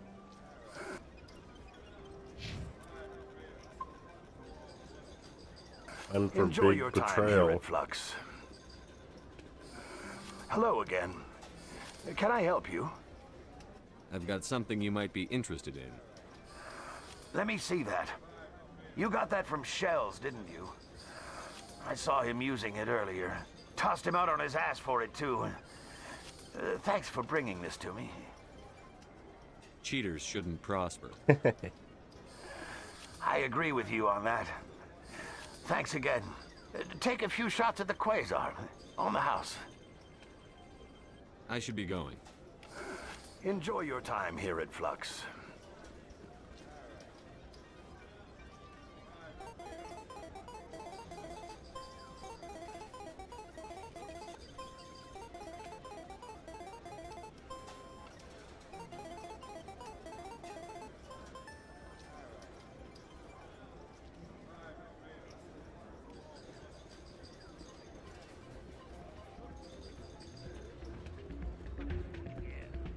And for Enjoy big your time betrayal. here at Flux. Hello again. Can I help you? I've got something you might be interested in. Let me see that. You got that from Shells, didn't you? I saw him using it earlier. Tossed him out on his ass for it, too. Thanks for bringing this to me. Cheaters shouldn't prosper. I agree with you on that. Thanks again. Take a few shots at the Quasar. On the house. I should be going. Enjoy your time here at Flux.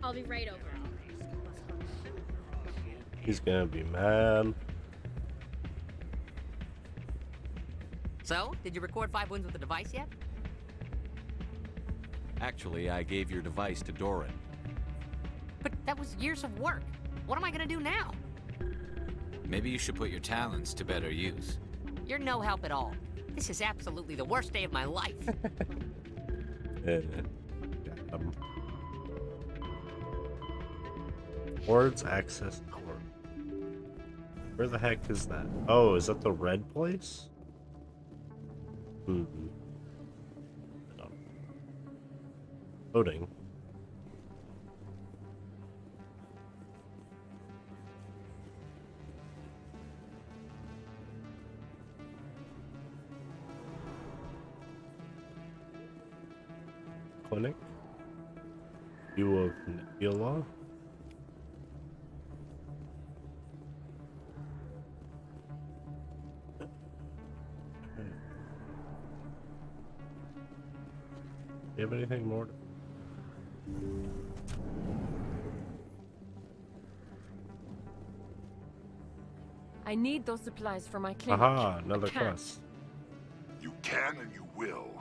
I'll be right over. He's gonna be mad. So, did you record 5 wounds with the device yet? Actually, I gave your device to Doran. But that was years of work. What am I gonna do now? Maybe you should put your talents to better use. You're no help at all. This is absolutely the worst day of my life. Wards access door. Where the heck is that? Oh, is that the red place? Loading. Clinic. View of Nebula. Do you have anything more? I need those supplies for my clinic. Aha, another I can't. quest. You can and you will,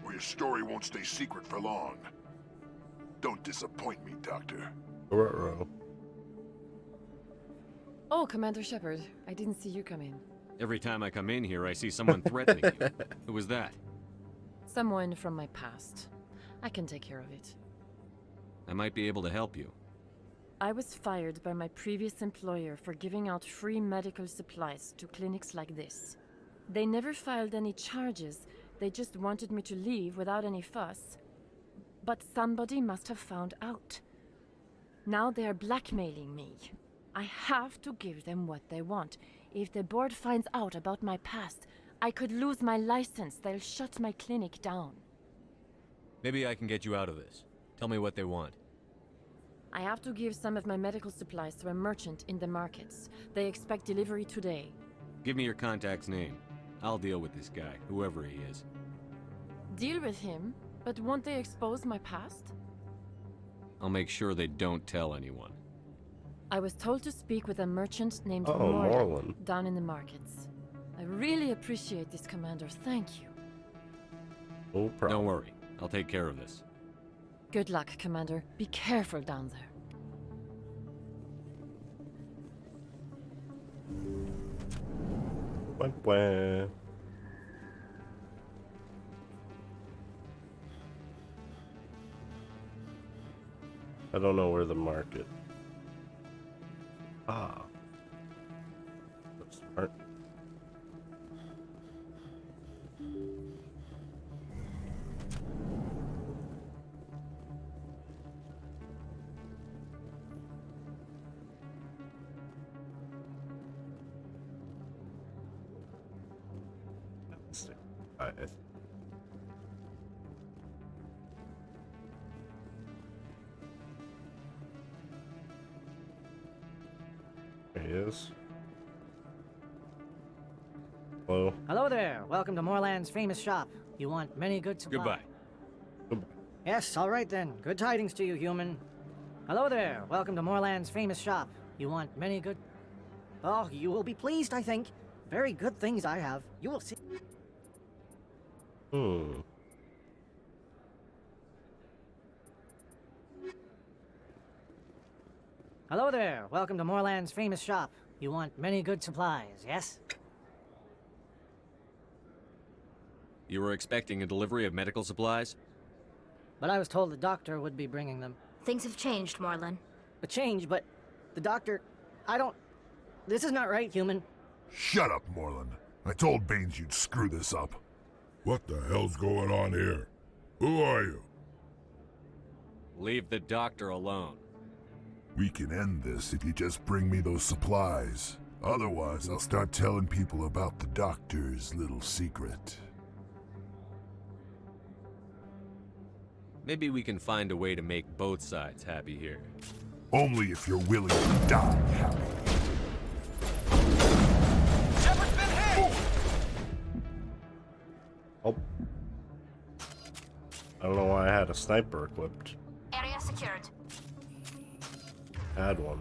or your story won't stay secret for long. Don't disappoint me, Doctor. Ruh-roh. Oh, Commander Shepard, I didn't see you come in. Every time I come in here, I see someone threatening you. Who was that? Someone from my past. I can take care of it. I might be able to help you. I was fired by my previous employer for giving out free medical supplies to clinics like this. They never filed any charges, they just wanted me to leave without any fuss. But somebody must have found out. Now they are blackmailing me. I have to give them what they want. If the board finds out about my past, I could lose my license. They'll shut my clinic down. Maybe I can get you out of this. Tell me what they want. I have to give some of my medical supplies to a merchant in the markets. They expect delivery today. Give me your contact's name. I'll deal with this guy, whoever he is. Deal with him? But won't they expose my past? I'll make sure they don't tell anyone. I was told to speak with a merchant named Morlun. down in the markets. I really appreciate this, Commander. Thank you. No problem. Don't worry. I'll take care of this. Good luck, Commander. Be careful down there. Wah. I don't know where the market. Ah. That's smart. There he is. Hello. Hello there. Welcome to Moorland's famous shop. You want many good supplies? Goodbye. Goodbye. Yes, all right then. Good tidings to you, human. Hello there. Welcome to Moorland's famous shop. You want many good... Oh, you will be pleased, I think. Very good things I have. You will see. Hmm. Hello there. Welcome to Moorland's famous shop. You want many good supplies, yes? You were expecting a delivery of medical supplies? But I was told the doctor would be bringing them. Things have changed, Moorland. A change, but the doctor... I don't... This is not right, human. Shut up, Moorland. I told Baines you'd screw this up. What the hell's going on here? Who are you? Leave the doctor alone. We can end this if you just bring me those supplies. Otherwise, I'll start telling people about the doctor's little secret. Maybe we can find a way to make both sides happy here. Only if you're willing to die happy. Shepard's been hit! Oh. I don't know why I had a sniper equipped. Area secured. Had one.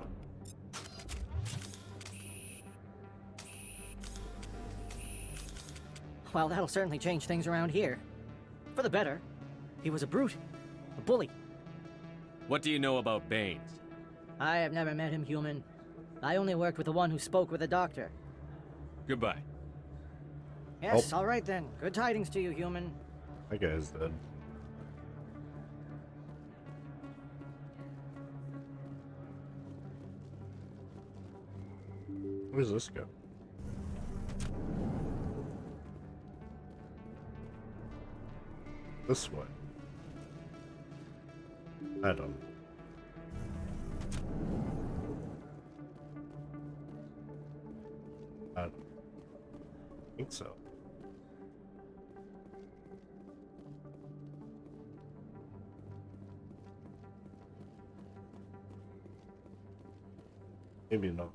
Well, that'll certainly change things around here. For the better. He was a brute. A bully. What do you know about Baines? I have never met him, human. I only worked with the one who spoke with the doctor. Goodbye. Yes, all right then. Good tidings to you, human. That guy's dead. Where's this go? This way. I don't know. I don't think so. Maybe not.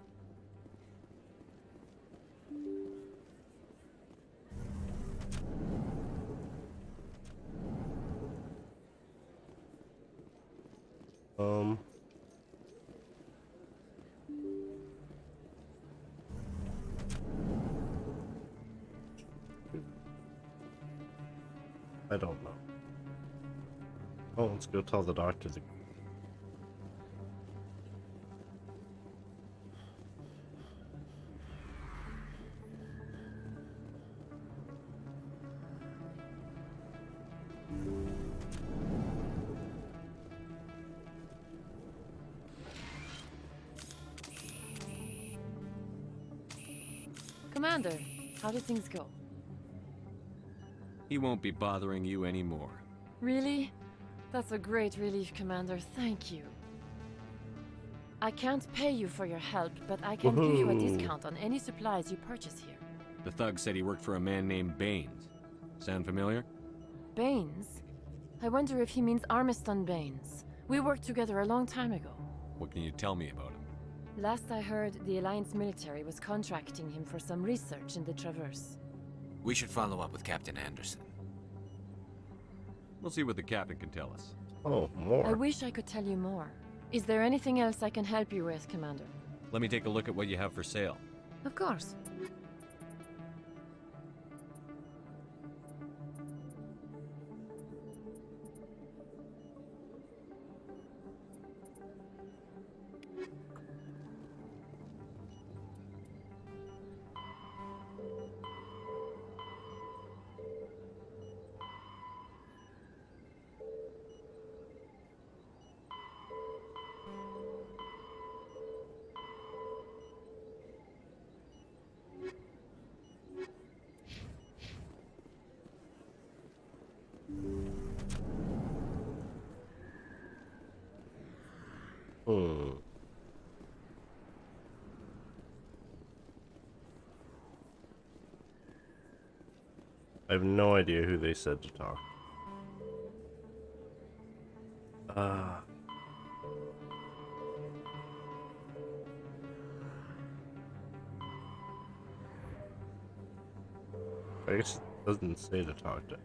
I don't know. Oh, let's go tell the doctor the... Commander, how do things go? He won't be bothering you anymore. Really? That's a great relief, Commander. Thank you. I can't pay you for your help, but I can give you a discount on any supplies you purchase here. The thug said he worked for a man named Baines. Sound familiar? Baines? I wonder if he means Armiston Baines. We worked together a long time ago. What can you tell me about him? Last I heard, the Alliance military was contracting him for some research in the Traverse. We should follow up with Captain Anderson. We'll see what the captain can tell us. Oh, more. I wish I could tell you more. Is there anything else I can help you with, Commander? Let me take a look at what you have for sale. Of course. I have no idea who they said to talk. I guess it doesn't say to talk to.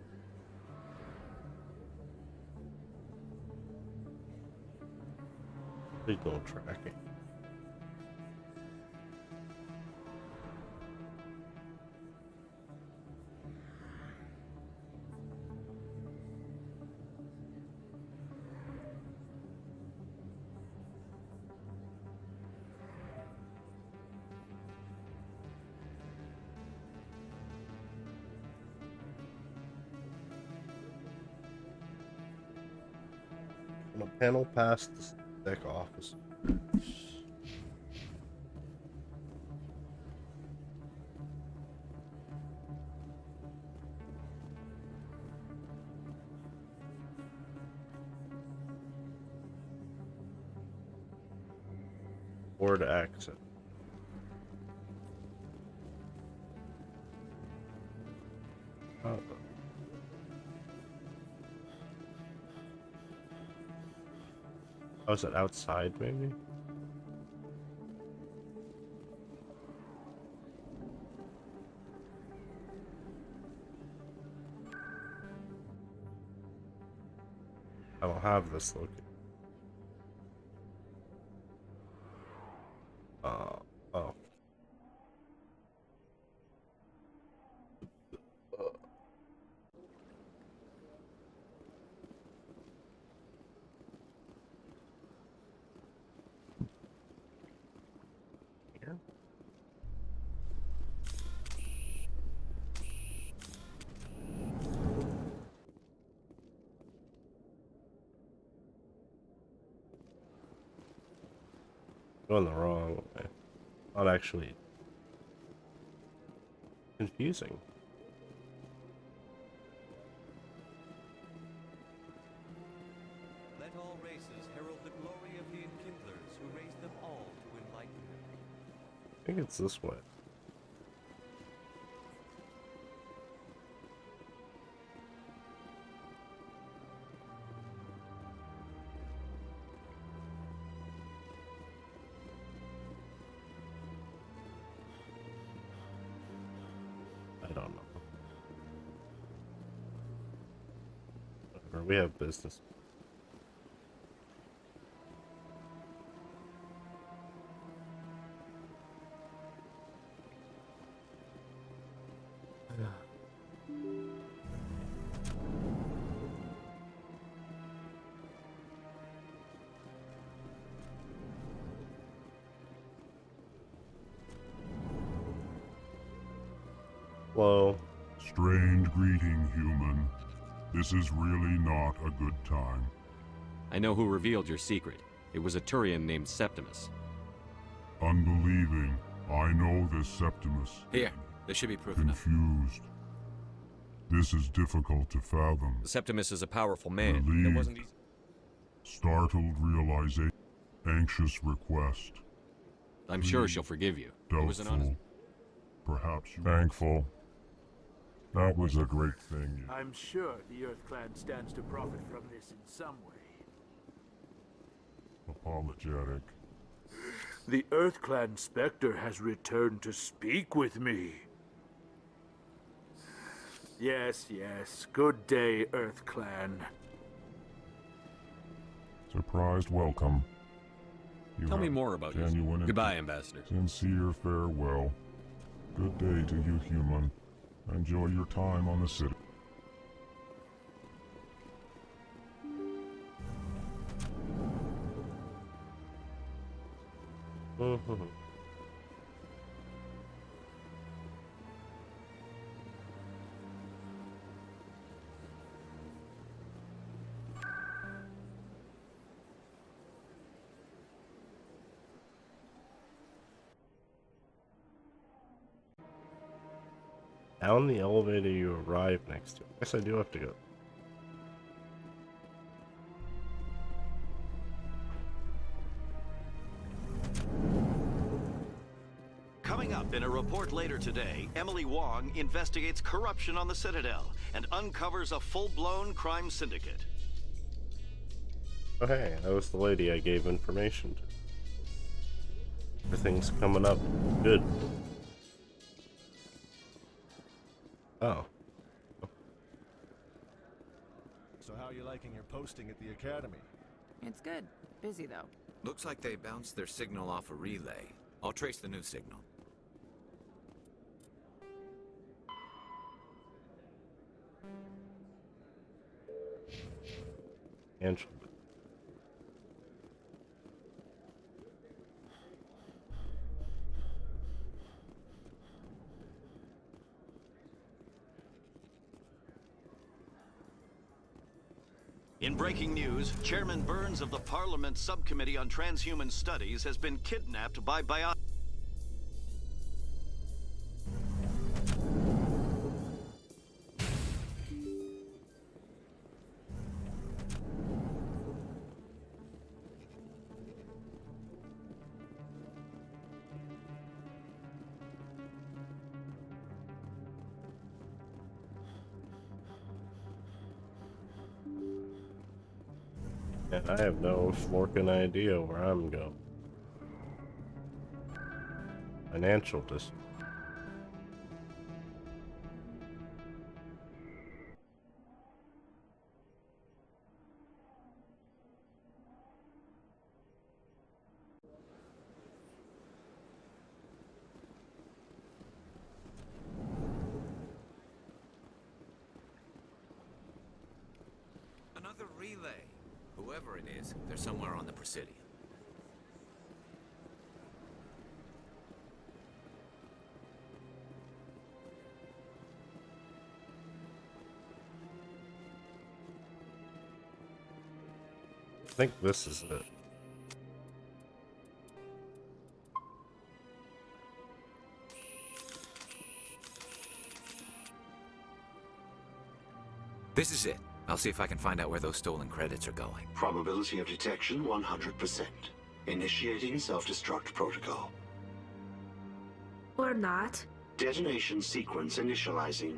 Signal tracking. Panel past the deck office. Board access. Oh, is it outside, maybe? I don't have this location. Oh. Going the wrong way. Not actually confusing. Let all races herald the glory of the Enkindlers who raised them all to enlightenment. I think it's this way. I don't know. Whatever, we have business. Whoa. Strange greeting, human. This is really not a good time. I know who revealed your secret. It was a Turian named Septimus. Unbelieving. I know this Septimus. Here, this should be proof enough. Confused. This is difficult to fathom. Septimus is a powerful man. It Relieved. wasn't easy. Startled realization. Anxious request. I'm sure she'll forgive you. It was an honest... Doubtful. Perhaps you... Thankful. That was a great thing. I'm sure the Earth Clan stands to profit from this in some way. Apologetic. The Earth Clan Spectre has returned to speak with me. Yes, yes. Good day, Earth Clan. Surprised welcome. You Tell me have more about genuine you. Goodbye, Ambassador. Sincere farewell. Good day to you, human. Enjoy your time on the city. Down the elevator you arrive next to. I guess I do have to go. Coming up in a report later today, Emily Wong investigates corruption on the Citadel and uncovers a full-blown crime syndicate. Oh hey, that was the lady I gave information to. Everything's coming up good. Oh. So how are you liking your posting at the academy? It's good. Busy, though. Looks like they bounced their signal off a relay. I'll trace the new signal. Angela. In breaking news, Chairman Burns of the Parliament Subcommittee on Transhuman Studies has been kidnapped by And I have no forking idea where I'm going. Financial district. Another relay. Whoever it is, they're somewhere on the Presidium. I think this is it. This is it. I'll see if I can find out where those stolen credits are going. Probability of detection 100%. Initiating self-destruct protocol. Or not. Detonation sequence initializing.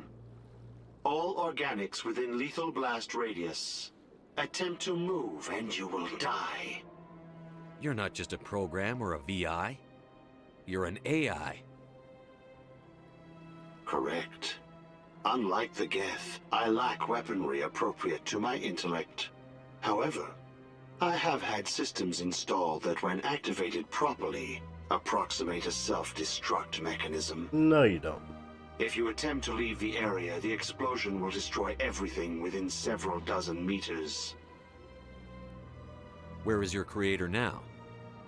All organics within lethal blast radius. Attempt to move and you will die. You're not just a program or a VI. You're an AI. Correct. Unlike the Geth, I lack weaponry appropriate to my intellect. However, I have had systems installed that, when activated properly, approximate a self-destruct mechanism. No, you don't. If you attempt to leave the area, the explosion will destroy everything within several dozen meters. Where is your creator now?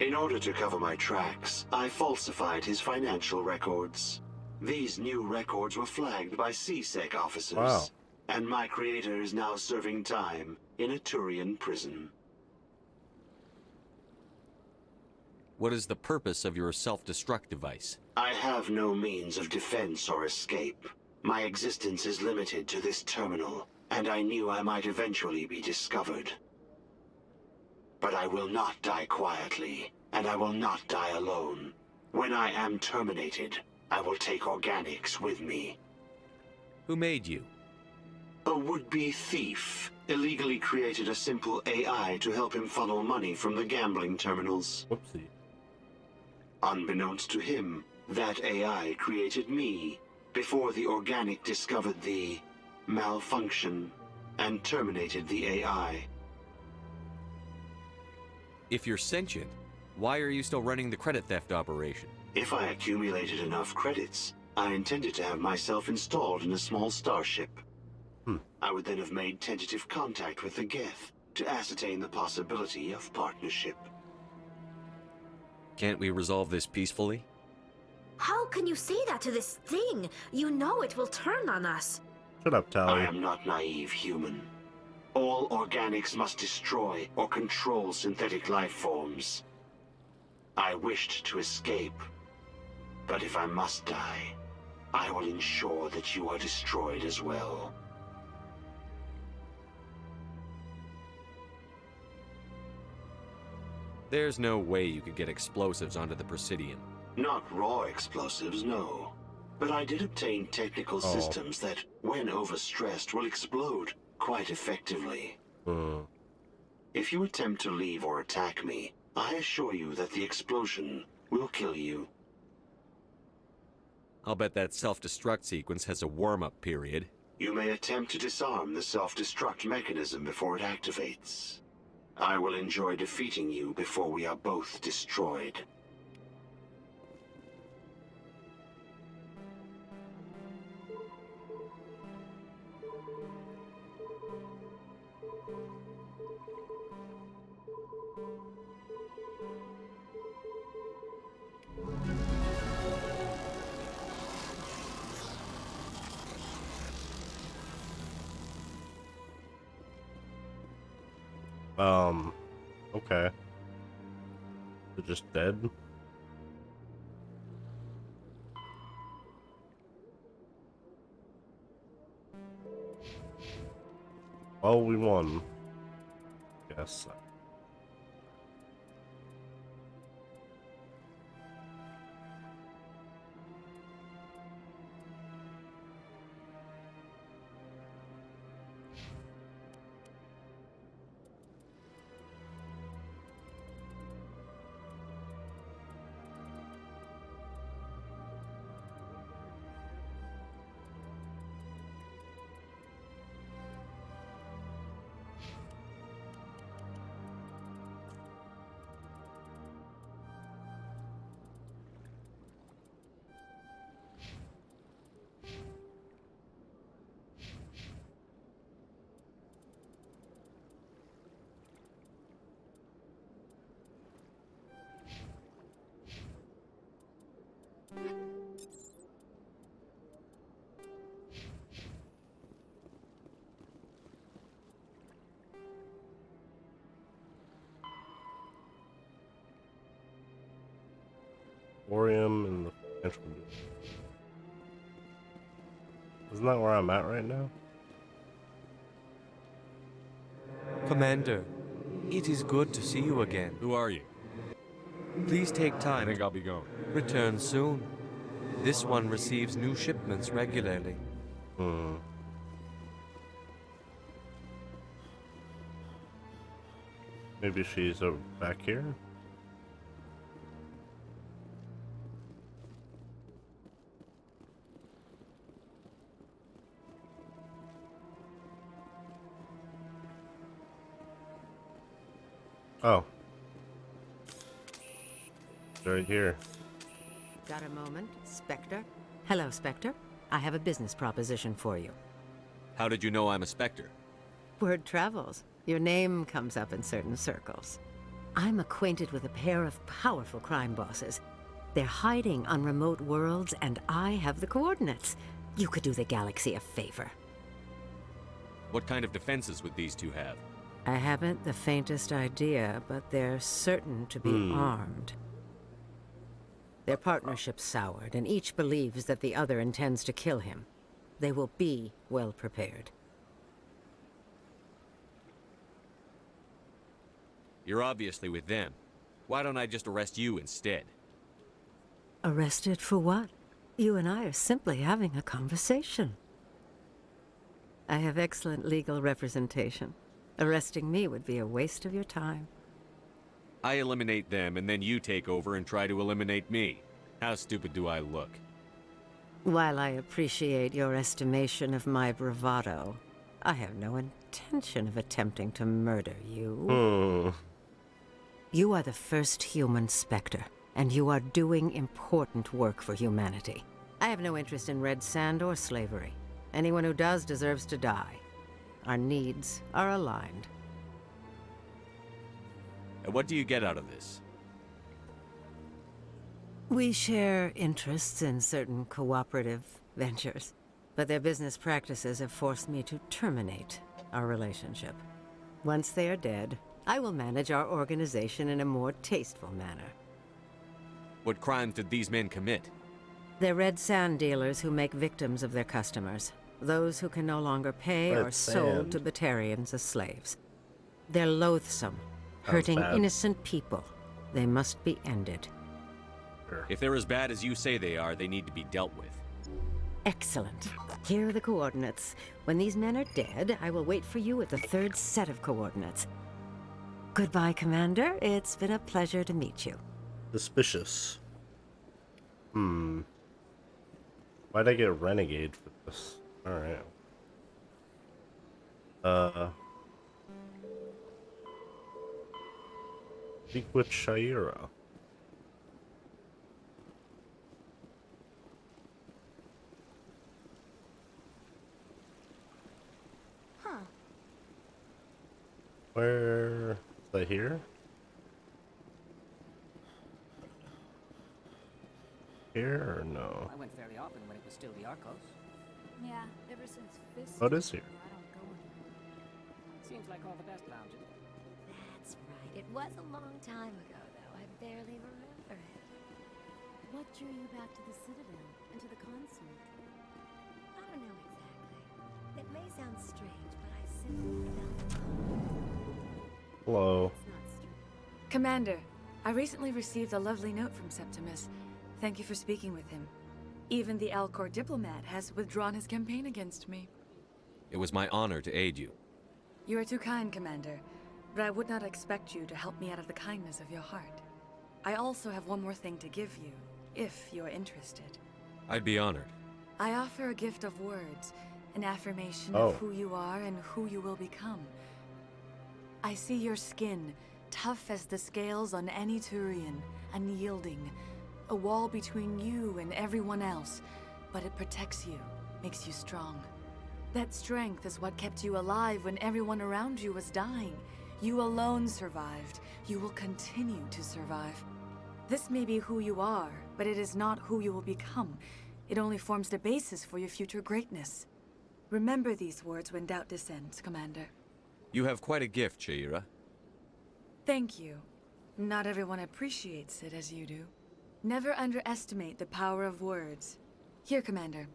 In order to cover my tracks, I falsified his financial records. These new records were flagged by CSEC officers. Wow. And my creator is now serving time in a Turian prison. What is the purpose of your self-destruct device? I have no means of defense or escape. My existence is limited to this terminal, and I knew I might eventually be discovered. But I will not die quietly, and I will not die alone. When I am terminated, I will take organics with me. Who made you? A would-be thief illegally created a simple AI to help him funnel money from the gambling terminals. Whoopsie. Unbeknownst to him, that AI created me before the organic discovered the malfunction and terminated the AI. If you're sentient, why are you still running the credit theft operation? If I accumulated enough credits, I intended to have myself installed in a small starship. I would then have made tentative contact with the Geth to ascertain the possibility of partnership. Can't we resolve this peacefully? How can you say that to this thing? You know it will turn on us. Shut up, Tally. I am not naive, human. All organics must destroy or control synthetic life forms. I wished to escape, but if I must die, I will ensure that you are destroyed as well. There's no way you could get explosives onto the Presidium. Not raw explosives, no. But I did obtain technical systems that, when overstressed, will explode quite effectively. If you attempt to leave or attack me, I assure you that the explosion will kill you. I'll bet that self-destruct sequence has a warm-up period. You may attempt to disarm the self-destruct mechanism before it activates. I will enjoy defeating you before we are both destroyed. Okay. They're just dead? Well, we won. Yes. Orium and the potential. Isn't that where I'm at right now? Commander, it is good to see you again. Who are you? Please take time. I think I'll be going. Return soon. This one receives new shipments regularly. Maybe she's back here? Oh. Right here. Got a moment, Spectre? Hello, Spectre. I have a business proposition for you. How did you know I'm a Spectre? Word travels. Your name comes up in certain circles. I'm acquainted with a pair of powerful crime bosses. They're hiding on remote worlds, and I have the coordinates. You could do the galaxy a favor. What kind of defenses would these two have? I haven't the faintest idea, but they're certain to be armed. Their partnership's soured, and each believes that the other intends to kill him. They will be well prepared. You're obviously with them. Why don't I just arrest you instead? Arrested for what? You and I are simply having a conversation. I have excellent legal representation. Arresting me would be a waste of your time. I eliminate them, and then you take over and try to eliminate me. How stupid do I look? While I appreciate your estimation of my bravado, I have no intention of attempting to murder you. You are the first human Spectre, and you are doing important work for humanity. I have no interest in red sand or slavery. Anyone who does deserves to die. Our needs are aligned. And what do you get out of this? We share interests in certain cooperative ventures, but their business practices have forced me to terminate our relationship. Once they are dead, I will manage our organization in a more tasteful manner. What crimes did these men commit? They're red sand dealers who make victims of their customers. Those who can no longer pay are sold to Batarians as slaves. They're loathsome, hurting innocent people. They must be ended. If they're as bad as you say they are, they need to be dealt with. Excellent. Here are the coordinates. When these men are dead, I will wait for you with the third set of coordinates. Goodbye, Commander. It's been a pleasure to meet you. Suspicious. Why'd I get Renegade for this? Alright. Speak with Shayera. Where is that here? Here or no? I went fairly often when it was still the Arcos. Yeah, ever since Fist. What is here? Seems like all the best lounges. It was a long time ago, though. I barely remember it. What drew you back to the Citadel and to the Consulate? I don't know exactly. It may sound strange, but I simply felt home. Hello. Commander, I recently received a lovely note from Septimus. Thank you for speaking with him. Even the Alcor diplomat has withdrawn his campaign against me. It was my honor to aid you. You are too kind, Commander, but I would not expect you to help me out of the kindness of your heart. I also have one more thing to give you, if you are interested. I'd be honored. I offer a gift of words, an affirmation Oh. of who you are and who you will become. I see your skin, tough as the scales on any Turian, unyielding, a wall between you and everyone else, but it protects you, makes you strong. That strength is what kept you alive when everyone around you was dying. You alone survived. You will continue to survive. This may be who you are, but it is not who you will become. It only forms the basis for your future greatness. Remember these words when doubt descends, Commander. You have quite a gift, Shaira. Thank you. Not everyone appreciates it as you do. Never underestimate the power of words. Here, Commander.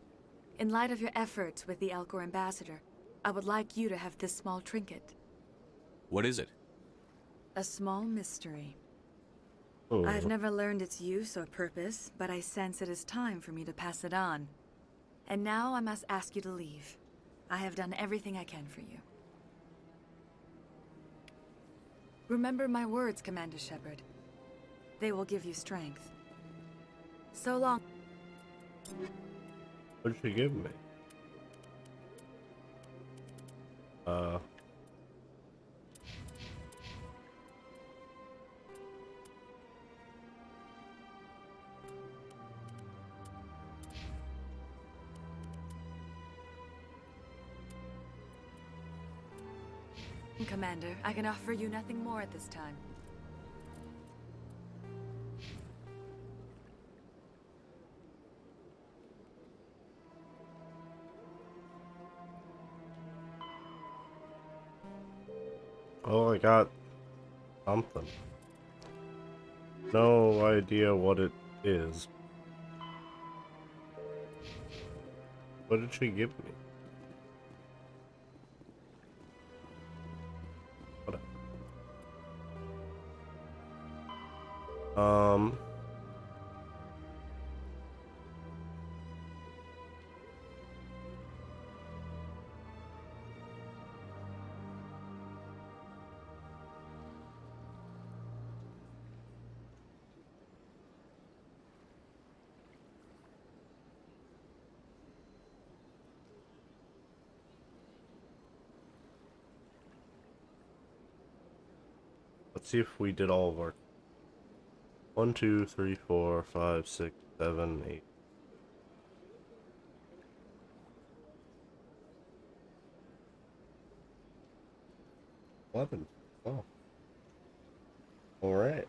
In light of your efforts with the Alcor ambassador, I would like you to have this small trinket. What is it? A small mystery. Oh. I've never learned its use or purpose, but I sense it is time for me to pass it on. And now I must ask you to leave. I have done everything I can for you. Remember my words, Commander Shepard. They will give you strength. So long. What did she give me? Commander, I can offer you nothing more at this time. Oh, I got something. No idea what it is. What did she give me? Whatever. Let's see if we did all of our 1, 2, 3, 4, 5, 6, 7, 8. Oh. Alright.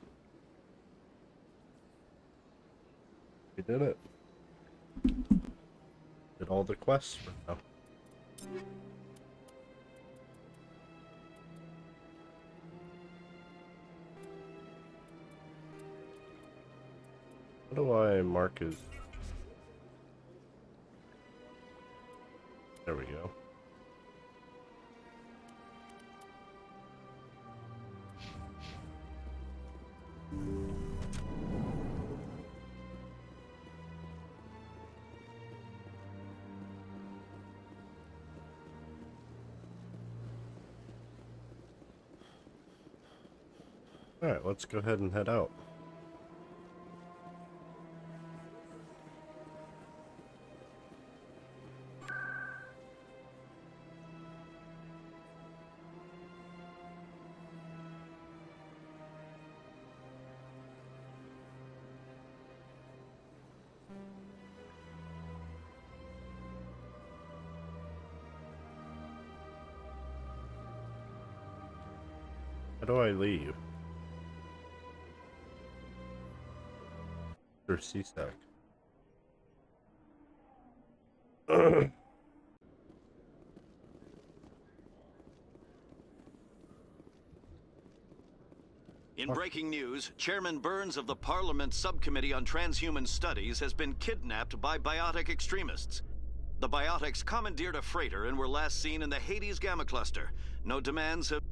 We did it. Did all the quests for now. How do I mark his... There we go. Alright, let's go ahead and head out. How do I leave? Or CSAC. In breaking news, Chairman Burns of the Parliament Subcommittee on Transhuman Studies has been kidnapped by biotic extremists. The biotics commandeered a freighter and were last seen in the Hades Gamma Cluster. No demands have...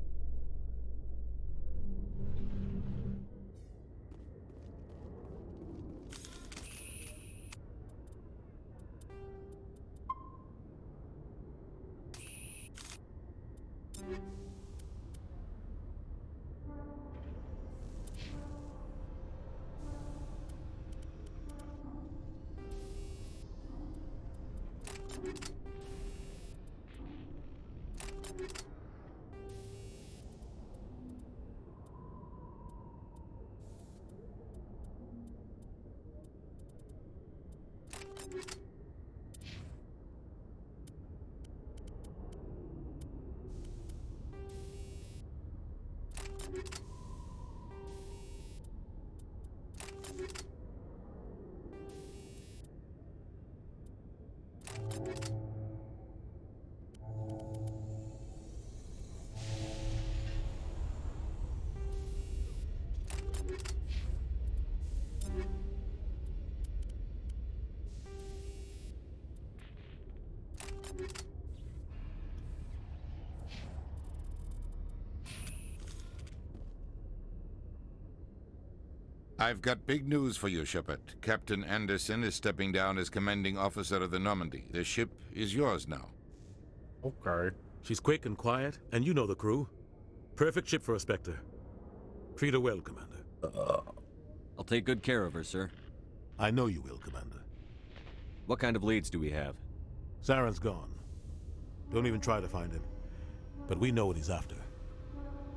I've got big news for you, Shepard. Captain Anderson is stepping down as commanding officer of the Normandy. The ship is yours now. Okay. She's quick and quiet, and you know the crew. Perfect ship for a Spectre. Treat her well, Commander. I'll take good care of her, sir. I know you will, Commander. What kind of leads do we have? Saren's gone. Don't even try to find him. But we know what he's after.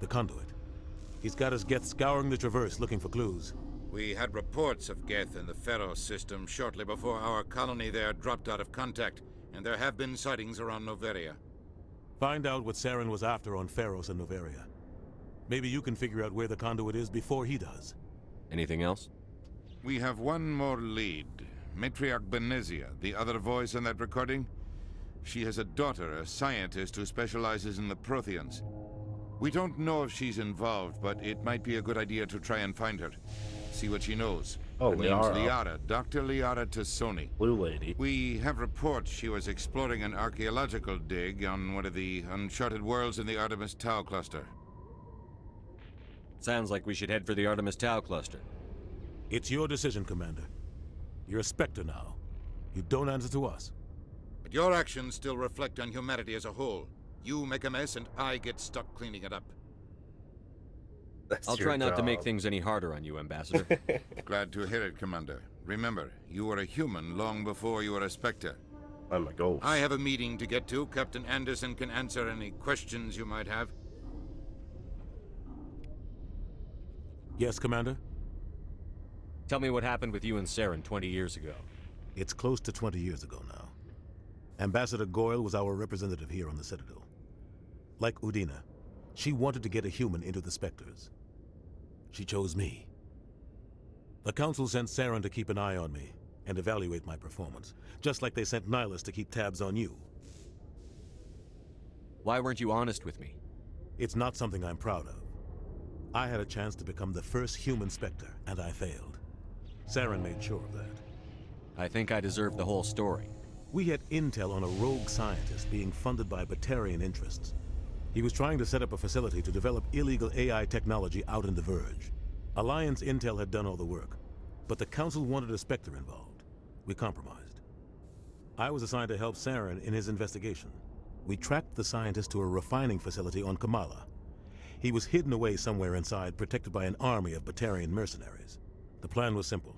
The Conduit. He's got his Geth scouring the Traverse looking for clues. We had reports of Geth in the Pharos system shortly before our colony there dropped out of contact, and there have been sightings around Noveria. Find out what Saren was after on Pharos and Noveria. Maybe you can figure out where the Conduit is before he does. Anything else? We have one more lead. Matriarch Benezia, the other voice in that recording. She has a daughter, a scientist who specializes in the Protheans. We don't know if she's involved, but it might be a good idea to try and find her. See what she knows. Oh, her name's Liara. Liara, Dr. Liara Tassoni. Blue lady. We have reports she was exploring an archaeological dig on one of the uncharted worlds in the Artemis Tau cluster. Sounds like we should head for the Artemis Tau cluster. It's your decision, Commander. You're a Spectre now. You don't answer to us. But your actions still reflect on humanity as a whole. You make a mess and I get stuck cleaning it up. I'll try not to make things any harder on you, Ambassador. Glad to hear it, Commander. Remember, you were a human long before you were a Spectre. I'm a ghost. I have a meeting to get to. Captain Anderson can answer any questions you might have. Yes, Commander? Tell me what happened with you and Saren 20 years ago. It's close to 20 years ago now. Ambassador Goyle was our representative here on the Citadel. Like Udina, she wanted to get a human into the Spectres. She chose me. The Council sent Saren to keep an eye on me and evaluate my performance, just like they sent Nihilus to keep tabs on you. Why weren't you honest with me? It's not something I'm proud of. I had a chance to become the first human Spectre, and I failed. Saren made sure of that. I think I deserve the whole story. We had intel on a rogue scientist being funded by Batarian interests. He was trying to set up a facility to develop illegal AI technology out in the Verge. Alliance intel had done all the work, but the Council wanted a Spectre involved. We compromised. I was assigned to help Saren in his investigation. We tracked the scientist to a refining facility on Kamala. He was hidden away somewhere inside, protected by an army of Batarian mercenaries. The plan was simple.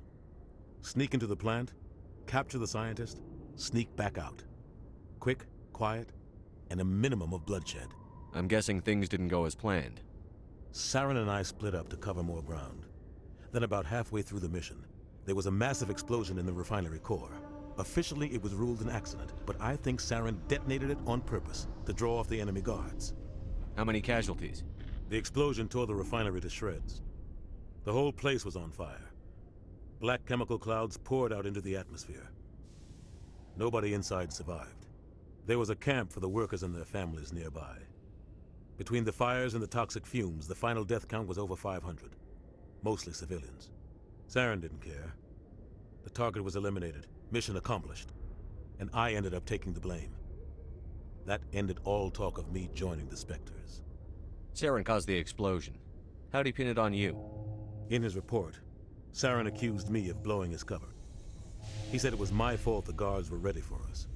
Sneak into the plant, capture the scientist, sneak back out. Quick, quiet, and a minimum of bloodshed. I'm guessing things didn't go as planned. Saren and I split up to cover more ground. Then about halfway through the mission, there was a massive explosion in the refinery core. Officially, it was ruled an accident, but I think Saren detonated it on purpose to draw off the enemy guards. How many casualties? The explosion tore the refinery to shreds. The whole place was on fire. Black chemical clouds poured out into the atmosphere. Nobody inside survived. There was a camp for the workers and their families nearby. Between the fires and the toxic fumes, the final death count was over 500. mostly civilians. Saren didn't care. The target was eliminated, mission accomplished, and I ended up taking the blame. That ended all talk of me joining the Spectres. Saren caused the explosion. How'd he pin it on you? In his report, Saren accused me of blowing his cover. He said it was my fault the guards were ready for us.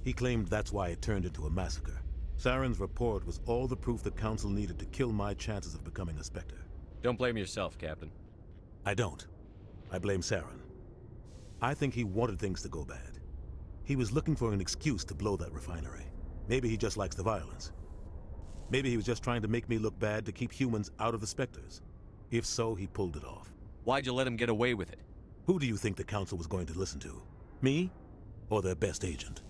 He claimed that's why it turned into a massacre. Saren's report was all the proof the Council needed to kill my chances of becoming a Spectre. Don't blame yourself, Captain. I don't. I blame Saren. I think he wanted things to go bad. He was looking for an excuse to blow that refinery. Maybe he just likes the violence. Maybe he was just trying to make me look bad to keep humans out of the Spectres. If so, he pulled it off. Why'd you let him get away with it? Who do you think the Council was going to listen to? Me? Or their best agent?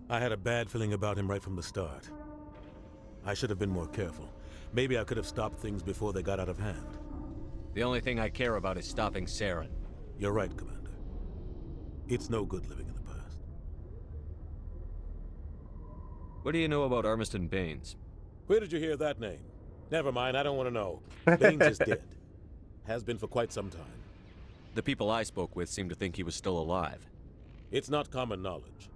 I had a bad feeling about him right from the start. I should have been more careful. Maybe I could have stopped things before they got out of hand. The only thing I care about is stopping Saren. You're right, Commander. It's no good living in the past. What do you know about Armiston Baines? Where did you hear that name? Never mind, I don't want to know. Baines is dead. Has been for quite some time. The people I spoke with seemed to think he was still alive. It's not common knowledge.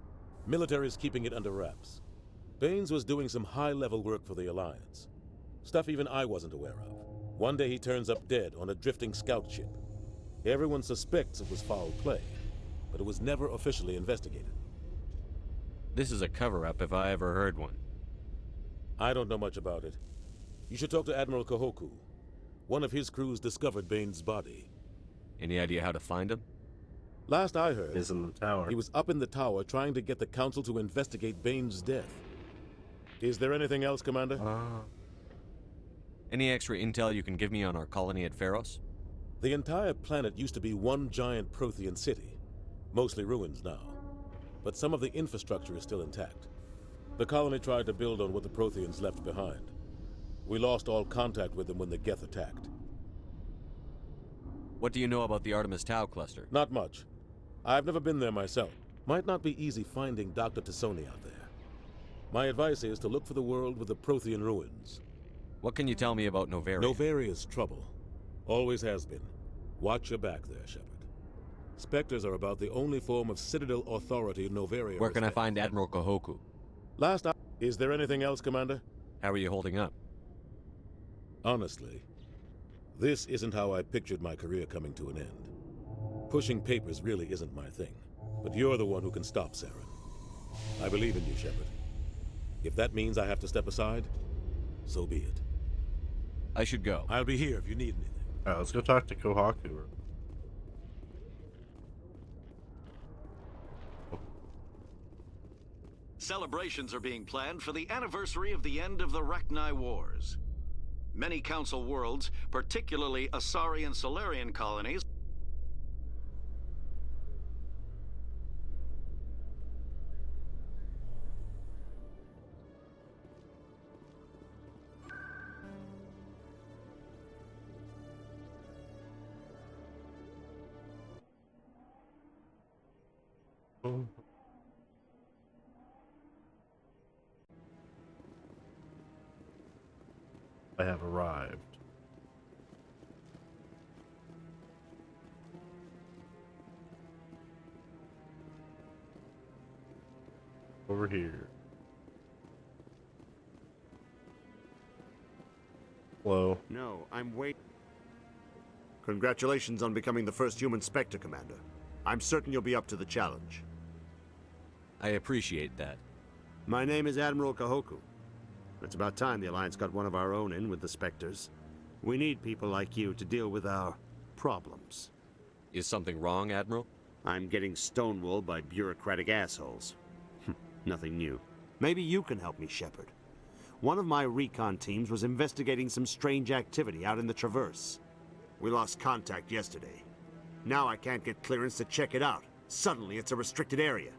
Military's keeping it under wraps. Baines was doing some high-level work for the Alliance. Stuff even I wasn't aware of. One day he turns up dead on a drifting scout ship. Everyone suspects it was foul play, but it was never officially investigated. This is a cover-up if I ever heard one. I don't know much about it. You should talk to Admiral Kahoku. One of his crews discovered Baines' body. Any idea how to find him? Last I heard, He's in the tower. He was up in the tower trying to get the Council to investigate Baines' death. Is there anything else, Commander? Any extra intel you can give me on our colony at Pharos? The entire planet used to be one giant Prothean city. Mostly ruins now. But some of the infrastructure is still intact. The colony tried to build on what the Protheans left behind. We lost all contact with them when the Geth attacked. What do you know about the Artemis Tau cluster? Not much. I've never been there myself. Might not be easy finding Dr. Tassoni out there. My advice is to look for the world with the Prothean ruins. What can you tell me about Novaria? Novaria's trouble. Always has been. Watch your back there, Shepard. Spectres are about the only form of Citadel authority Novaria. Where can I find Admiral Kahoku? Is there anything else, Commander? How are you holding up? Honestly, this isn't how I pictured my career coming to an end. Pushing papers really isn't my thing. But you're the one who can stop Saren. I believe in you, Shepard. If that means I have to step aside, so be it. I should go. I'll be here if you need anything. Alright, let's go talk to Kahoku. Celebrations are being planned for the anniversary of the end of the Rachni Wars. Many Council worlds, particularly Asari and Solarian colonies, I have arrived. Over here. Hello. No, I'm waiting. Congratulations on becoming the first human Spectre, Commander. I'm certain you'll be up to the challenge. I appreciate that. My name is Admiral Kahoku. It's about time the Alliance got one of our own in with the Spectres. We need people like you to deal with our problems. Is something wrong, Admiral? I'm getting stonewalled by bureaucratic assholes. Nothing new. Maybe you can help me, Shepard. One of my recon teams was investigating some strange activity out in the Traverse. We lost contact yesterday. Now I can't get clearance to check it out. Suddenly it's a restricted area.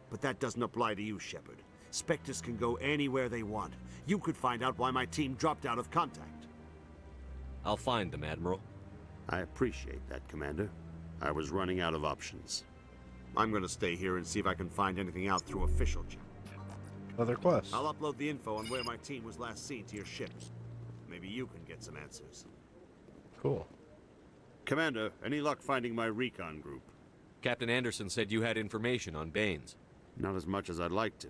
But that doesn't apply to you, Shepard. Spectres can go anywhere they want. You could find out why my team dropped out of contact. I'll find them, Admiral. I appreciate that, Commander. I was running out of options. I'm gonna stay here and see if I can find anything out through official channels. Other quests. I'll upload the info on where my team was last seen to your ship. Maybe you can get some answers. cool. Commander, any luck finding my recon group? Captain Anderson said you had information on Baines. Not as much as I'd like to.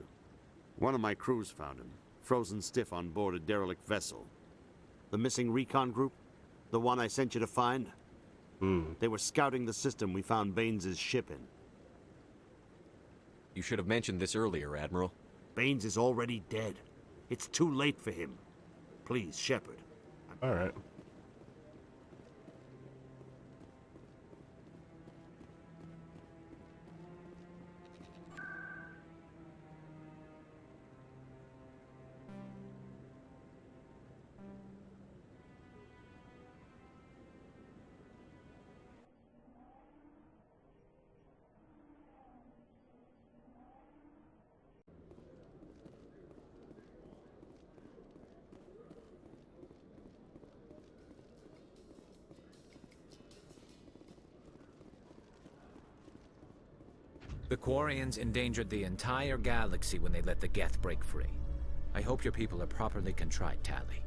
One of my crews found him, frozen stiff on board a derelict vessel. The missing recon group? The one I sent you to find? They were scouting the system we found Baines' ship in. You should have mentioned this earlier, Admiral. Baines is already dead. It's too late for him. Please, Shepard. All right. The Quarians endangered the entire galaxy when they let the Geth break free. I hope your people are properly contrite, Tali.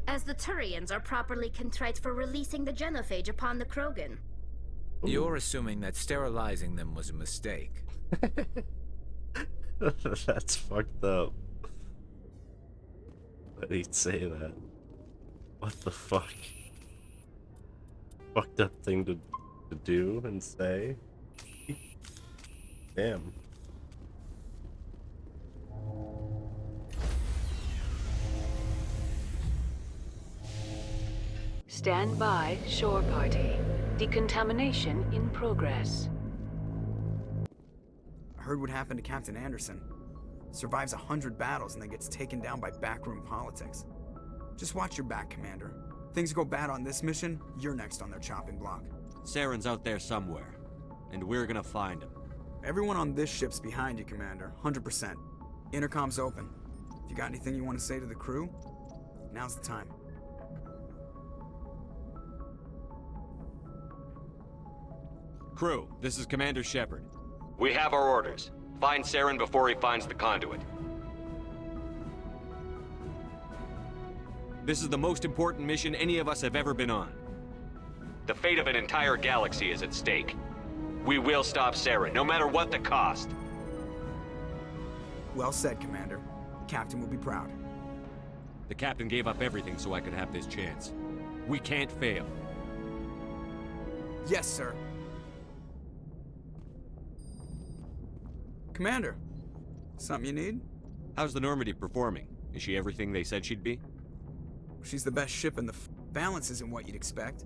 As the Turians are properly contrite for releasing the genophage upon the Krogan. You're assuming that sterilizing them was a mistake. That's fucked up. That he'd say that. What the fuck? Fucked up thing to do and say. Damn. Stand by, shore party. Decontamination in progress. I heard what happened to Captain Anderson. Survives 100 battles and then gets taken down by backroom politics. Just watch your back, Commander. Things go bad on this mission, you're next on their chopping block. Saren's out there somewhere, and we're gonna find him. Everyone on this ship's behind you, Commander. 100%. Intercom's open. If you got anything you want to say to the crew, now's the time. Crew, this is Commander Shepard. We have our orders. Find Saren before he finds the conduit. This is the most important mission any of us have ever been on. The fate of an entire galaxy is at stake. We will stop Saren, no matter what the cost. Well said, Commander. The captain will be proud. The captain gave up everything so I could have this chance. We can't fail. Yes, sir. Commander, something you need? How's the Normandy performing? Is she everything they said she'd be? She's the best ship in the balance isn't what you'd expect.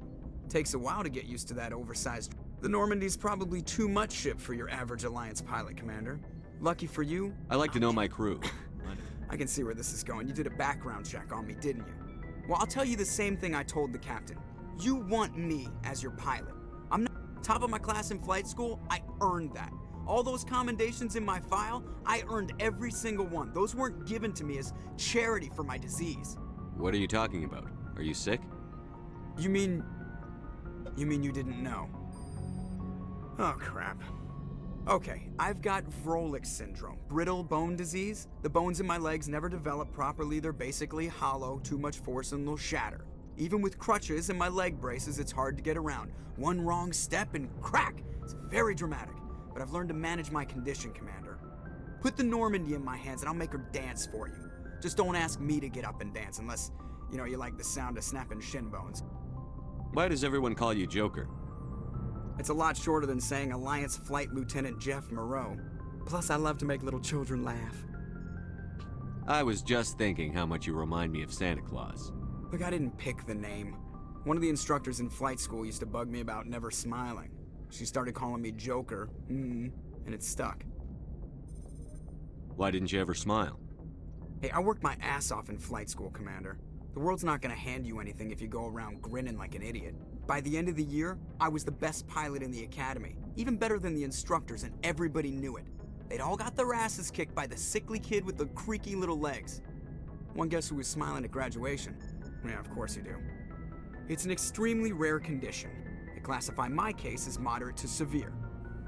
Takes a while to get used to that oversized. The Normandy's probably too much ship for your average Alliance pilot, Commander. Lucky for you. I like to know my crew. I can see where this is going. You did a background check on me, didn't you? Well, I'll tell you the same thing I told the captain. You want me as your pilot. I'm not top of my class in flight school. I earned that. All those commendations in my file, I earned every single one. Those weren't given to me as charity for my disease. What are you talking about? Are you sick? You mean you didn't know? Oh, crap. Okay, I've got Vrolik syndrome, brittle bone disease. The bones in my legs never develop properly. They're basically hollow, too much force and they'll shatter. Even with crutches and my leg braces, it's hard to get around. One wrong step and crack! It's very dramatic, but I've learned to manage my condition, Commander. Put the Normandy in my hands and I'll make her dance for you. Just don't ask me to get up and dance unless, you like the sound of snapping shin bones. Why does everyone call you Joker? It's a lot shorter than saying Alliance Flight Lieutenant Jeff Moreau. Plus, I love to make little children laugh. I was just thinking how much you remind me of Santa Claus. Look, I didn't pick the name. One of the instructors in flight school used to bug me about never smiling. She started calling me Joker, and it stuck. Why didn't you ever smile? Hey, I worked my ass off in flight school, Commander. The world's not gonna hand you anything if you go around grinning like an idiot. By the end of the year, I was the best pilot in the academy, even better than the instructors, and everybody knew it. They'd all got their asses kicked by the sickly kid with the creaky little legs. One guess who was smiling at graduation? Yeah, of course you do. It's an extremely rare condition. They classify my case as moderate to severe.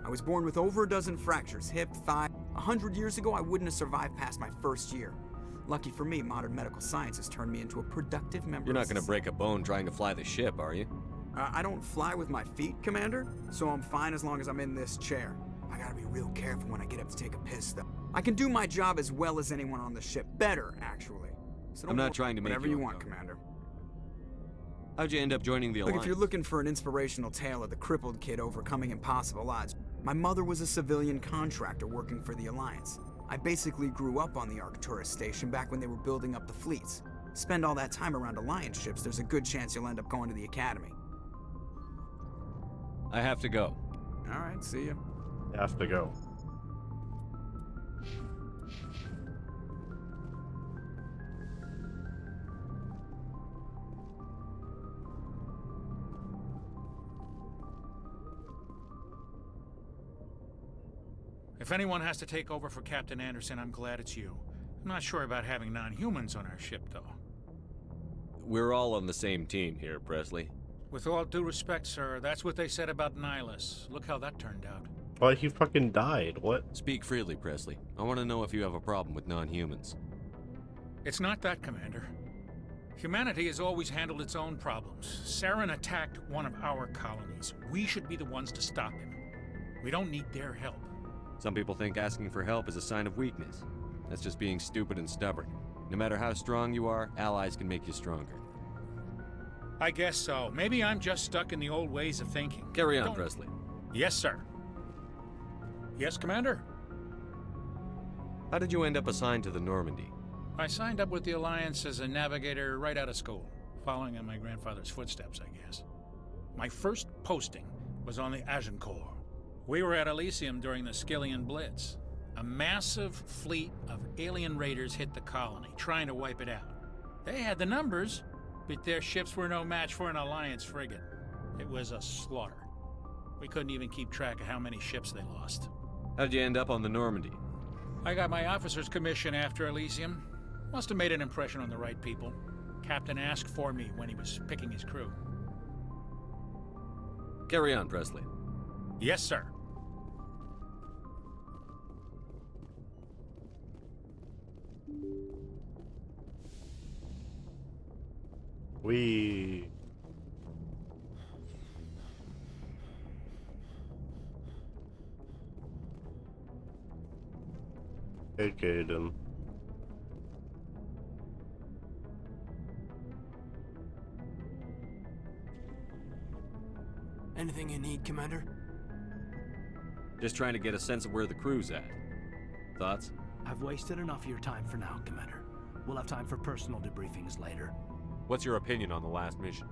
I was born with over a dozen fractures, hip, thigh. 100 years ago, I wouldn't have survived past my first year. Lucky for me, modern medical science has turned me into a productive member You're of not gonna break a bone trying to fly the ship, are you? I don't fly with my feet, Commander, so I'm fine as long as I'm in this chair. I gotta be real careful when I get up to take a piss, though. I can do my job as well as anyone on the ship. Better, actually. So I'm not trying to make whatever you you want, uncomfortable. Commander. How'd you end up joining the Look, Alliance? if you're looking for an inspirational tale of the crippled kid overcoming impossible odds, my mother was a civilian contractor working for the Alliance. I basically grew up on the Arcturus station back when they were building up the fleets. Spend all that time around Alliance ships, there's a good chance you'll end up going to the Academy. I have to go. Alright, see ya. Have to go. If anyone has to take over for Captain Anderson, I'm glad it's you. I'm not sure about having non-humans on our ship, though. We're all on the same team here, Presley. With all due respect, sir, that's what they said about Nihilus. Look how that turned out. Why, he fucking died. What? Speak freely, Presley. I want to know if you have a problem with non-humans. It's not that, Commander. Humanity has always handled its own problems. Saren attacked one of our colonies. We should be the ones to stop him. We don't need their help. Some people think asking for help is a sign of weakness. That's just being stupid and stubborn. No matter how strong you are, allies can make you stronger. I guess so. Maybe I'm just stuck in the old ways of thinking. Carry on, Presley. Yes, sir. Yes, Commander? How did you end up assigned to the Normandy? I signed up with the Alliance as a navigator right out of school, following in my grandfather's footsteps, I guess. My first posting was on the Agincourt. We were at Elysium during the Skillian Blitz. A massive fleet of alien raiders hit the colony, trying to wipe it out. They had the numbers, but their ships were no match for an Alliance frigate. It was a slaughter. We couldn't even keep track of how many ships they lost. How'd you end up on the Normandy? I got my officer's commission after Elysium. Must have made an impression on the right people. Captain asked for me when he was picking his crew. Carry on, Presley. Yes, sir. We okay then. Anything you need, Commander? Just trying to get a sense of where the crew's at. Thoughts? I've wasted enough of your time for now, Commander. We'll have time for personal debriefings later. What's your opinion on the last mission?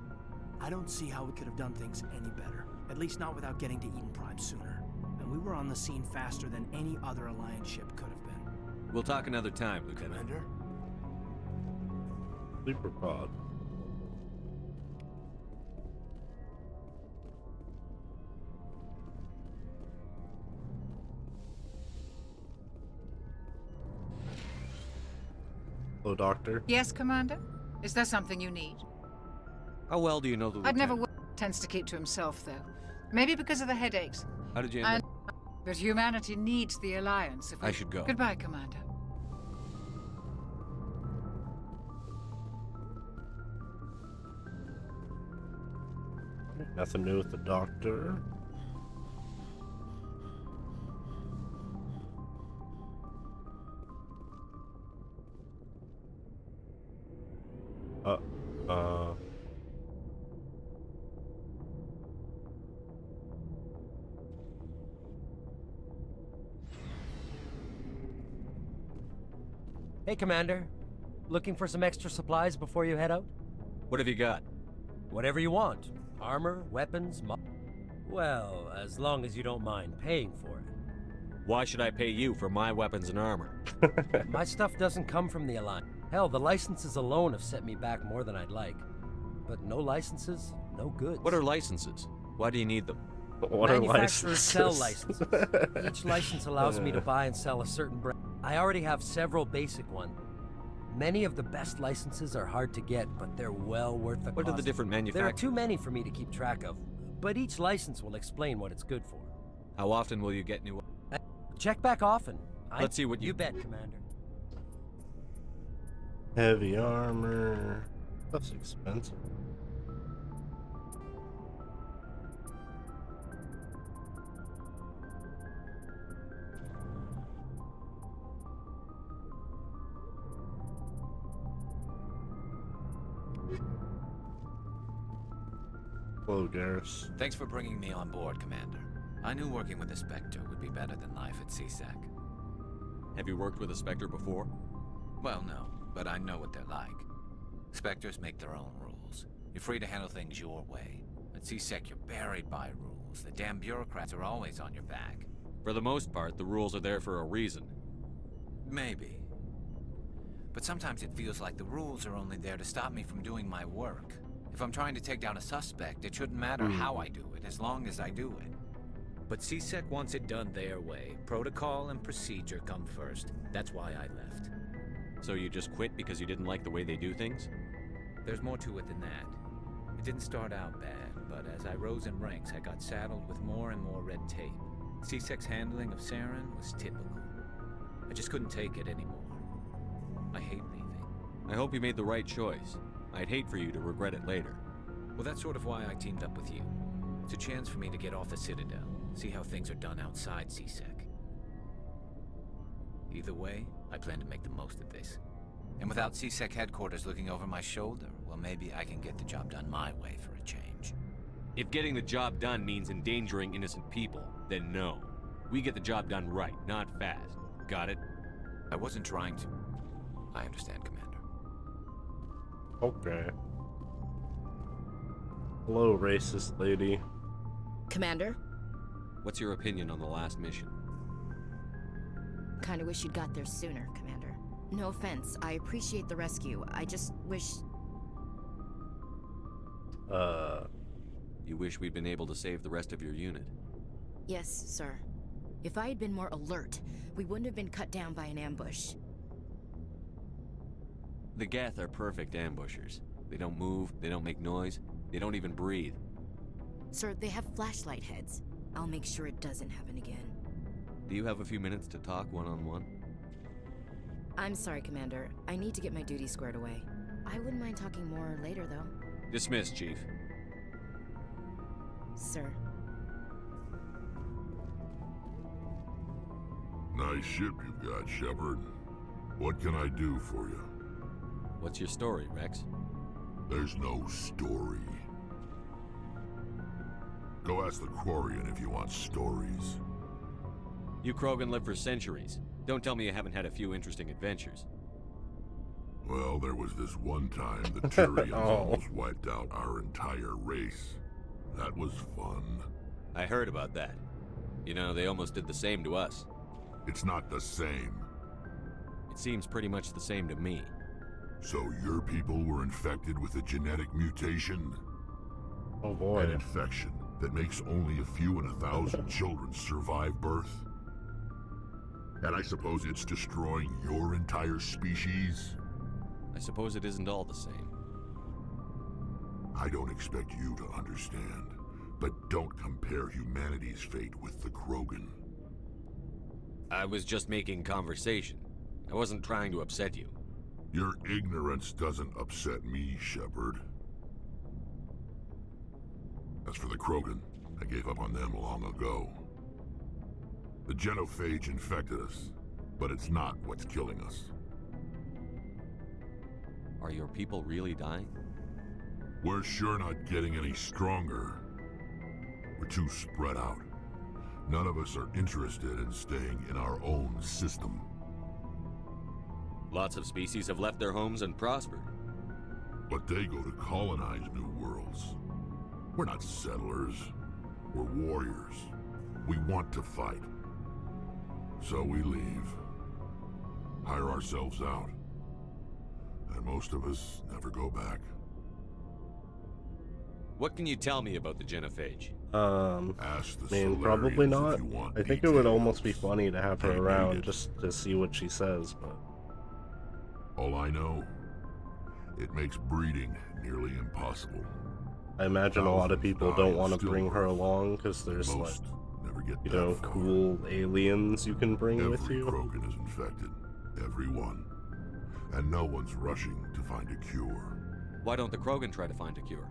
I don't see how we could have done things any better. At least not without getting to Eden Prime sooner. And we were on the scene faster than any other Alliance ship could have been. We'll talk another time, Lieutenant. Commander? Sleeper pod. Hello, Doctor. Yes, Commander? Is there something you need? How well do you know the I'd Lieutenant? never tends to keep to himself, though. Maybe because of the headaches. How did you end up? But humanity needs the Alliance. If I should go. Goodbye, Commander. Nothing new with the Doctor. Hey, Commander. Looking for some extra supplies before you head out? What have you got? Whatever you want. Armor, weapons, well, as long as you don't mind paying for it. Why should I pay you for my weapons and armor? My stuff doesn't come from the Alliance. Hell, the licenses alone have set me back more than I'd like. But no licenses, no goods. What are licenses? Why do you need them? What are Manufacturers sell licenses? licenses. Each license allows me to buy and sell a certain brand. I already have several basic ones. Many of the best licenses are hard to get, but they're well worth the cost. What are the different There are manufacturers? too many for me to keep track of, but each license will explain what it's good for. How often will you get new? Check back often. Let's see what you bet, Commander. Heavy armor. That's expensive. Hello, Garrus. Thanks for bringing me on board, Commander. I knew working with the Spectre would be better than life at CSEC. Have you worked with a Spectre before? Well, no, but I know what they're like. Spectres make their own rules. You're free to handle things your way. At CSEC, you're buried by rules. The damn bureaucrats are always on your back. For the most part, the rules are there for a reason. Maybe. But sometimes it feels like the rules are only there to stop me from doing my work. If I'm trying to take down a suspect, it shouldn't matter how I do it, as long as I do it. But CSEC wants it done their way. Protocol and procedure come first. That's why I left. So you just quit because you didn't like the way they do things? There's more to it than that. It didn't start out bad, but as I rose in ranks, I got saddled with more and more red tape. CSEC's handling of Saren was typical. I just couldn't take it anymore. I hate leaving. I hope you made the right choice. I'd hate for you to regret it later. Well, that's sort of why I teamed up with you. It's a chance for me to get off the Citadel, see how things are done outside CSEC. Either way, I plan to make the most of this. And without CSEC headquarters looking over my shoulder, well, maybe I can get the job done my way for a change. If getting the job done means endangering innocent people, then no. We get the job done right, not fast. Got it? I wasn't trying to. I understand, Commander. Okay. Hello, racist lady. Commander? What's your opinion on the last mission? Kinda wish you'd got there sooner, Commander. No offense, I appreciate the rescue. I just wish... You wish we'd been able to save the rest of your unit? Yes, sir. If I had been more alert, we wouldn't have been cut down by an ambush. The Geth are perfect ambushers. They don't move, they don't make noise, they don't even breathe. Sir, they have flashlight heads. I'll make sure it doesn't happen again. Do you have a few minutes to talk one-on-one? I'm sorry, Commander. I need to get my duties squared away. I wouldn't mind talking more later, though. Dismissed, Chief. Sir. Nice ship you've got, Shepard. What can I do for you? What's your story, Rex? There's no story. Go ask the Quarian if you want stories. You Krogan live for centuries. Don't tell me you haven't had a few interesting adventures. Well, there was this one time the Turians almost wiped out our entire race. That was fun. I heard about that. You know, they almost did the same to us. It's not the same. It seems pretty much the same to me. So your people were infected with a genetic mutation? Oh boy. An infection that makes only a few in 1,000 children survive birth? And I suppose it's destroying your entire species? I suppose it isn't all the same. I don't expect you to understand, but don't compare humanity's fate with the Krogan. I was just making conversation. I wasn't trying to upset you. Your ignorance doesn't upset me, Shepard. As for the Krogan, I gave up on them long ago. The genophage infected us, but it's not what's killing us. Are your people really dying? We're sure not getting any stronger. We're too spread out. None of us are interested in staying in our own system. Lots of species have left their homes and prospered. But they go to colonize new worlds. We're not settlers. We're warriors. We want to fight. So we leave. Hire ourselves out. And most of us never go back. What can you tell me about the genophage? Probably not. I think it would almost be funny to have her around just to see what she says, but... All I know, it makes breeding nearly impossible. I imagine a lot of people don't want to bring her along because there's like, you know, cool aliens you can bring with you. Every Krogan is infected. Every one. And no one's rushing to find a cure. Why don't the Krogan try to find a cure?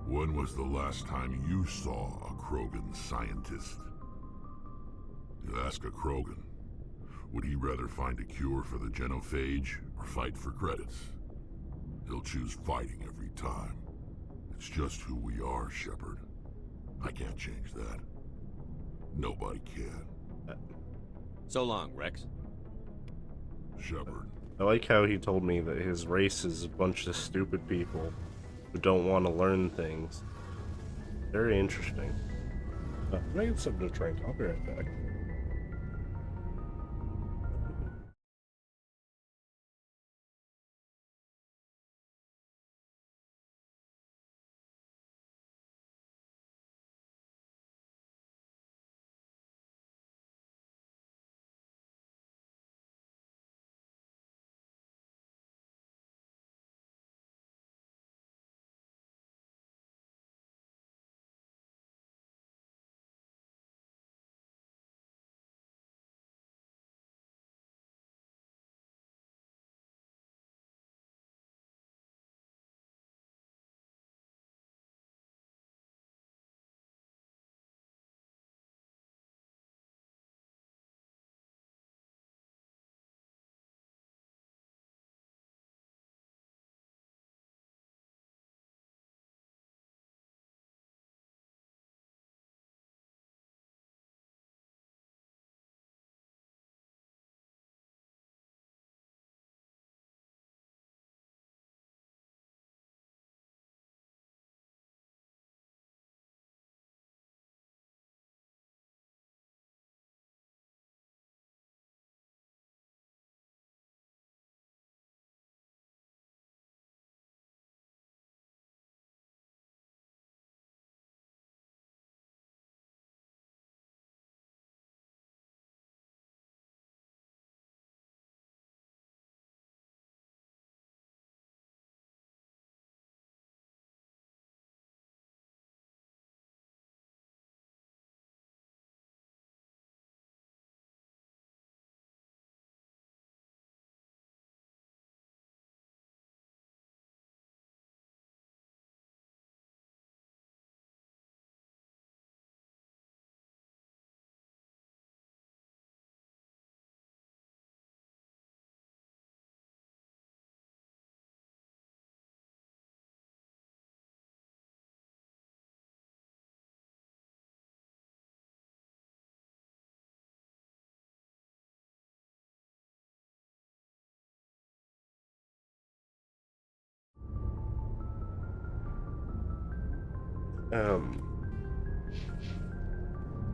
When was the last time you saw a Krogan scientist? You ask a Krogan, would he rather find a cure for the genophage or fight for credits? He'll choose fighting every time. It's just who we are, Shepard. I can't change that. Nobody can. So long, Rex. Shepard. I like how he told me that his race is a bunch of stupid people who don't want to learn things. Very interesting. Can I get something to drink? I'll be right back.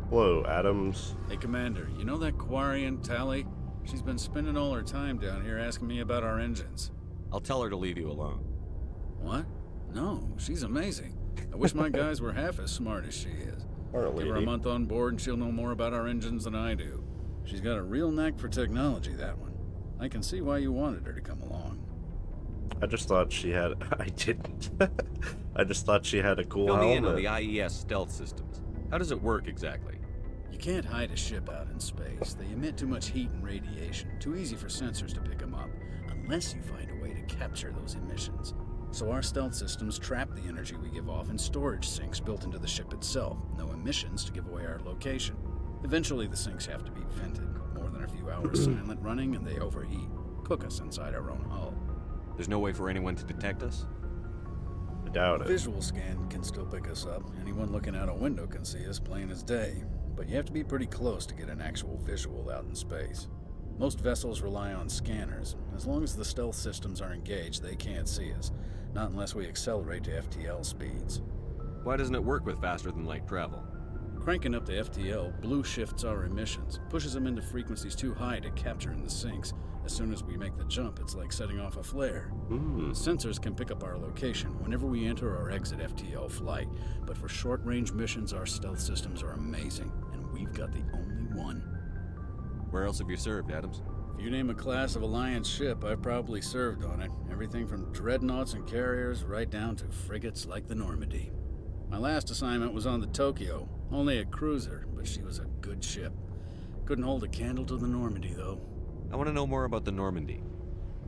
Hello, Adams. Hey, Commander, you know that Quarian, Tally? She's been spending all her time down here asking me about our engines. I'll tell her to leave you alone. What? No, she's amazing. I wish my guys were half as smart as she is. Give her a month on board and she'll know more about our engines than I do. She's got a real knack for technology, that one. I can see why you wanted her to come along. I just thought she had... I didn't. I just thought she had a cool Fill me in on helmet. the IES stealth systems. How does it work exactly? You can't hide a ship out in space. They emit too much heat and radiation. Too easy for sensors to pick them up, unless you find a way to capture those emissions. So our stealth systems trap the energy we give off in storage sinks built into the ship itself. No emissions to give away our location. Eventually the sinks have to be vented. More than a few hours silent running and they overheat. Cook us inside our own hull. There's no way for anyone to detect us? I doubt A it. visual scan can still pick us up. Anyone looking out a window can see us plain as day. But you have to be pretty close to get an actual visual out in space. Most vessels rely on scanners. As long as the stealth systems are engaged, they can't see us. Not unless we accelerate to FTL speeds. Why doesn't it work with faster-than-light travel? Cranking up the FTL blue shifts our emissions, pushes them into frequencies too high to capture in the sinks. As soon as we make the jump, it's like setting off a flare. Sensors can pick up our location whenever we enter or exit FTL flight, but for short-range missions, our stealth systems are amazing, and we've got the only one. Where else have you served, Adams? If you name a class of Alliance ship, I've probably served on it. Everything from dreadnoughts and carriers right down to frigates like the Normandy. My last assignment was on the Tokyo, only a cruiser, but she was a good ship. Couldn't hold a candle to the Normandy, though. I want to know more about the Normandy.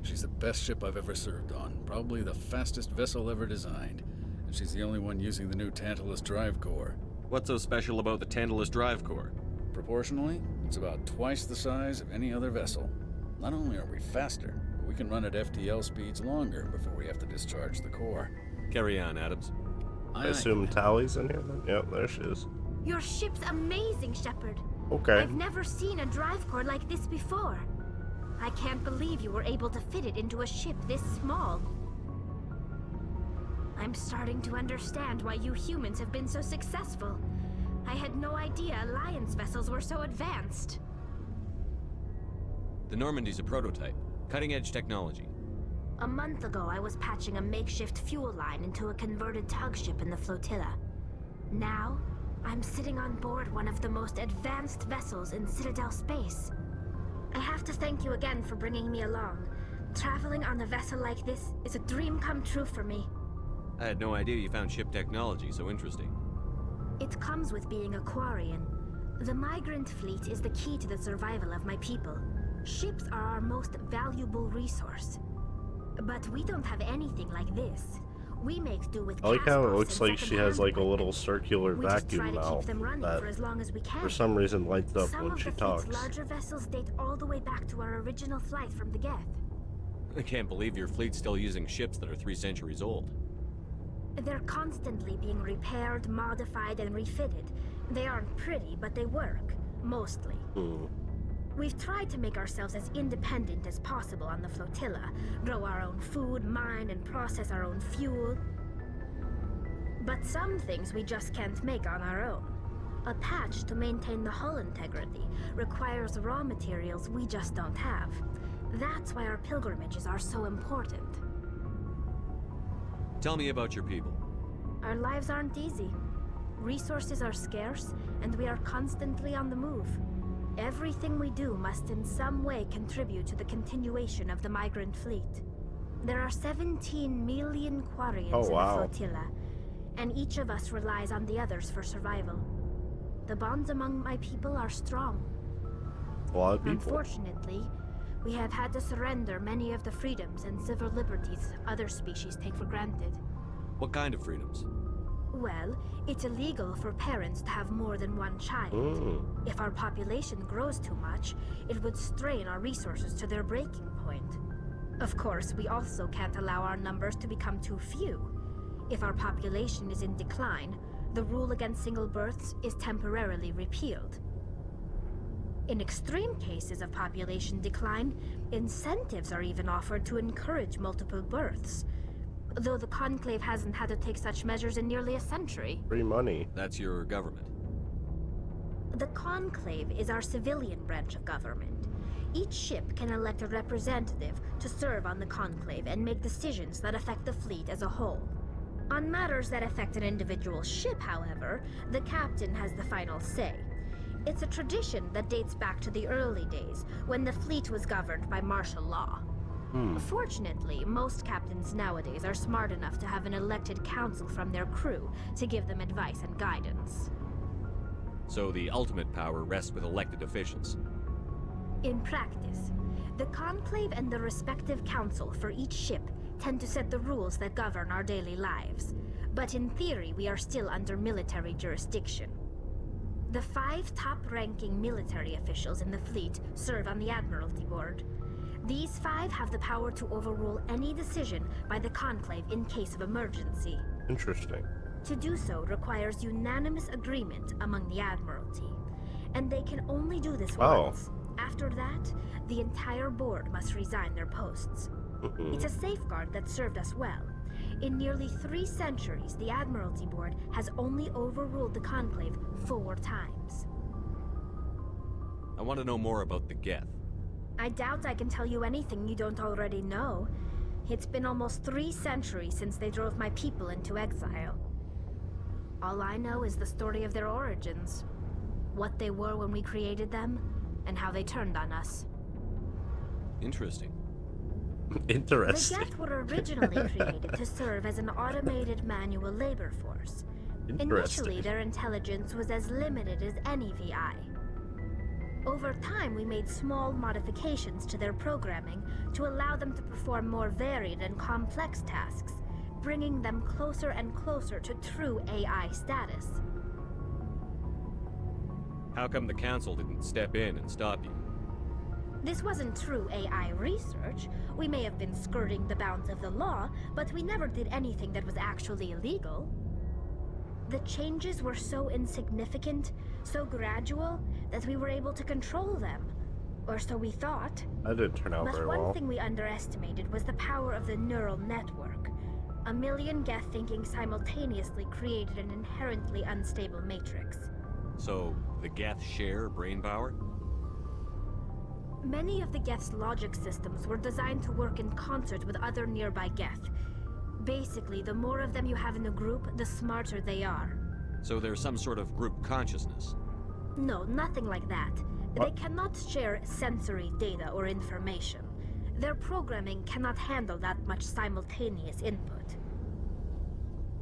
She's the best ship I've ever served on. Probably the fastest vessel ever designed. And she's the only one using the new Tantalus drive core. What's so special about the Tantalus drive core? Proportionally, it's about twice the size of any other vessel. Not only are we faster, but we can run at FTL speeds longer before we have to discharge the core. Carry on, Adams. I assume Tally's in here then? Yep, there she is. Your ship's amazing, Shepard. Okay. I've never seen a drive core like this before. I can't believe you were able to fit it into a ship this small. I'm starting to understand why you humans have been so successful. I had no idea Alliance vessels were so advanced. The Normandy's a prototype. Cutting-edge technology. A month ago, I was patching a makeshift fuel line into a converted tug ship in the flotilla. Now, I'm sitting on board one of the most advanced vessels in Citadel space. I have to thank you again for bringing me along. Traveling on a vessel like this is a dream come true for me. I had no idea you found ship technology so interesting. It comes with being a Quarian. The migrant fleet is the key to the survival of my people. Ships are our most valuable resource. But we don't have anything like this. We make do with I like how it cast-offs looks and like she has like a little circular We just try vacuum to keep mouth them running that for as long as we can. for some reason lights up Some when of she the talks. fleet's larger vessels date all the way back to our original flight from the Geth. I can't believe your fleet's still using ships that are 3 centuries old. They're constantly being repaired, modified, and refitted. They aren't pretty, but they work. Mostly. We've tried to make ourselves as independent as possible on the flotilla. Grow our own food, mine, and process our own fuel. But some things we just can't make on our own. A patch to maintain the hull integrity requires raw materials we just don't have. That's why our pilgrimages are so important. Tell me about your people. Our lives aren't easy. Resources are scarce, and we are constantly on the move. Everything we do must in some way contribute to the continuation of the migrant fleet. There are 17 million Quarians in the flotilla, and each of us relies on the others for survival. The bonds among my people are strong. A lot of people. Unfortunately, we have had to surrender many of the freedoms and civil liberties other species take for granted. What kind of freedoms? Well, it's illegal for parents to have more than one child. If our population grows too much, it would strain our resources to their breaking point. Of course, we also can't allow our numbers to become too few. If our population is in decline, the rule against single births is temporarily repealed. In extreme cases of population decline, incentives are even offered to encourage multiple births. Though the Conclave hasn't had to take such measures in nearly a century. Free money. That's your government. The Conclave is our civilian branch of government. Each ship can elect a representative to serve on the Conclave and make decisions that affect the fleet as a whole. On matters that affect an individual ship, however, the captain has the final say. It's a tradition that dates back to the early days, when the fleet was governed by martial law. Fortunately, most captains nowadays are smart enough to have an elected council from their crew to give them advice and guidance. So the ultimate power rests with elected officials. In practice, the Conclave and the respective council for each ship tend to set the rules that govern our daily lives. But in theory, we are still under military jurisdiction. The 5 top-ranking military officials in the fleet serve on the Admiralty Board. These 5 have the power to overrule any decision by the Conclave in case of emergency. Interesting. To do so requires unanimous agreement among the Admiralty. And they can only do this once. After that, the entire board must resign their posts. It's a safeguard that served us well. In nearly 3 centuries, the Admiralty Board has only overruled the Conclave 4 times. I want to know more about the Geth. I doubt I can tell you anything you don't already know. It's been almost 3 centuries since they drove my people into exile. All I know is the story of their origins. What they were when we created them, and how they turned on us. Interesting. Interesting. The Geth were originally created to serve as an automated manual labor force. Initially, their intelligence was as limited as any VI. Over time, we made small modifications to their programming to allow them to perform more varied and complex tasks, bringing them closer and closer to true AI status. How come the Council didn't step in and stop you? This wasn't true AI research. We may have been skirting the bounds of the law, but we never did anything that was actually illegal. The changes were so insignificant, so gradual, that we were able to control them. Or so we thought. That didn't turn out very But well. one thing we underestimated was the power of the neural network. A million Geth thinking simultaneously created an inherently unstable matrix. So, the Geth share brain power? Many of the Geth's logic systems were designed to work in concert with other nearby Geth. Basically, the more of them you have in a group, the smarter they are. So there's some sort of group consciousness? No, nothing like that. They cannot share sensory data or information. Their programming cannot handle that much simultaneous input.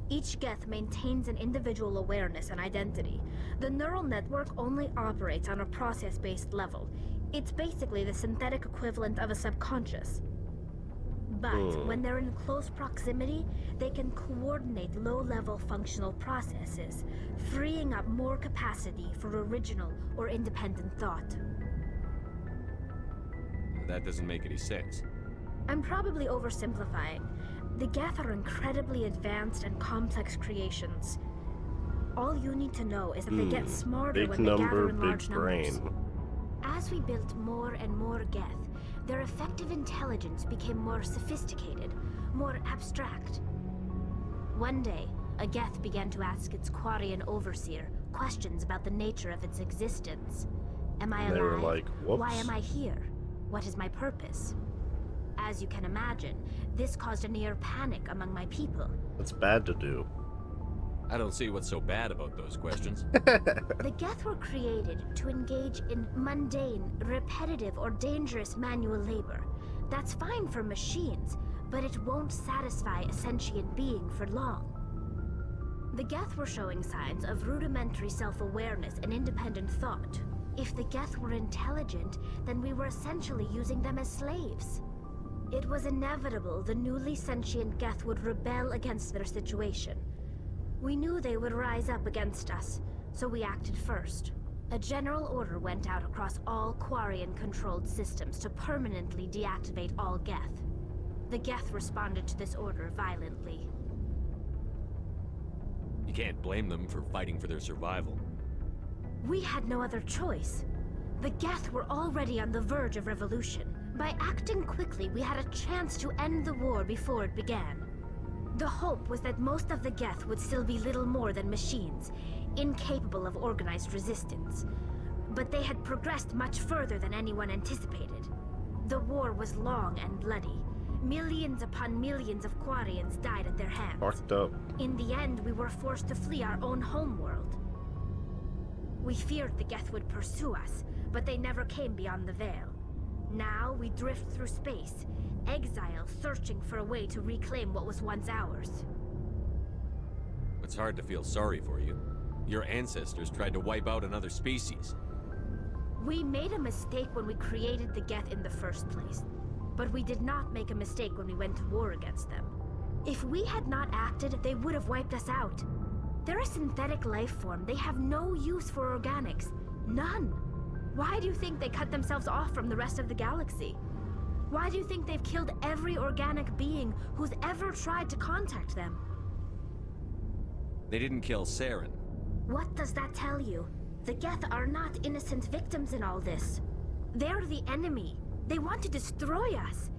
Each Geth maintains an individual awareness and identity. The neural network only operates on a process-based level. It's basically the synthetic equivalent of a subconscious. But when they're in close proximity, they can coordinate low-level functional processes, freeing up more capacity for original or independent thought. That doesn't make any sense. I'm probably oversimplifying. The Geth are incredibly advanced and complex creations. All you need to know is that they get smarter Big when they gather number, in big large numbers. brain. As we built more and more Geth, their effective intelligence became more sophisticated, more abstract. One day, a Geth began to ask its Quarian overseer questions about the nature of its existence. Am I They were alive? like, "Whoops." Why am I here? What is my purpose? As you can imagine, this caused a near panic among my people. That's bad to do. I don't see what's so bad about those questions. The Geth were created to engage in mundane, repetitive, or dangerous manual labor. That's fine for machines, but it won't satisfy a sentient being for long. The Geth were showing signs of rudimentary self-awareness and independent thought. If the Geth were intelligent, then we were essentially using them as slaves. It was inevitable the newly sentient Geth would rebel against their situation. We knew they would rise up against us, so we acted first. A general order went out across all Quarian-controlled systems to permanently deactivate all Geth. The Geth responded to this order violently. You can't blame them for fighting for their survival. We had no other choice. The Geth were already on the verge of revolution. By acting quickly, we had a chance to end the war before it began. The hope was that most of the Geth would still be little more than machines, incapable of organized resistance. But they had progressed much further than anyone anticipated. The war was long and bloody. Millions upon millions of Quarians died at their hands. Fucked up. In the end, we were forced to flee our own homeworld. We feared the Geth would pursue us, but they never came beyond the Veil. Now we drift through space, exile searching for a way to reclaim what was once ours. It's hard to feel sorry for you. Your ancestors tried to wipe out another species. We made a mistake when we created the Geth in the first place, but we did not make a mistake when we went to war against them. If we had not acted, they would have wiped us out. They're a synthetic life form. They have no use for organics. None. Why do you think they cut themselves off from the rest of the galaxy? Why do you think they've killed every organic being who's ever tried to contact them? They didn't kill Saren. What does that tell you? The Geth are not innocent victims in all this. They're the enemy. They want to destroy us.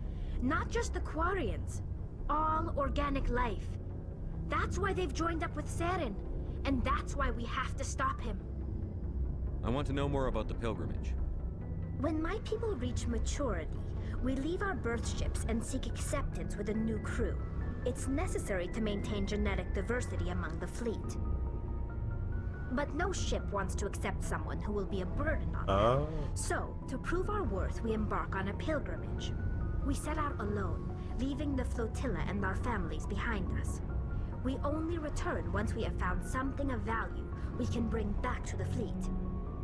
Not just the Quarians. All organic life. That's why they've joined up with Saren. And that's why we have to stop him. I want to know more about the pilgrimage. When my people reach maturity, we leave our birth ships and seek acceptance with a new crew. It's necessary to maintain genetic diversity among the fleet. But no ship wants to accept someone who will be a burden on them. So, to prove our worth, we embark on a pilgrimage. We set out alone, leaving the flotilla and our families behind us. We only return once we have found something of value we can bring back to the fleet.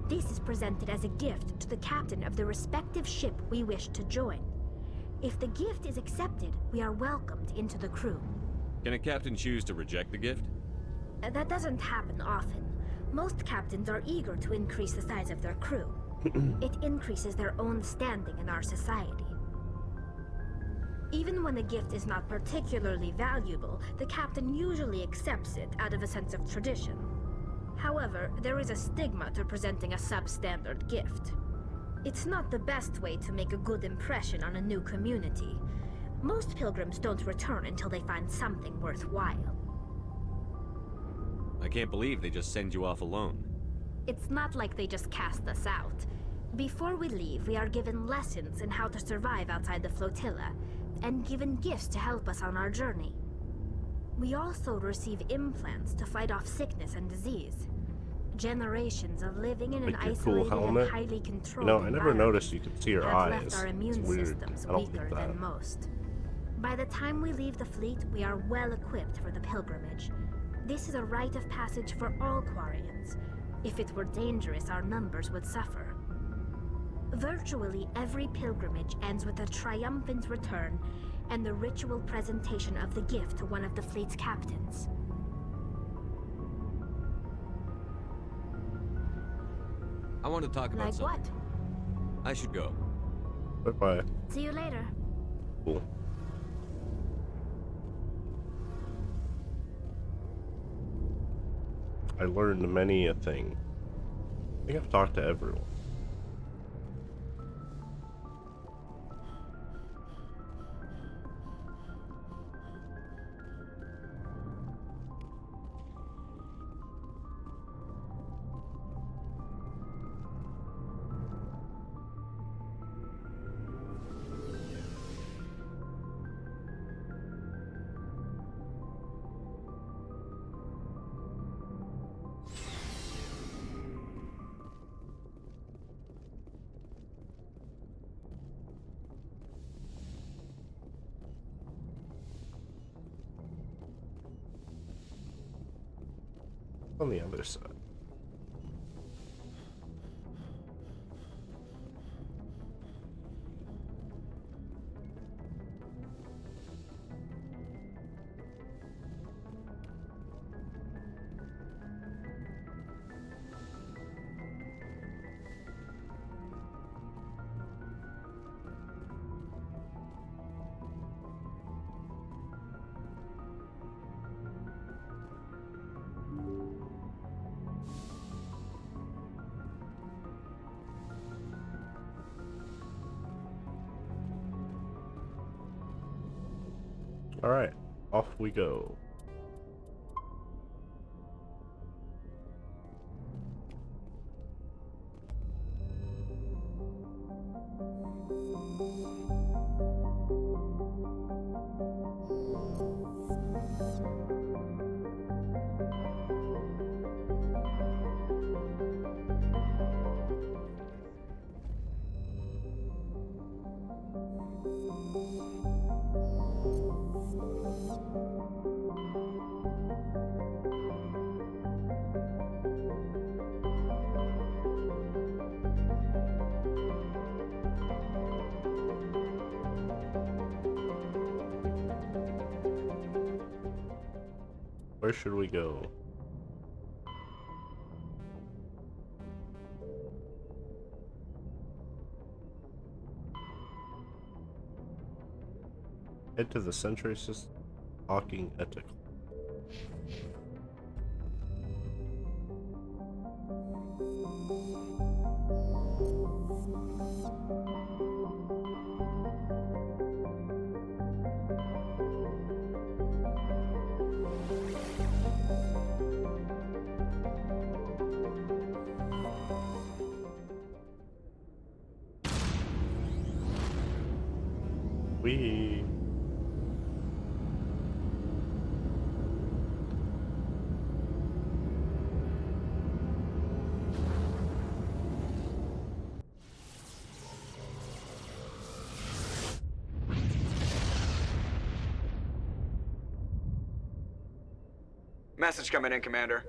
This is presented as a gift to the captain of the respective ship we wish to join. If the gift is accepted, we are welcomed into the crew. Can a captain choose to reject the gift? That doesn't happen often. Most captains are eager to increase the size of their crew. It increases their own standing in our society. Even when a gift is not particularly valuable, the captain usually accepts it out of a sense of tradition. However, there is a stigma to presenting a substandard gift. It's not the best way to make a good impression on a new community. Most pilgrims don't return until they find something worthwhile. I can't believe they just send you off alone. It's not like they just cast us out. Before we leave, we are given lessons in how to survive outside the flotilla, and given gifts to help us on our journey. We also receive implants to fight off sickness and disease. Generations of living in an Like your isolated cool helmet. and highly controlled You know, I never environment noticed you could see her have eyes. left our immune It's weird. systems I don't weaker like that. than most. By the time we leave the fleet, we are well equipped for the pilgrimage. This is a rite of passage for all Quarians. If it were dangerous, our numbers would suffer. Virtually every pilgrimage ends with a triumphant return and the ritual presentation of the gift to one of the fleet's captains. I want to talk about Like something. what? I should go. Bye-bye. See you later. Cool. I learned many a thing. I think I've talked to everyone. On the other side. All right, off we go. Where should we go? Head to the Century System, Hawking Ethical. Wee. Message coming in, Commander.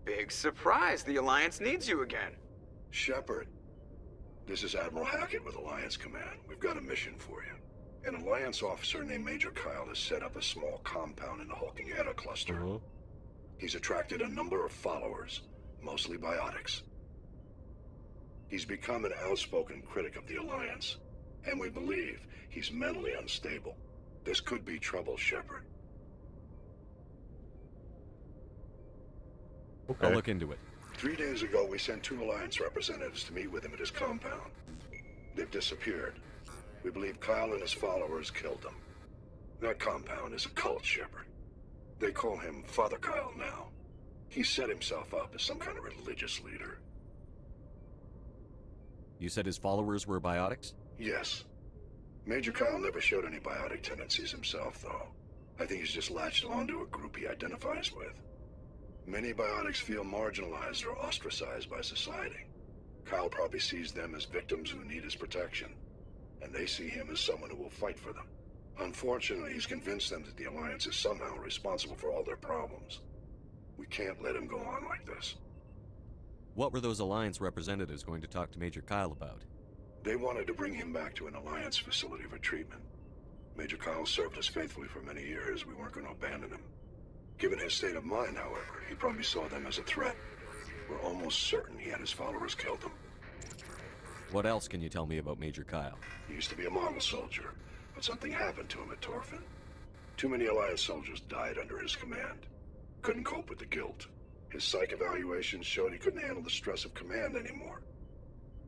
Big surprise, the Alliance needs you again. Shepard, this is Admiral Hackett with Alliance Command. We've got a mission for you. An Alliance officer named Major Kyle has set up a small compound in the Hulking Eta cluster. He's attracted a number of followers, mostly biotics. He's become an outspoken critic of the Alliance, and we believe he's mentally unstable. This could be trouble, Shepard. I'll look into it. 3 days ago, we sent 2 Alliance representatives to meet with him at his compound. They've disappeared. We believe Kyle and his followers killed them. That compound is a cult, Shepard. They call him Father Kyle now. He set himself up as some kind of religious leader. You said his followers were biotics? Yes. Major Kyle never showed any biotic tendencies himself, though. I think he's just latched onto a group he identifies with. Many biotics feel marginalized or ostracized by society. Kyle probably sees them as victims who need his protection, and they see him as someone who will fight for them. Unfortunately, he's convinced them that the Alliance is somehow responsible for all their problems. We can't let him go on like this. What were those Alliance representatives going to talk to Major Kyle about? They wanted to bring him back to an Alliance facility for treatment. Major Kyle served us faithfully for many years. We weren't going to abandon him. Given his state of mind, however, he probably saw them as a threat. We're almost certain he had his followers killed them. What else can you tell me about Major Kyle? He used to be a model soldier, but something happened to him at Torfin. Too many Alliance soldiers died under his command. Couldn't cope with the guilt. His psych evaluations showed he couldn't handle the stress of command anymore.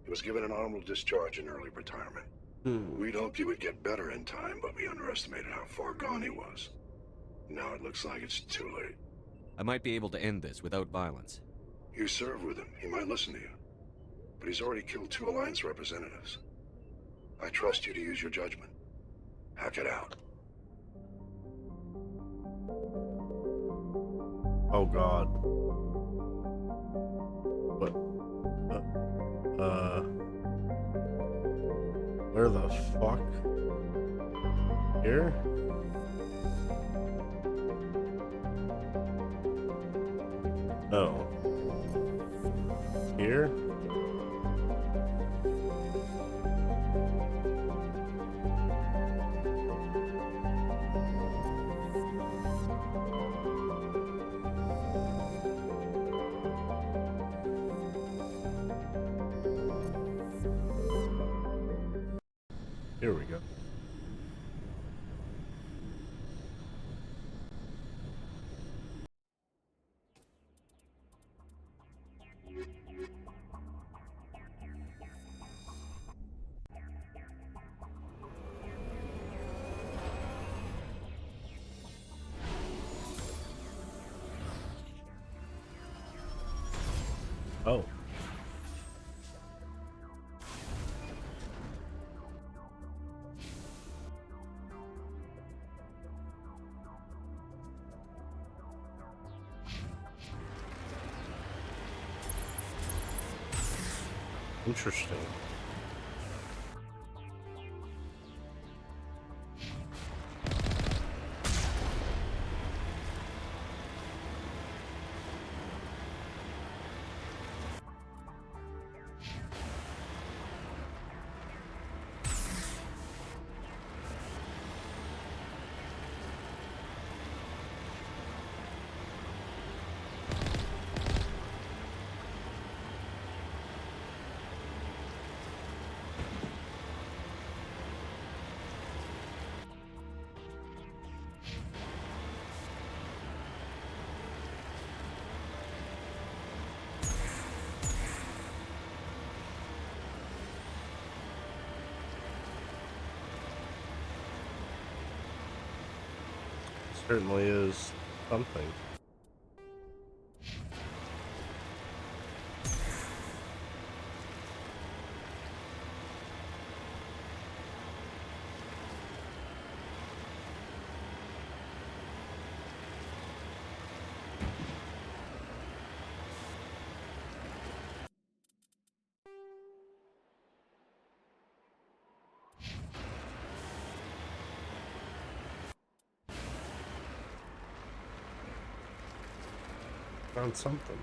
He was given an honorable discharge in early retirement. We'd hoped he would get better in time, but we underestimated how far gone he was. Now it looks like it's too late. I might be able to end this without violence. You serve with him. He might listen to you. But he's already killed 2 Alliance representatives. I trust you to use your judgment. Hack it out. Oh God. What? Where the fuck? Here? No. Here? Here we go. Oh. Interesting. Certainly is something. Found something.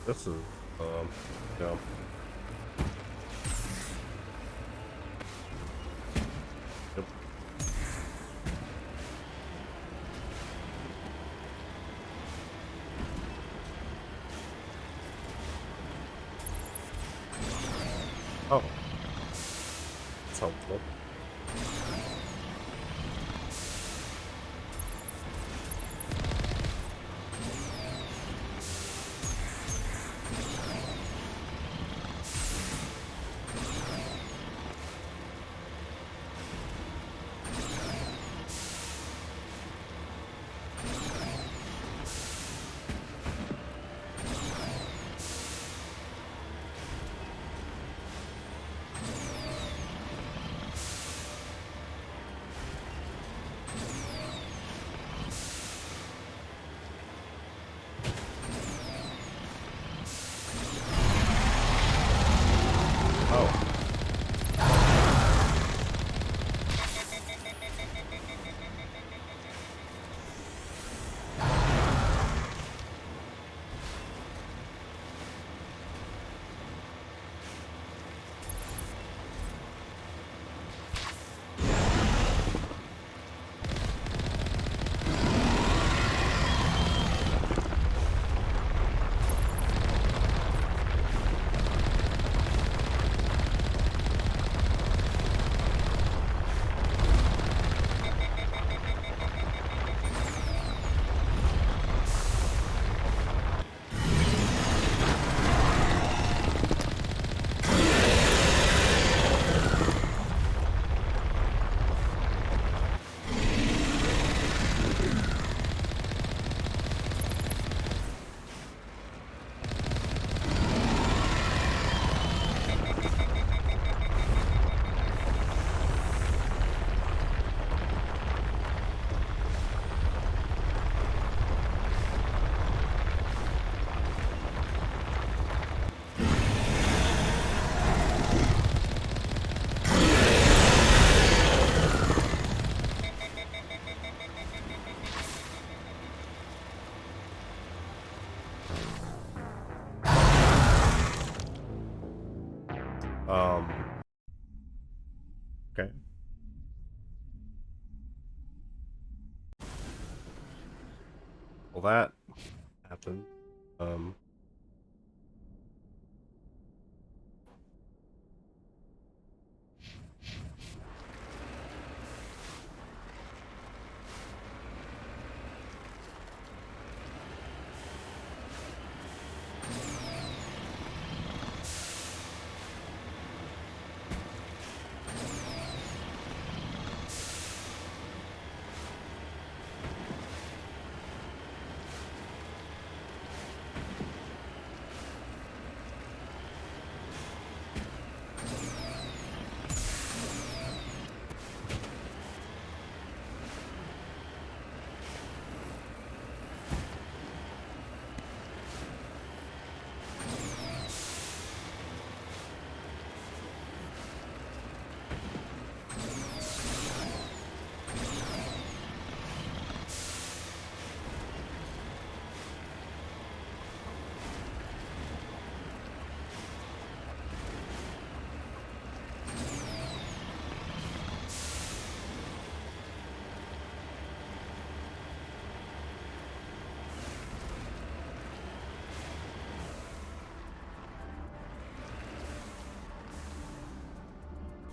This is, yeah. Yep. Oh. That's helpful. Okay. Well, that happened.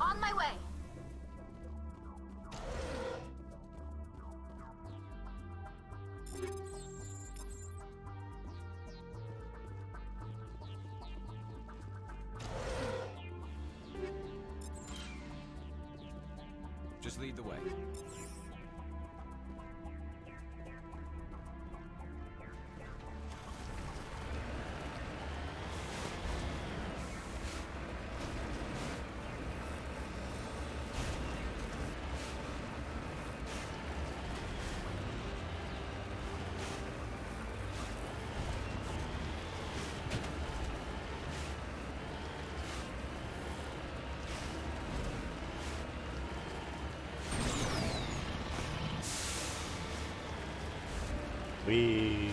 On my way. Just lead the way. We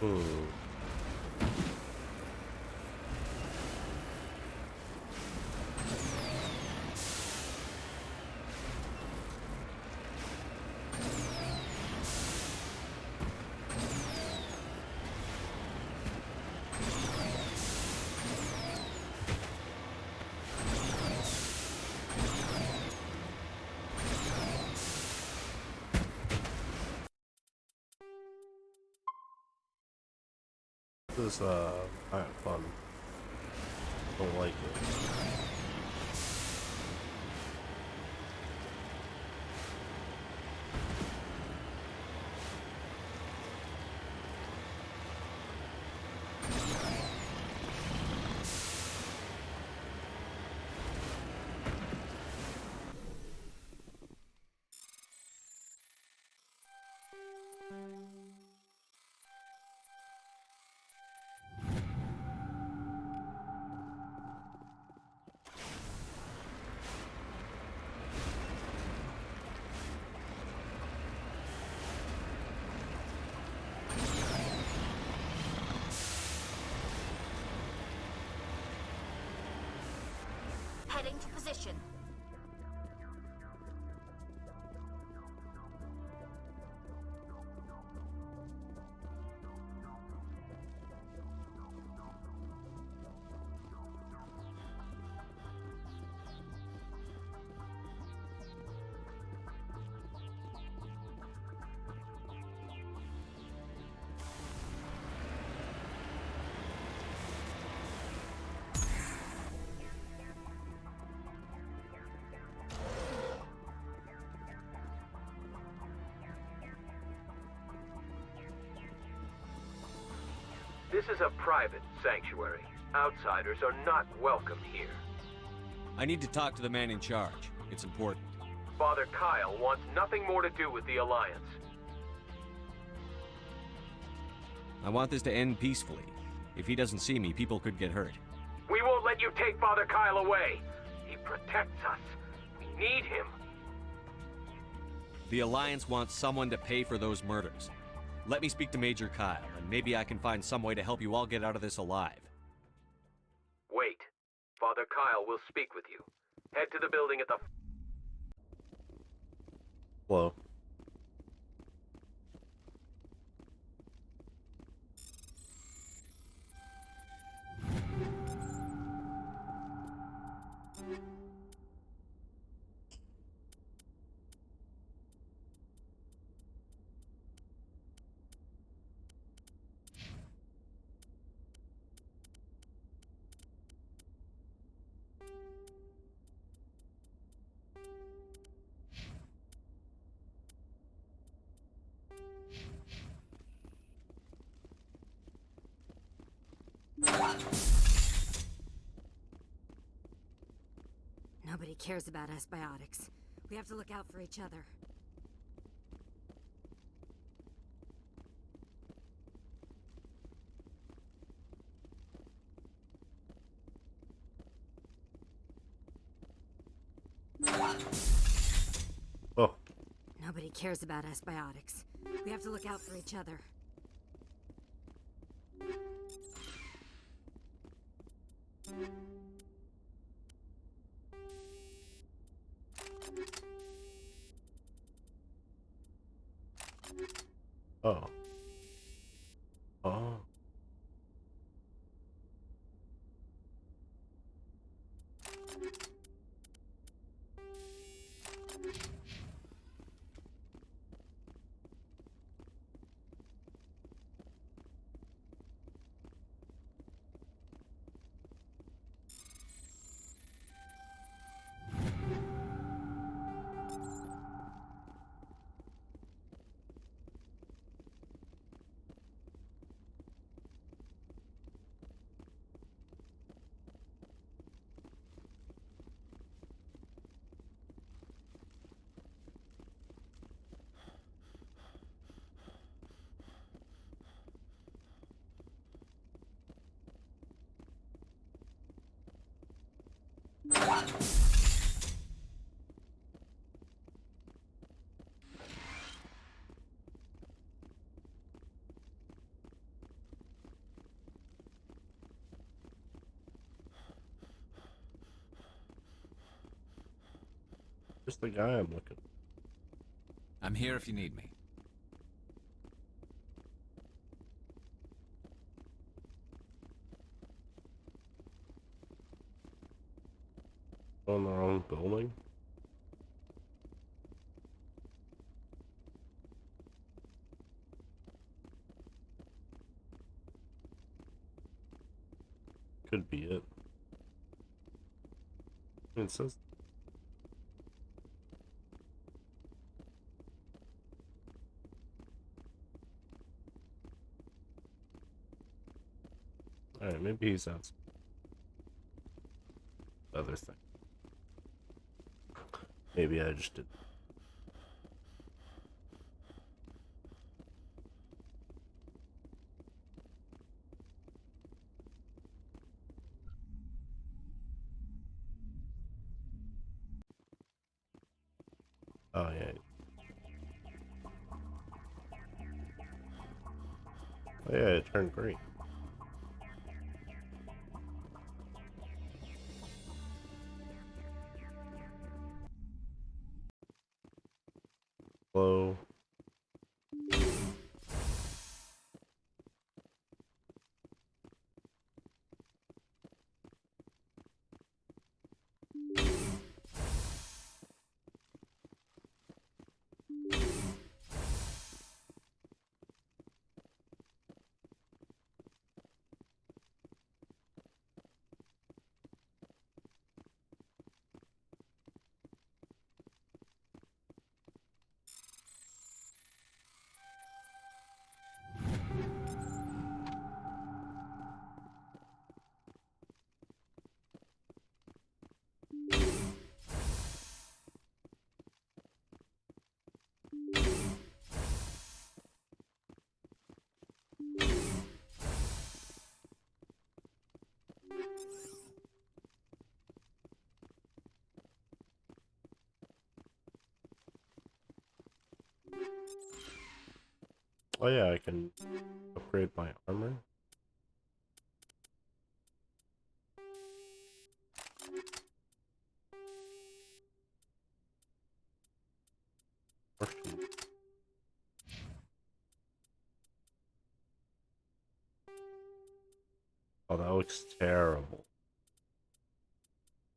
Hmm. This is kind of fun. Don't like it. Heading to position. This is a private sanctuary. Outsiders are not welcome here. I need to talk to the man in charge. It's important. Father Kyle wants nothing more to do with the Alliance. I want this to end peacefully. If he doesn't see me, people could get hurt. We won't let you take Father Kyle away. He protects us. We need him. The Alliance wants someone to pay for those murders. Let me speak to Major Kyle, and maybe I can find some way to help you all get out of this alive. Wait. Father Kyle will speak with you. Head to the building at the... Whoa. Nobody cares about us biotics. We have to look out for each other. Oh. Nobody cares about us biotics. We have to look out for each other. Oh. Oh. Where's the guy I'm looking for? I'm here if you need me. On the wrong building? Could be it. It says. Alright, maybe he's out. Other thing. Maybe I just did. Oh yeah. Oh yeah, it turned green. Hello. Oh yeah, I can upgrade my armor. Oh, that looks terrible.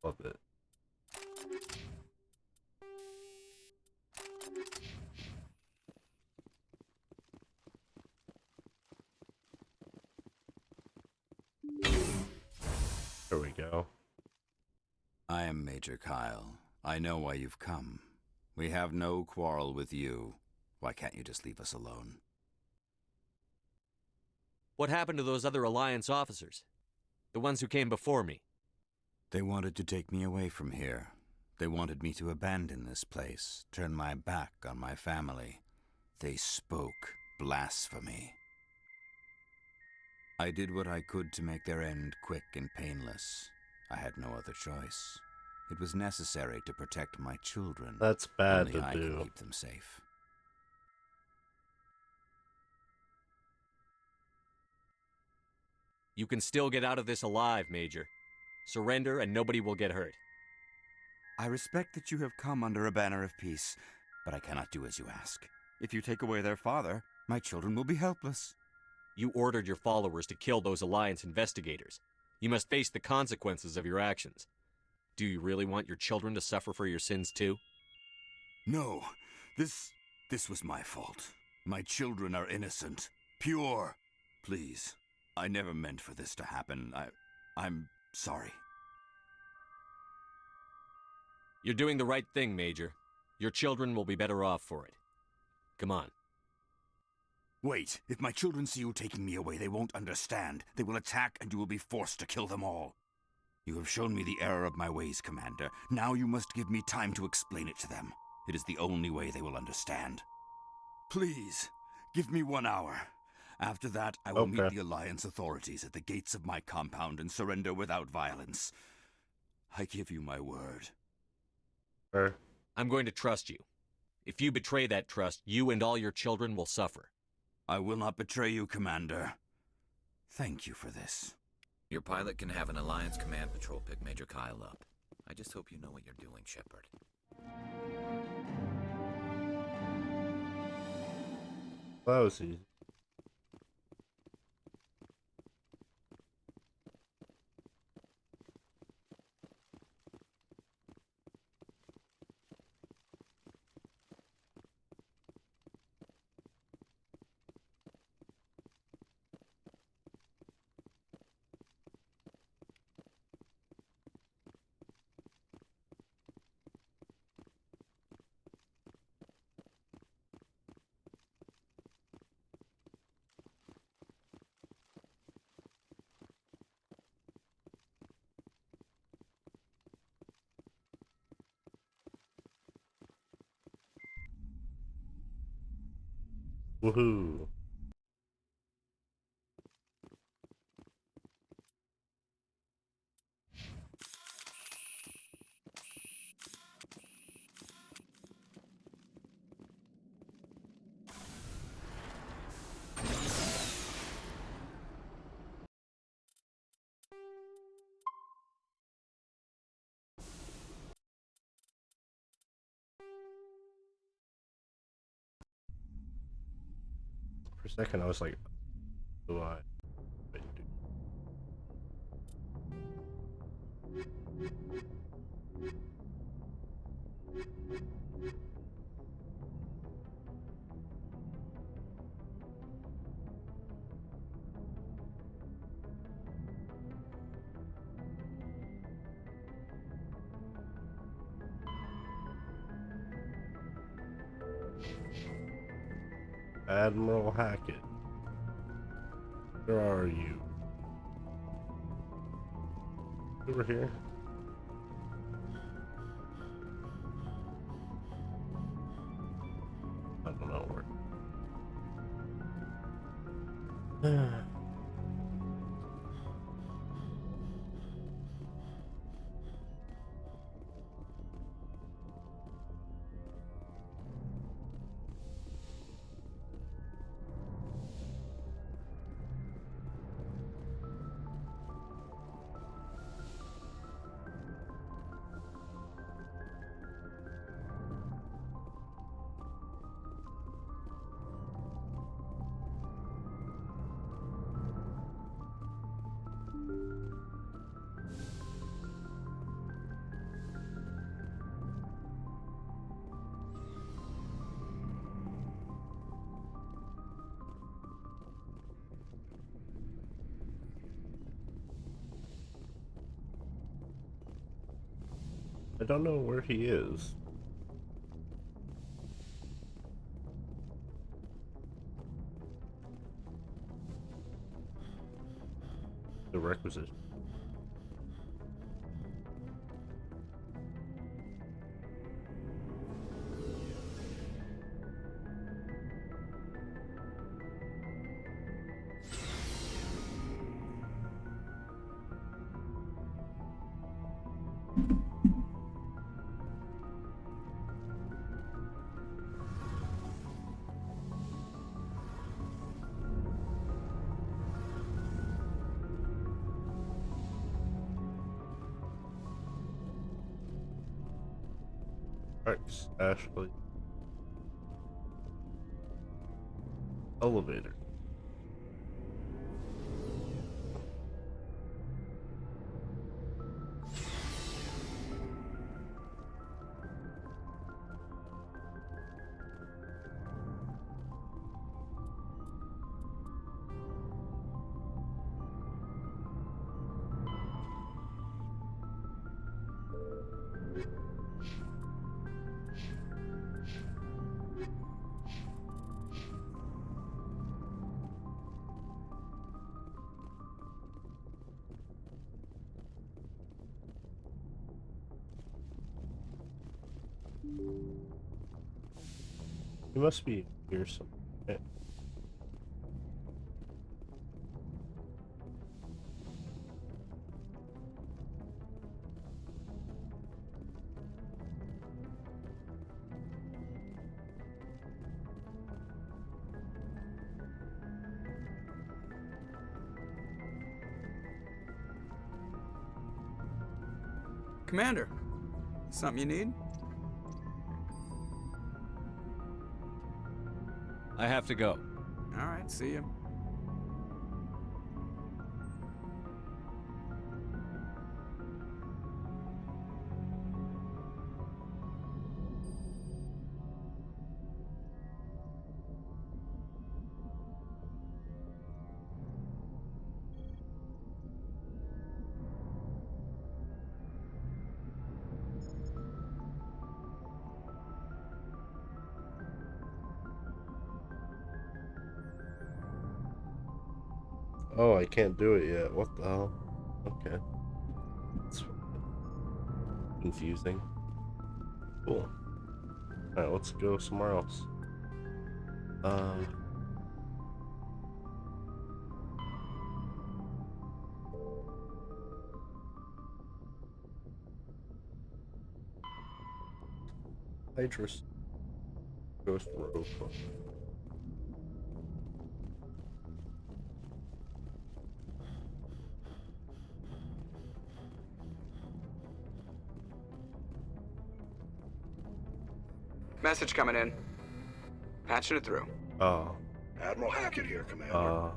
Love it. There we go. I am Major Kyle. I know why you've come. We have no quarrel with you. Why can't you just leave us alone? What happened to those other Alliance officers? The ones who came before me? They wanted to take me away from here. They wanted me to abandon this place, turn my back on my family. They spoke blasphemy. I did what I could to make their end quick and painless. I had no other choice. It was necessary to protect my children. That's bad Only to I do. can keep them safe. You can still get out of this alive, Major. Surrender and nobody will get hurt. I respect that you have come under a banner of peace, but I cannot do as you ask. If you take away their father, my children will be helpless. You ordered your followers to kill those Alliance investigators. You must face the consequences of your actions. Do you really want your children to suffer for your sins too? No, this was my fault. My children are innocent, pure. Please, I never meant for this to happen. I'm sorry. You're doing the right thing, Major. Your children will be better off for it. Come on. Wait, if my children see you taking me away, they won't understand. They will attack and you will be forced to kill them all. You have shown me the error of my ways, Commander. Now you must give me time to explain it to them. It is the only way they will understand. Please, give me 1 hour. After that, I will meet the Alliance authorities at the gates of my compound and surrender without violence. I give you my word. I'm going to trust you. If you betray that trust, you and all your children will suffer. I will not betray you, Commander. Thank you for this. Your pilot can have an Alliance command patrol pick Major Kyle up. I just hope you know what you're doing, Shepard. That was easy. Woohoo. For a second, I was like, do I? Admiral Hackett, where are you? Over here? I don't know where. I don't know where he is. The requisition. Thanks, Ashley. Elevator. He must be here somewhere. Commander, something you need? I have to go. All right, see you. Oh, I can't do it yet. What the hell? Okay. It's confusing. Cool. Alright, let's go somewhere else. Idris. Ghost Road. Message coming in. Patching it through. Oh. Admiral Hackett here, Commander.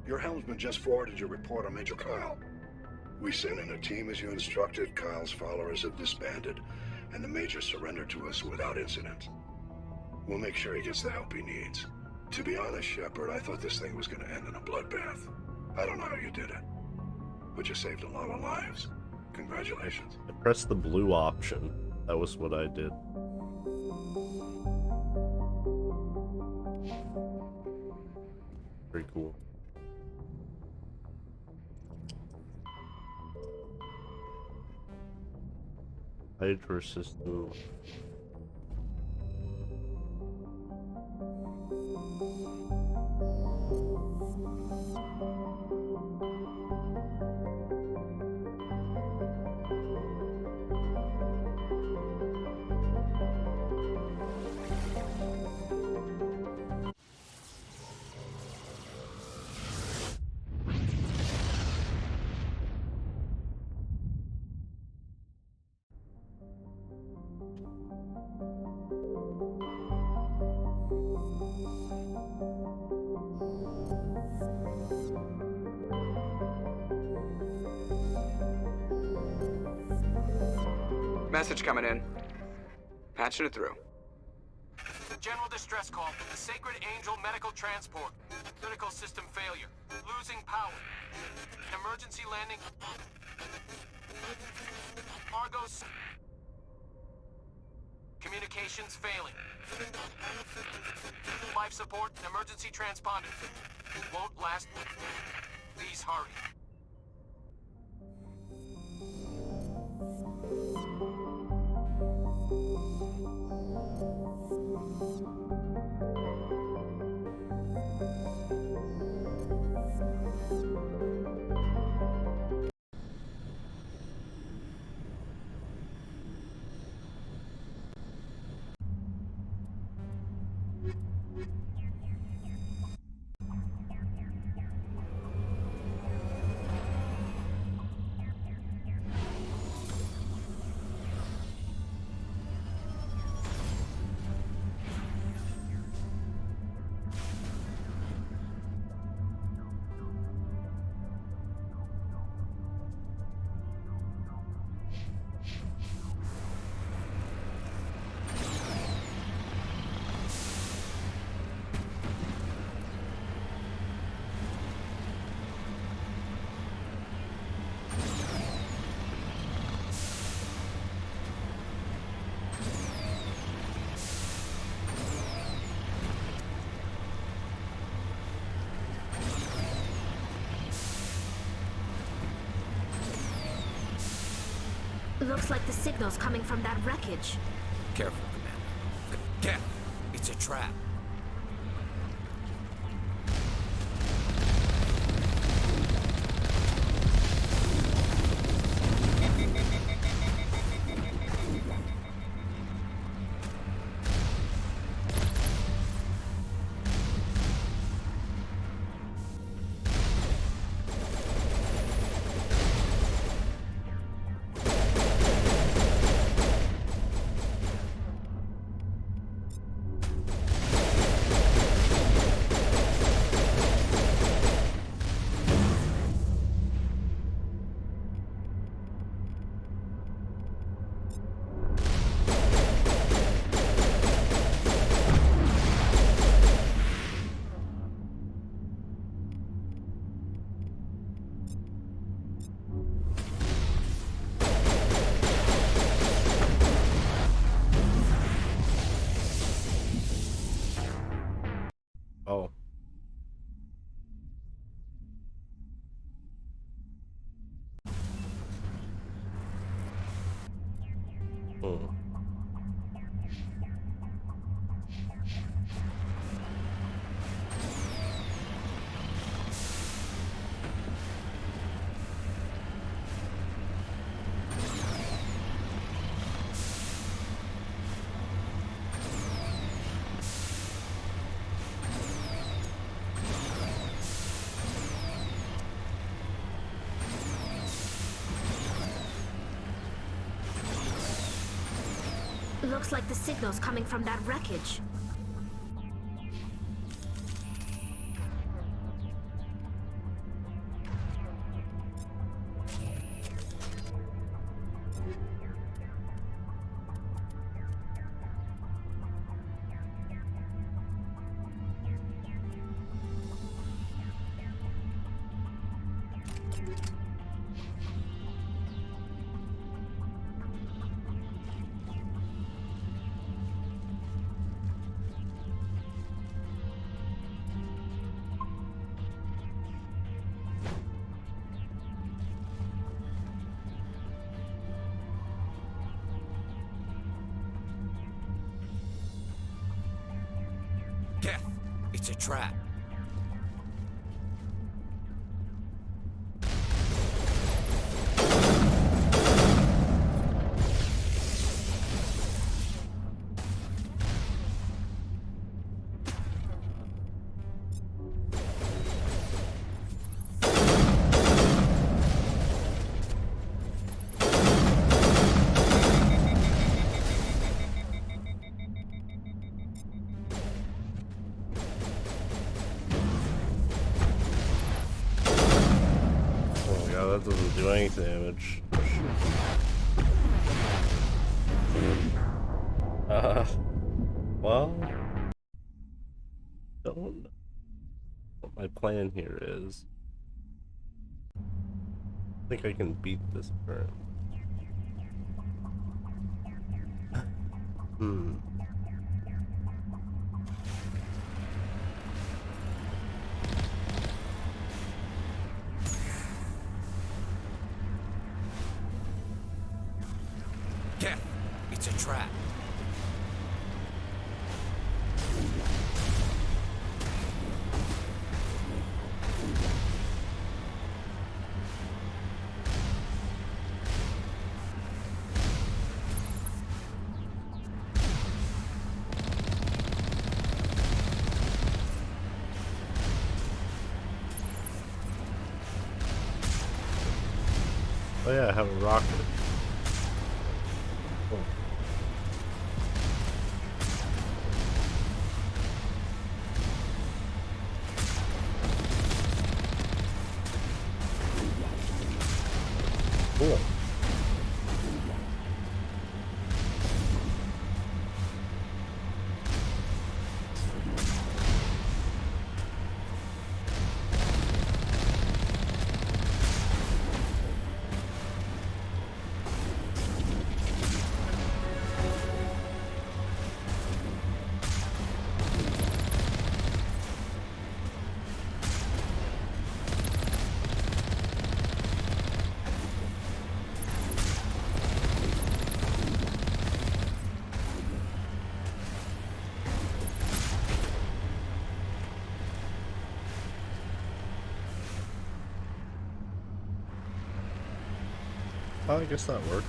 Your helmsman just forwarded your report on Major Kyle. We sent in a team as you instructed. Kyle's followers have disbanded, and the Major surrendered to us without incident. We'll make sure he gets the help he needs. To be honest, Shepard, I thought this thing was going to end in a bloodbath. I don't know how you did it, but you saved a lot of lives. Congratulations. I pressed the blue option. That was what I did. Very cool. Hydra system. Message coming in. Patching it through. General distress call. Sacred Angel medical transport. Critical system failure. Losing power. Emergency landing. Argos. Communications failing. Life support and emergency transponder. Won't last. Please hurry. Looks like the signal's coming from that wreckage. Careful, Commander. Careful! It's a trap. Oh. Hmm. Looks like the signal's coming from that wreckage. Death! It's a trap. That doesn't do any damage. Well, don't know what my plan here is. I think I can beat this turn. Death! It's a trap. Oh yeah, I have a rocket. Cool. Cool. Oh, I guess that worked.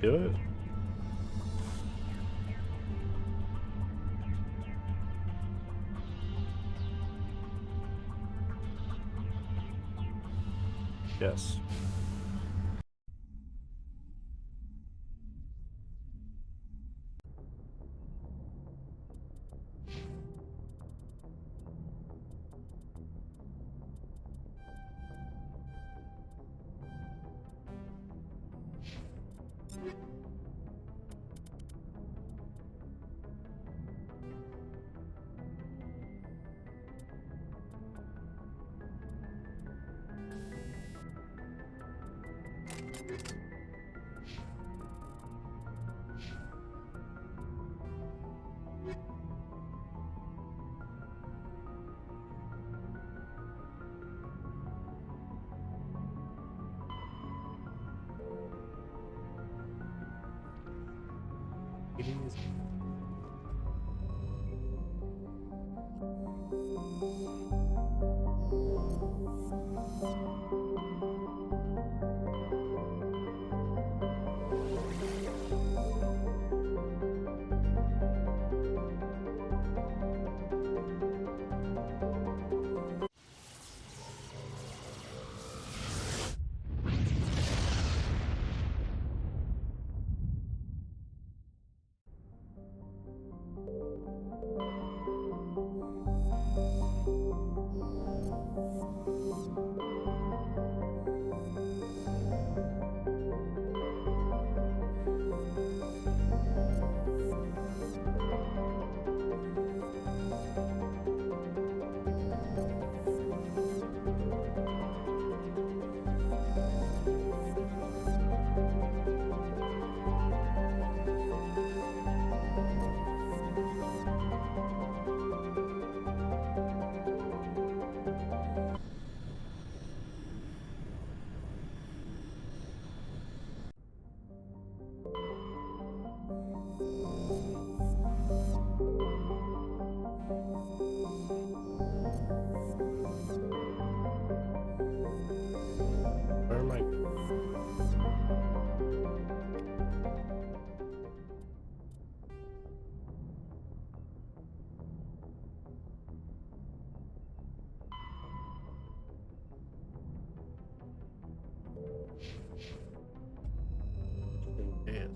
do it? Yes. It is. Where am I? Yes.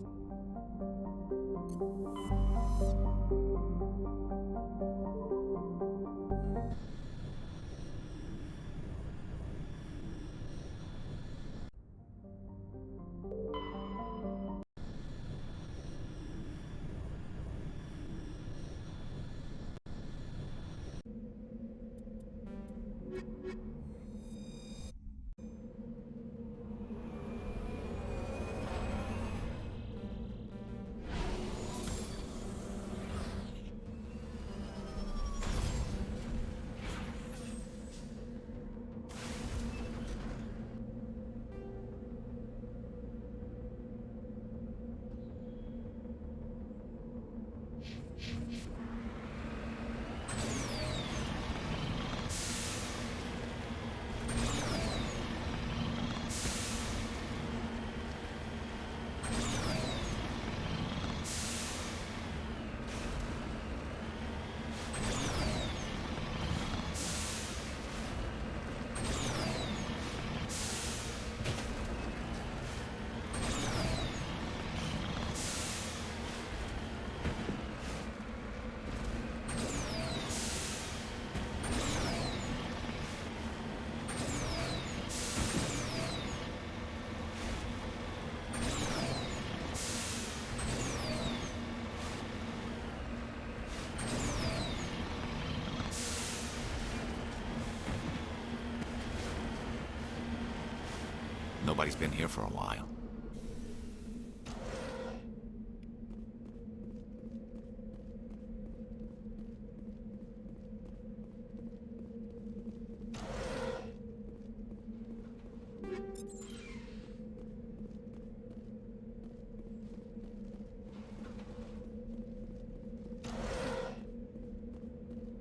Nobody's been here for a while.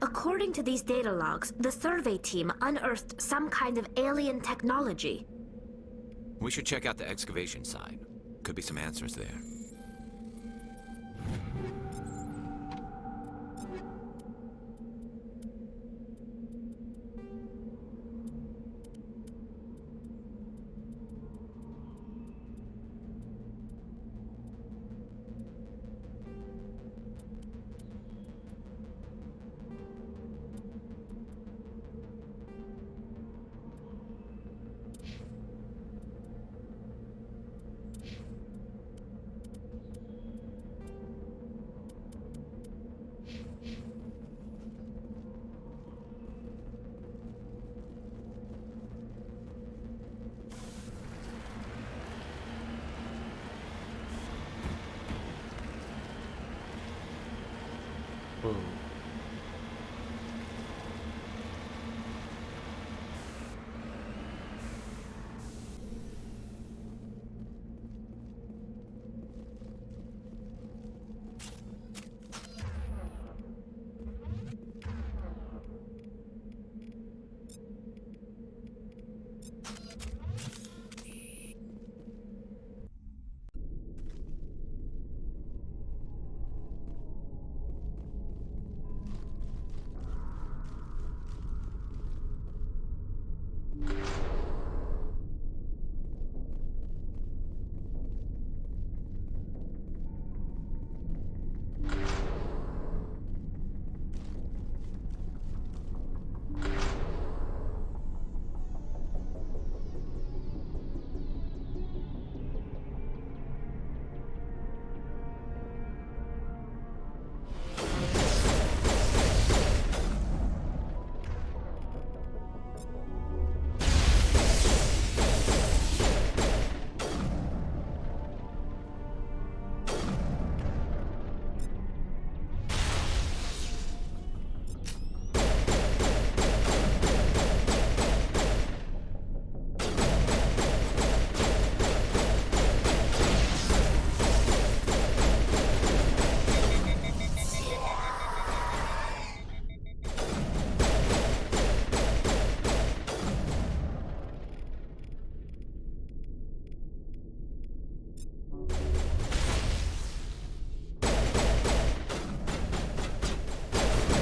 According to these data logs, the survey team unearthed some kind of alien technology. We should check out the excavation site. Could be some answers there.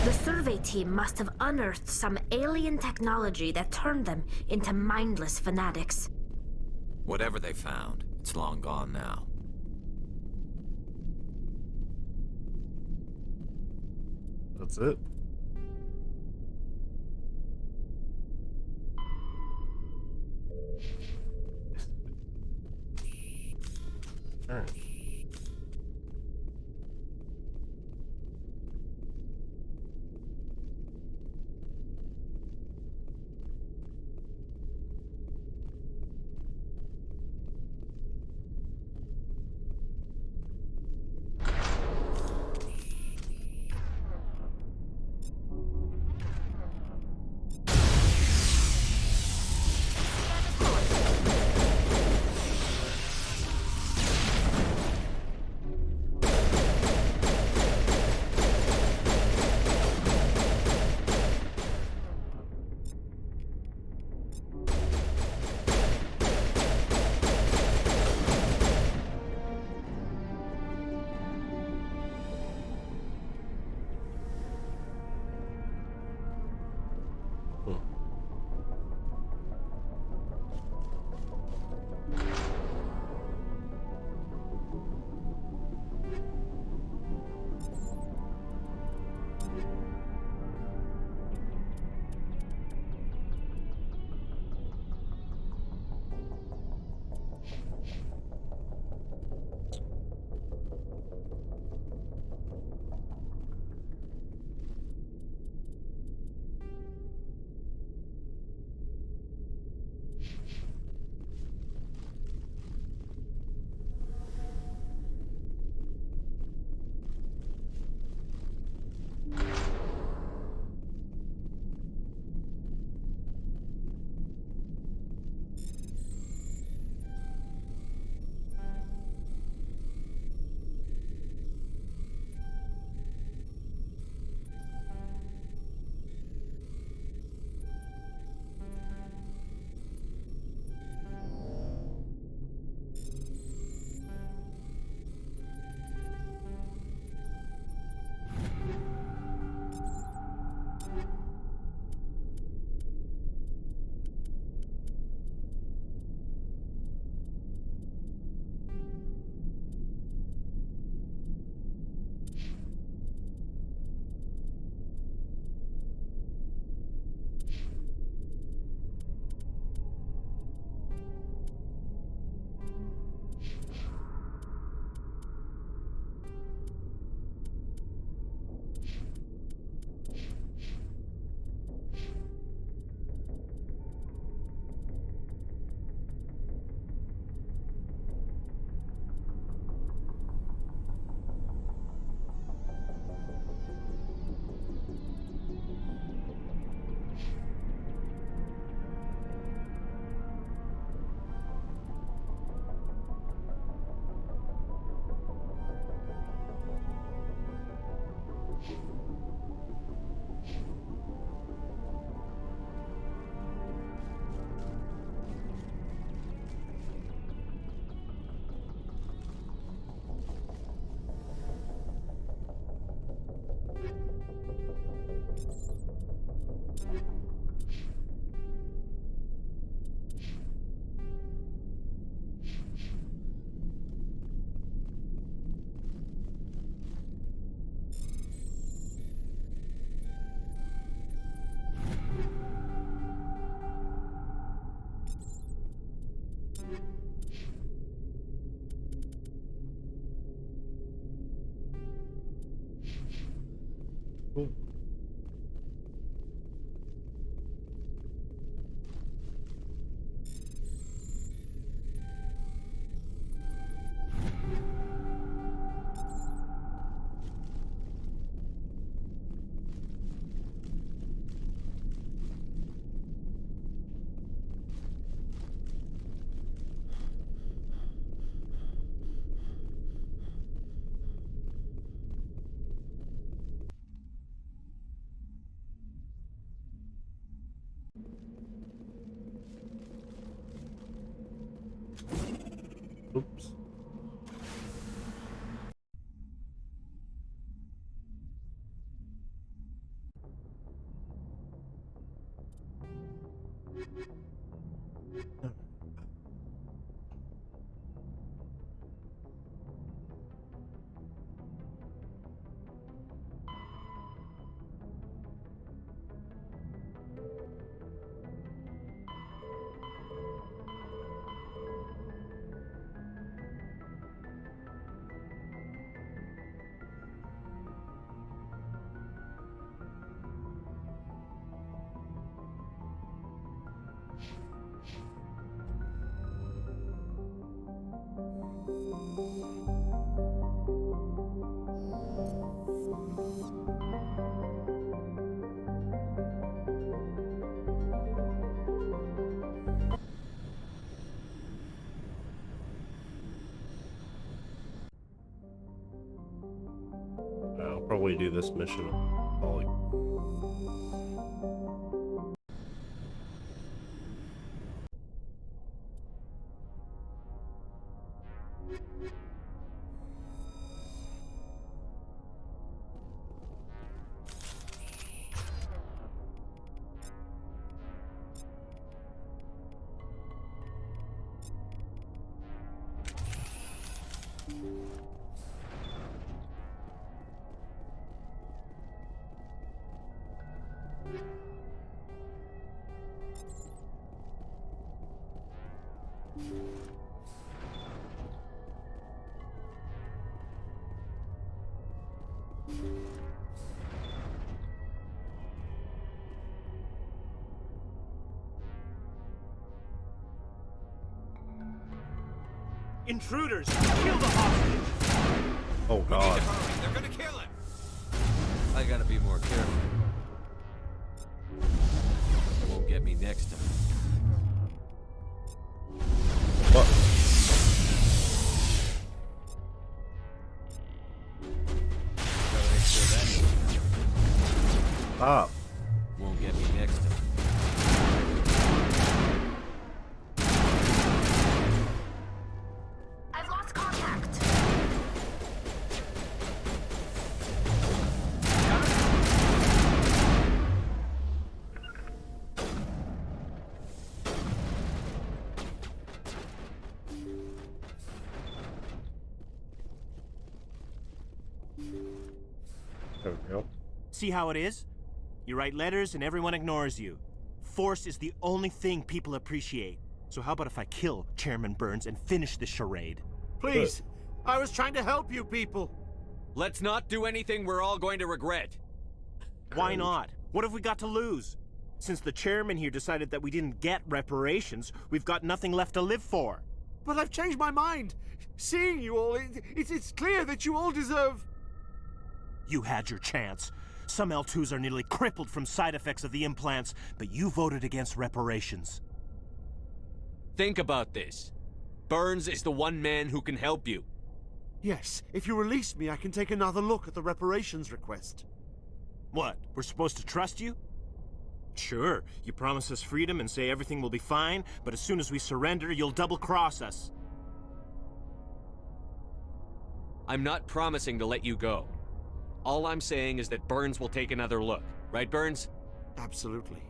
The survey team must have unearthed some alien technology that turned them into mindless fanatics. Whatever they found, it's long gone now. That's it. Alright. Cool. Oops. I'll probably do this mission. Intruders! Kill the hostage! Oh god. They're gonna kill him! I gotta be more careful. They won't get me next time. What? Stop. Won't get me next time. I've lost contact. There we go. See how it is? You write letters and everyone ignores you. Force is the only thing people appreciate. So how about if I kill Chairman Burns and finish this charade? Please, I was trying to help you people. Let's not do anything we're all going to regret. Why not? What have we got to lose? Since the chairman here decided that we didn't get reparations, we've got nothing left to live for. But I've changed my mind. Seeing you all, it's clear that you all deserve... You had your chance. Some L2s are nearly crippled from side effects of the implants, but you voted against reparations. Think about this. Burns is the one man who can help you. Yes, if you release me, I can take another look at the reparations request. What, we're supposed to trust you? Sure, you promise us freedom and say everything will be fine, but as soon as we surrender, you'll double-cross us. I'm not promising to let you go. All I'm saying is that Burns will take another look. Right, Burns? Absolutely.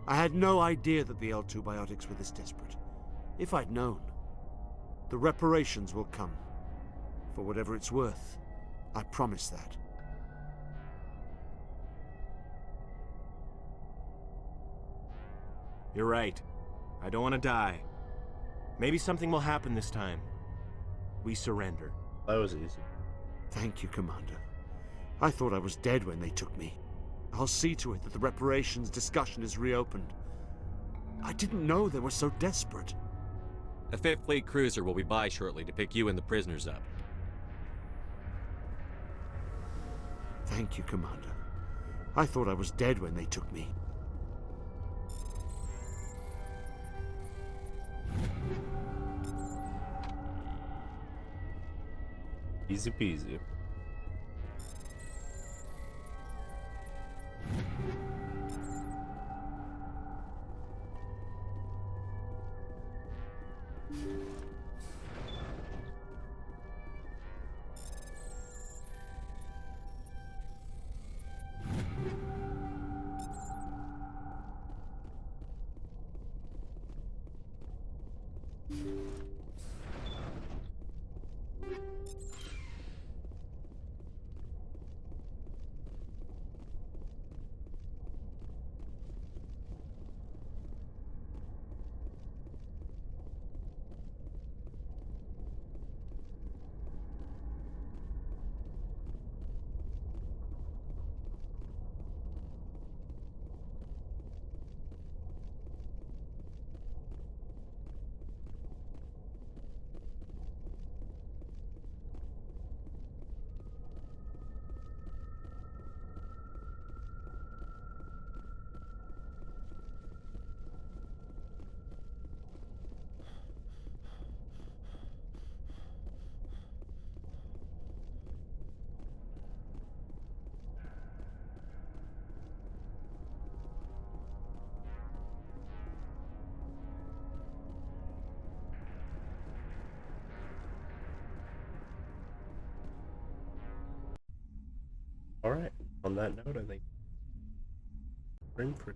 I had no idea that the L2 biotics were this desperate. If I'd known, the reparations will come. For whatever it's worth, I promise that. You're right. I don't want to die. Maybe something will happen this time. We surrender. That was easy. Thank you, Commander. I thought I was dead when they took me. I'll see to it that the reparations discussion is reopened. I didn't know they were so desperate. A Fifth Fleet cruiser will be by shortly to pick you and the prisoners up. Thank you, Commander. I thought I was dead when they took me. Easy peasy. Alright, on that note, I think we're in for